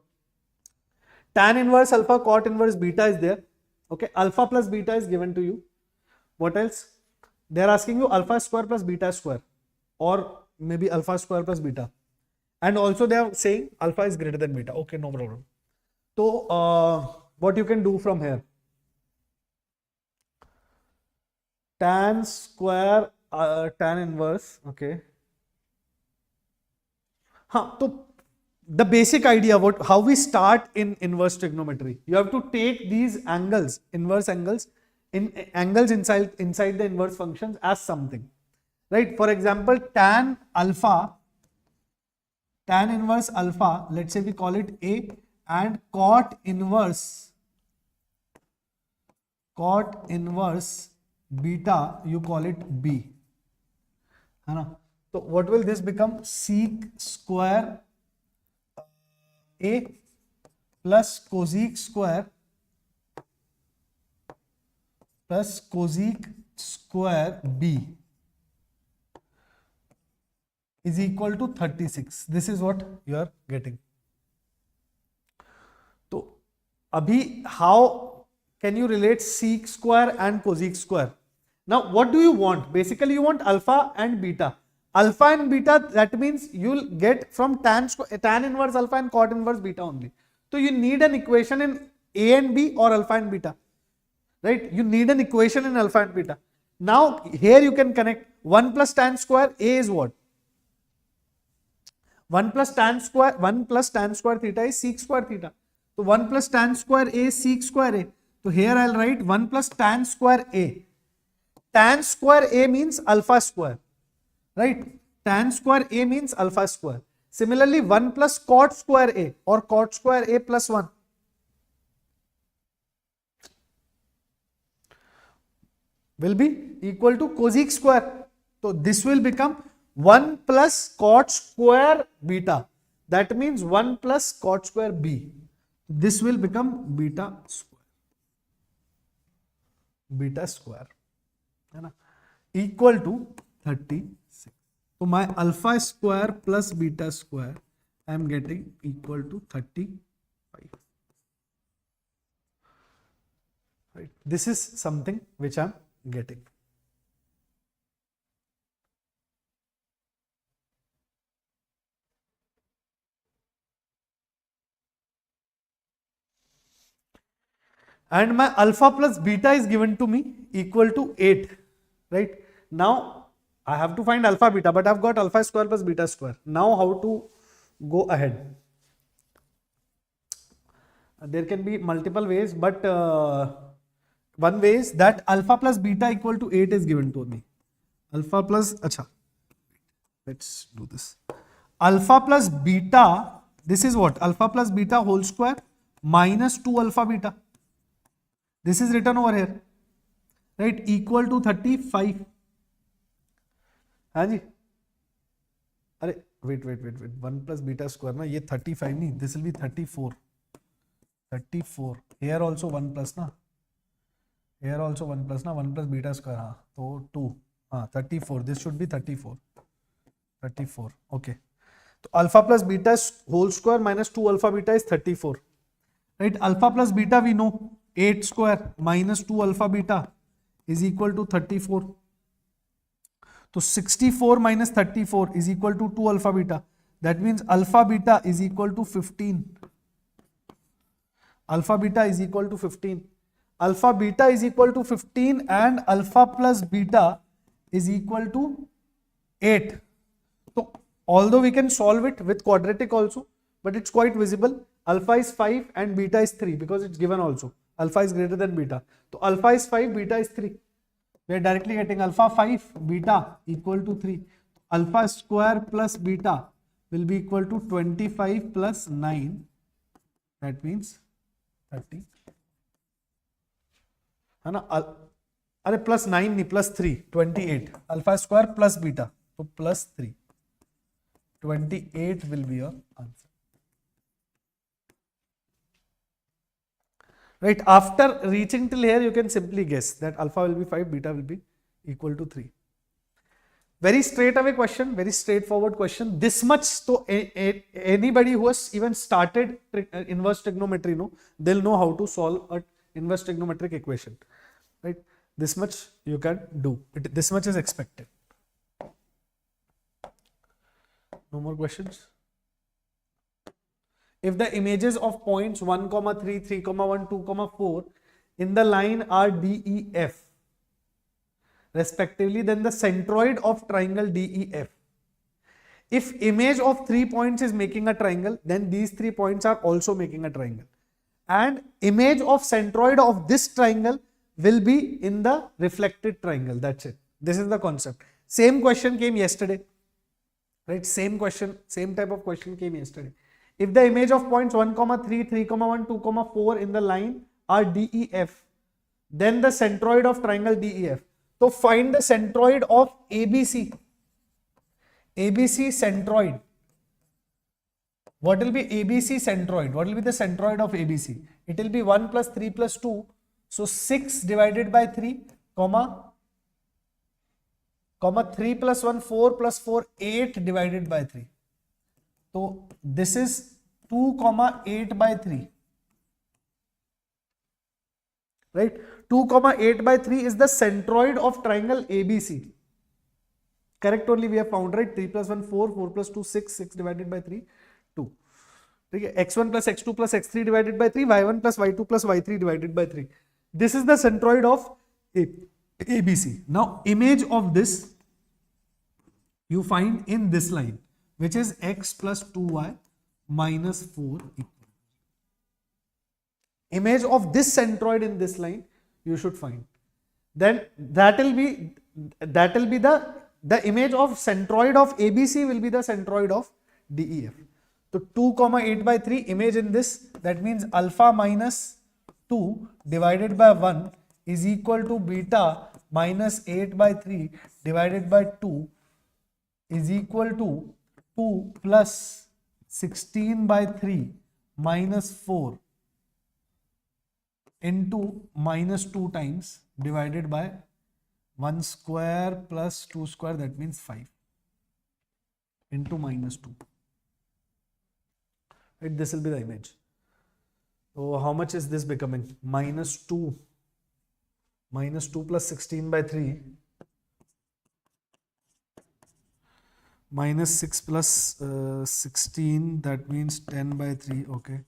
Tan inverse alpha, cot inverse beta is there. Okay, alpha plus beta is given to you. What else? They are asking you alpha square plus beta square, or maybe alpha square plus beta. And also they are saying alpha is greater than beta. Okay, no problem. So what you can do from here? Tan square, tan inverse. Okay. So the basic idea how we start in inverse trigonometry, you have to take these angles, inverse angles, angles inside the inverse functions as something, right? For example, tan inverse alpha, let's say we call it A, and cot inverse beta, you call it B. So what will this become? Sec square A plus cosec square plus cosec square B is equal to 36. This is what you are getting. So abhi, how can you relate sec square and cosec square? Now what do you want? Basically you want alpha and beta. Alpha and beta, that means you will get from tan inverse alpha and cot inverse beta only. So you need an equation in A and B or alpha and beta, right? You need an equation in alpha and beta. Now here you can connect 1 plus tan square A is what? 1 plus tan square theta is sec square theta. So 1 plus tan square A is sec square A. So here I will write 1 plus tan square A. Tan square A means alpha square. Right? Tan square A means alpha square. Similarly, 1 plus cot square A or cot square A plus 1 will be equal to cosec square. So this will become 1 plus cot square beta. That means 1 plus cot square B. This will become beta square. Beta square. Equal to 36. So my alpha square plus beta square I am getting equal to 35. Right. This is something which I am getting. And my alpha plus beta is given to me equal to 8. Right. Now I have to find alpha beta, but I've got alpha square plus beta square. Now how to go ahead? There can be multiple ways, but one way is that alpha plus beta equal to 8 is given to me. Alpha plus, let's do this. Alpha plus beta, this is what? Alpha plus beta whole square minus 2 alpha beta. This is written over here, right? Equal to 35. हाँ जी, अरे wait 1 plus beta square ना, ये 35 नहीं, this will be 34. Here also 1 plus ना, here also 1 plus ना, 1 plus beta square, हाँ, तो 2, हाँ 34. This should be 34. Okay. So alpha plus beta whole square minus 2 alpha beta is 34. Right? Alpha plus beta we know 8 square minus 2 alpha beta is equal to 34. So 64 minus 34 is equal to 2 alpha beta. That means alpha beta is equal to 15. Alpha beta is equal to 15. Alpha beta is equal to 15 and alpha plus beta is equal to 8. So although we can solve it with quadratic also, but it's quite visible. Alpha is 5 and beta is 3 because it's given also. Alpha is greater than beta. So alpha is 5, beta is 3. We are directly getting alpha 5, beta equal to 3. Alpha square plus beta will be equal to 25 plus 9. That means 30. अरे plus 9 नहीं, plus 3, 28. Alpha square plus beta. So plus 3. 28 will be your answer. Right, after reaching till here, you can simply guess that alpha will be 5, beta will be equal to 3. Very straight away question, very straightforward question. This much, so anybody who has even started inverse trigonometry, they'll know how to solve an inverse trigonometric equation. Right, this much you can do. This much is expected. No more questions? If the images of points 1, 3, 3, 1, 2, 4 in the line are DEF respectively, then the centroid of triangle DEF. If image of 3 points is making a triangle, then these 3 points are also making a triangle. And image of centroid of this triangle will be in the reflected triangle. That's it. This is the concept. Same question came yesterday. Right? Same question, same type of question came yesterday. If the image of points 1, 3, 3, 1, 2, 4 in the line are DEF, then the centroid of triangle DEF. So find the centroid of ABC. ABC centroid. What will be ABC centroid? What will be the centroid of ABC? It will be 1 plus 3 plus 2. So 6 divided by 3, comma 3 plus 1, 4 plus 4, 8 divided by 3. So this is 2, 8 by 3. Right? 2, 8 by 3 is the centroid of triangle ABC. Correct only we have found, right? 3 plus 1, 4, 4 plus 2, 6, 6 divided by 3, 2. Okay. X1 plus X2 plus X3 divided by 3, Y1 plus Y2 plus Y3 divided by 3. This is the centroid of ABC. Now, image of this you find in this line, which is X plus 2Y minus 4 equal. Image of this centroid in this line you should find. Then that will be the image of centroid of ABC will be the centroid of DEF. So 2, 8 by 3 image in this, that means alpha minus 2 divided by 1 is equal to beta minus 8 by 3 divided by 2 is equal to 2 plus 16 by 3 minus 4 into minus 2 times divided by 1 square plus 2 square, that means 5 into minus 2. Right, this will be the image. So how much is this becoming? Minus 2 plus 16 by 3 minus 6 plus 16, that means 10 by 3. Okay,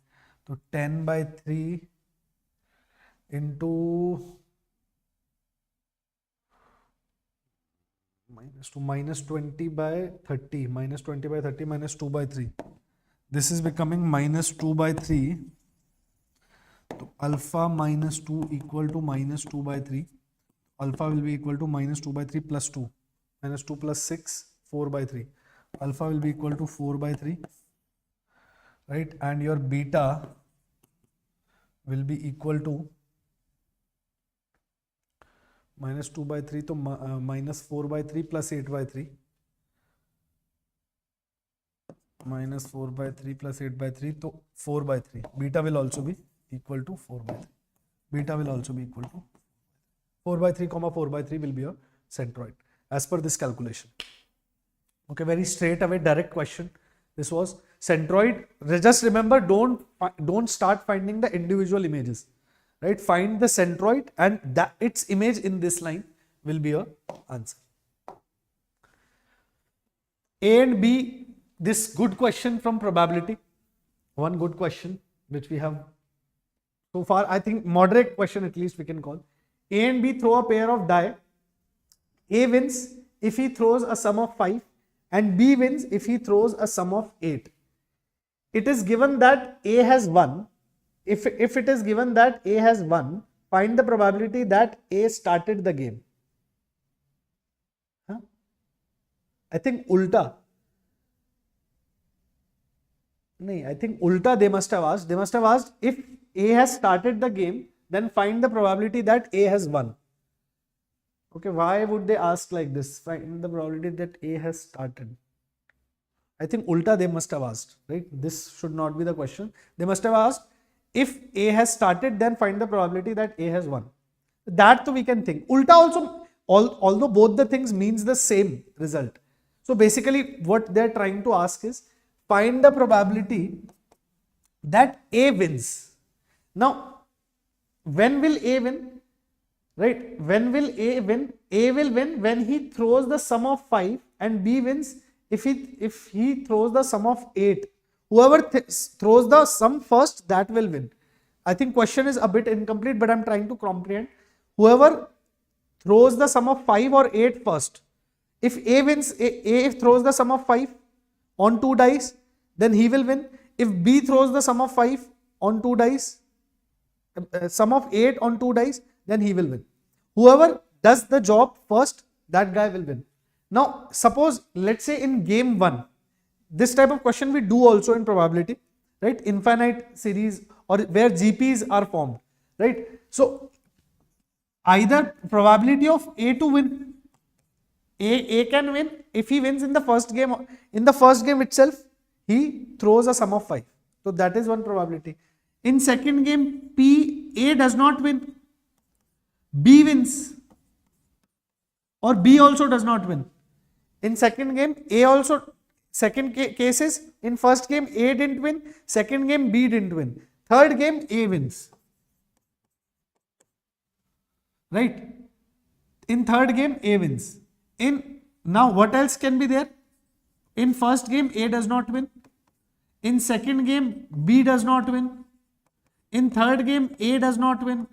so 10 by 3 into minus 2, minus 20 by 30, minus 20 by 30 minus 2 by 3. This is becoming minus 2 by 3. So alpha minus 2 equal to minus 2 by 3. Alpha will be equal to minus 2 by 3 plus 2. Minus 2 plus 6, 4 by 3. Alpha will be equal to 4 by 3. Right? And your beta will be equal to minus 2 by 3, so minus 4 by 3 plus 8 by 3. Minus 4 by 3 plus 8 by 3, so 4 by 3. Beta will also be equal to 4 by 3. Beta will also be equal to 4 by 3, 4 by 3 will be your centroid as per this calculation. Okay, very straight away direct question. This was centroid. Just remember, don't start finding the individual images. Right? Find the centroid and its image in this line will be your answer. A and B, this good question from probability. One good question which we have so far, I think moderate question at least we can call. A and B throw a pair of die. A wins if he throws a sum of 5 and B wins if he throws a sum of 8. It is given that A has 1. If it is given that A has 1, find the probability that A started the game. Huh? I think ulta. No, I think ulta they must have asked. They must have asked if A has started the game, then find the probability that A has 1. Okay, why would they ask like this? Find the probability that A has started. I think ulta they must have asked, right? This should not be the question. They must have asked if A has started, then find the probability that A has won. That we can think. Ulta also, although both the things means the same result. So basically what they're trying to ask is find the probability that A wins. Now, when will A win? Right? When will A win? A will win when he throws the sum of 5, and B wins if he throws the sum of 8. Whoever throws the sum first, that will win. I think question is a bit incomplete, but I'm trying to comprehend. Whoever throws the sum of 5 or 8 first, if A wins, A throws the sum of 5 on 2 dice, then he will win. If B throws the sum of 5 on 2 dice, sum of 8 on 2 dice, then he will win. Whoever does the job first, that guy will win. Now, suppose, let's say in game 1, this type of question we do also in probability, right? Infinite series, or where GPs are formed, right? So, either probability of A to win, A can win if he wins in the first game. In the first game itself, he throws a sum of 5. So that is one probability. In second game, A does not win, B wins, or B also does not win. In second game, A also, second case is, in first game A didn't win, second game B didn't win, third game A wins. Right? In third game A wins. Now what else can be there? In first game A does not win. In second game B does not win. In third game A does not win.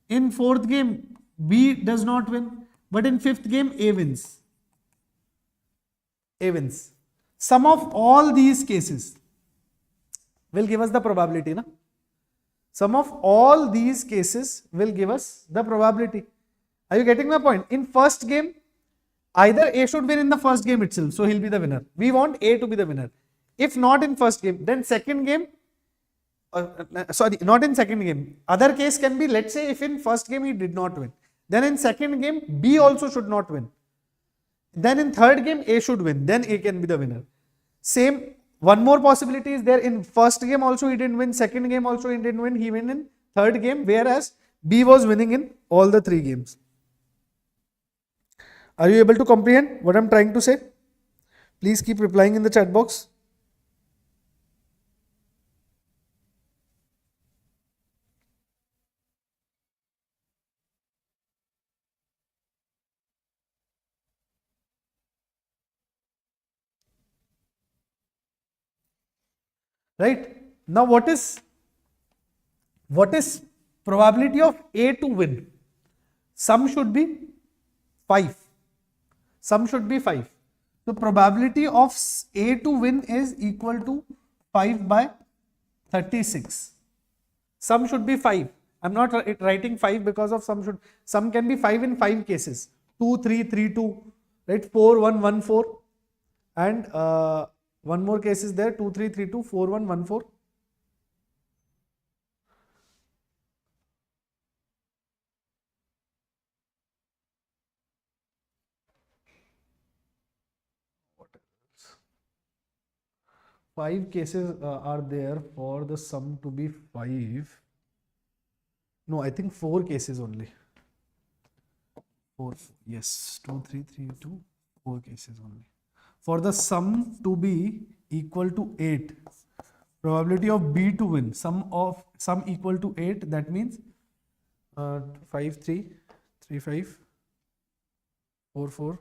In fourth game B does not win. But in fifth game A wins. A wins. Sum of all these cases will give us the probability, na? Sum of all these cases will give us the probability. Are you getting my point? In first game, either A should win in the first game itself, so he'll be the winner. We want A to be the winner. If not in first game, then second game, not in second game. Other case can be, let's say if in first game he did not win, then in second game B also should not win. Then in third game A should win, then A can be the winner. Same, one more possibility is there. In first game also he didn't win, second game also he didn't win, he win in third game, whereas B was winning in all the 3 games. Are you able to comprehend what I'm trying to say? Please keep replying in the chat box. Right? Now what is probability of A to win? Sum should be 5. Sum should be 5. So probability of A to win is equal to 5 by 36. Sum should be 5. I'm not writing 5 because of sum can be 5 in 5 cases. 2, 3, 3, 2, right? 4, 1, 1, 4, and one more case is there, 2, 3, 3, 2, 4, 1, 1, 4. What else? 5 cases are there for the sum to be 5. No, I think 4 cases only. 4, yes, 2, 3, 3, 2, 4 cases only. For the sum to be equal to 8, probability of B to win, sum equal to 8, that means 5, 3, 3, 5, 4, 4,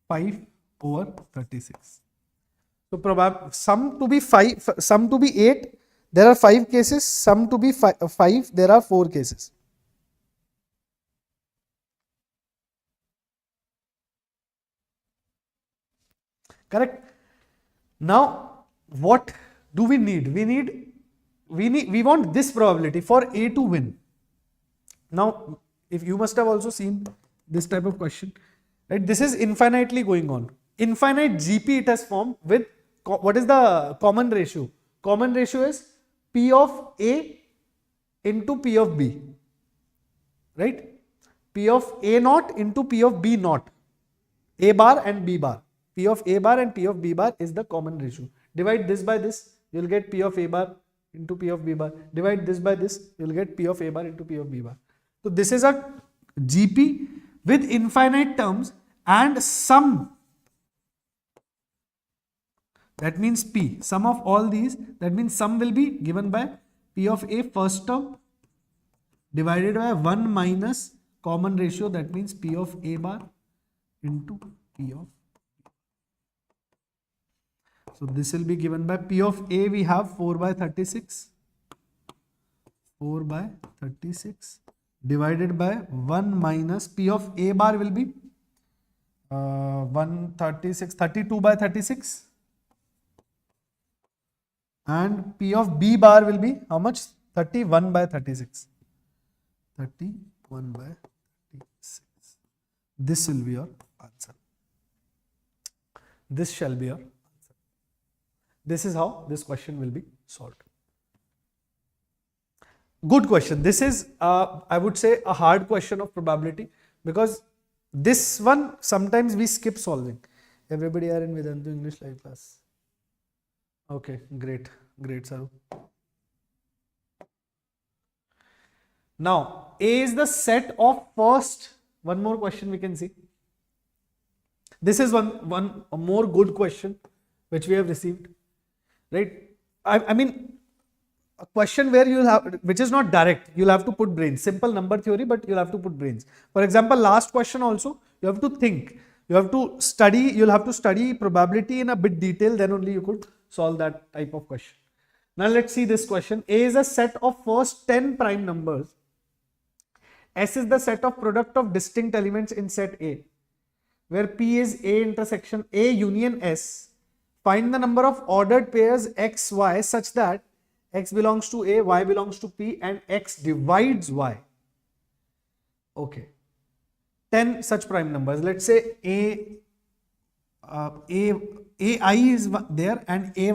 5 over 36. So sum to be 5, sum to be 8, there are 5 cases, sum to be 5, there are 4 cases. Correct? Now, what do we need? We want this probability for A to win. Now, if you must have also seen this type of question, right? This is infinitely going on. Infinite GP it has formed with, what is the common ratio? Common ratio is P of A into P of B, right? P of A naught into P of B naught, A bar and B bar. P of A bar and P of B bar is the common ratio. Divide this by this, you'll get P of A bar into P of B bar. Divide this by this, you'll get P of A bar into P of B bar. So this is a GP with infinite terms and sum. That means P, sum of all these, that means sum will be given by P of A first term divided by 1 minus common ratio, that means P of A bar into P of. So this will be given by P of A, we have 4 by 36. 4 by 36 divided by 1 minus P of A bar will be 32 by 36. And P of B bar will be how much? 31 by 36. 31 by 36. This will be your answer. This shall be your answer. This is how this question will be solved. Good question. This is, I would say, a hard question of probability, because this one sometimes we skip solving. Everybody are in Vedantu English live class. Okay, great, Saru. Now, A is the set of first. One more question we can see. This is one more good question which we have received, right? I mean, a question where you'll have, which is not direct, you'll have to put brains. Simple number theory, but you'll have to put brains. For example, last question also, you have to think. You have to study, you'll have to study probability in a bit detail, then only you could solve that type of question. Now let's see this question. A is a set of first 10 prime numbers. S is the set of product of distinct elements in set A, where P is A intersection A union S. Find the number of ordered pairs X, Y such that X belongs to A, Y belongs to P and X divides Y. Okay. 10 such prime numbers. Let's say AI is there and A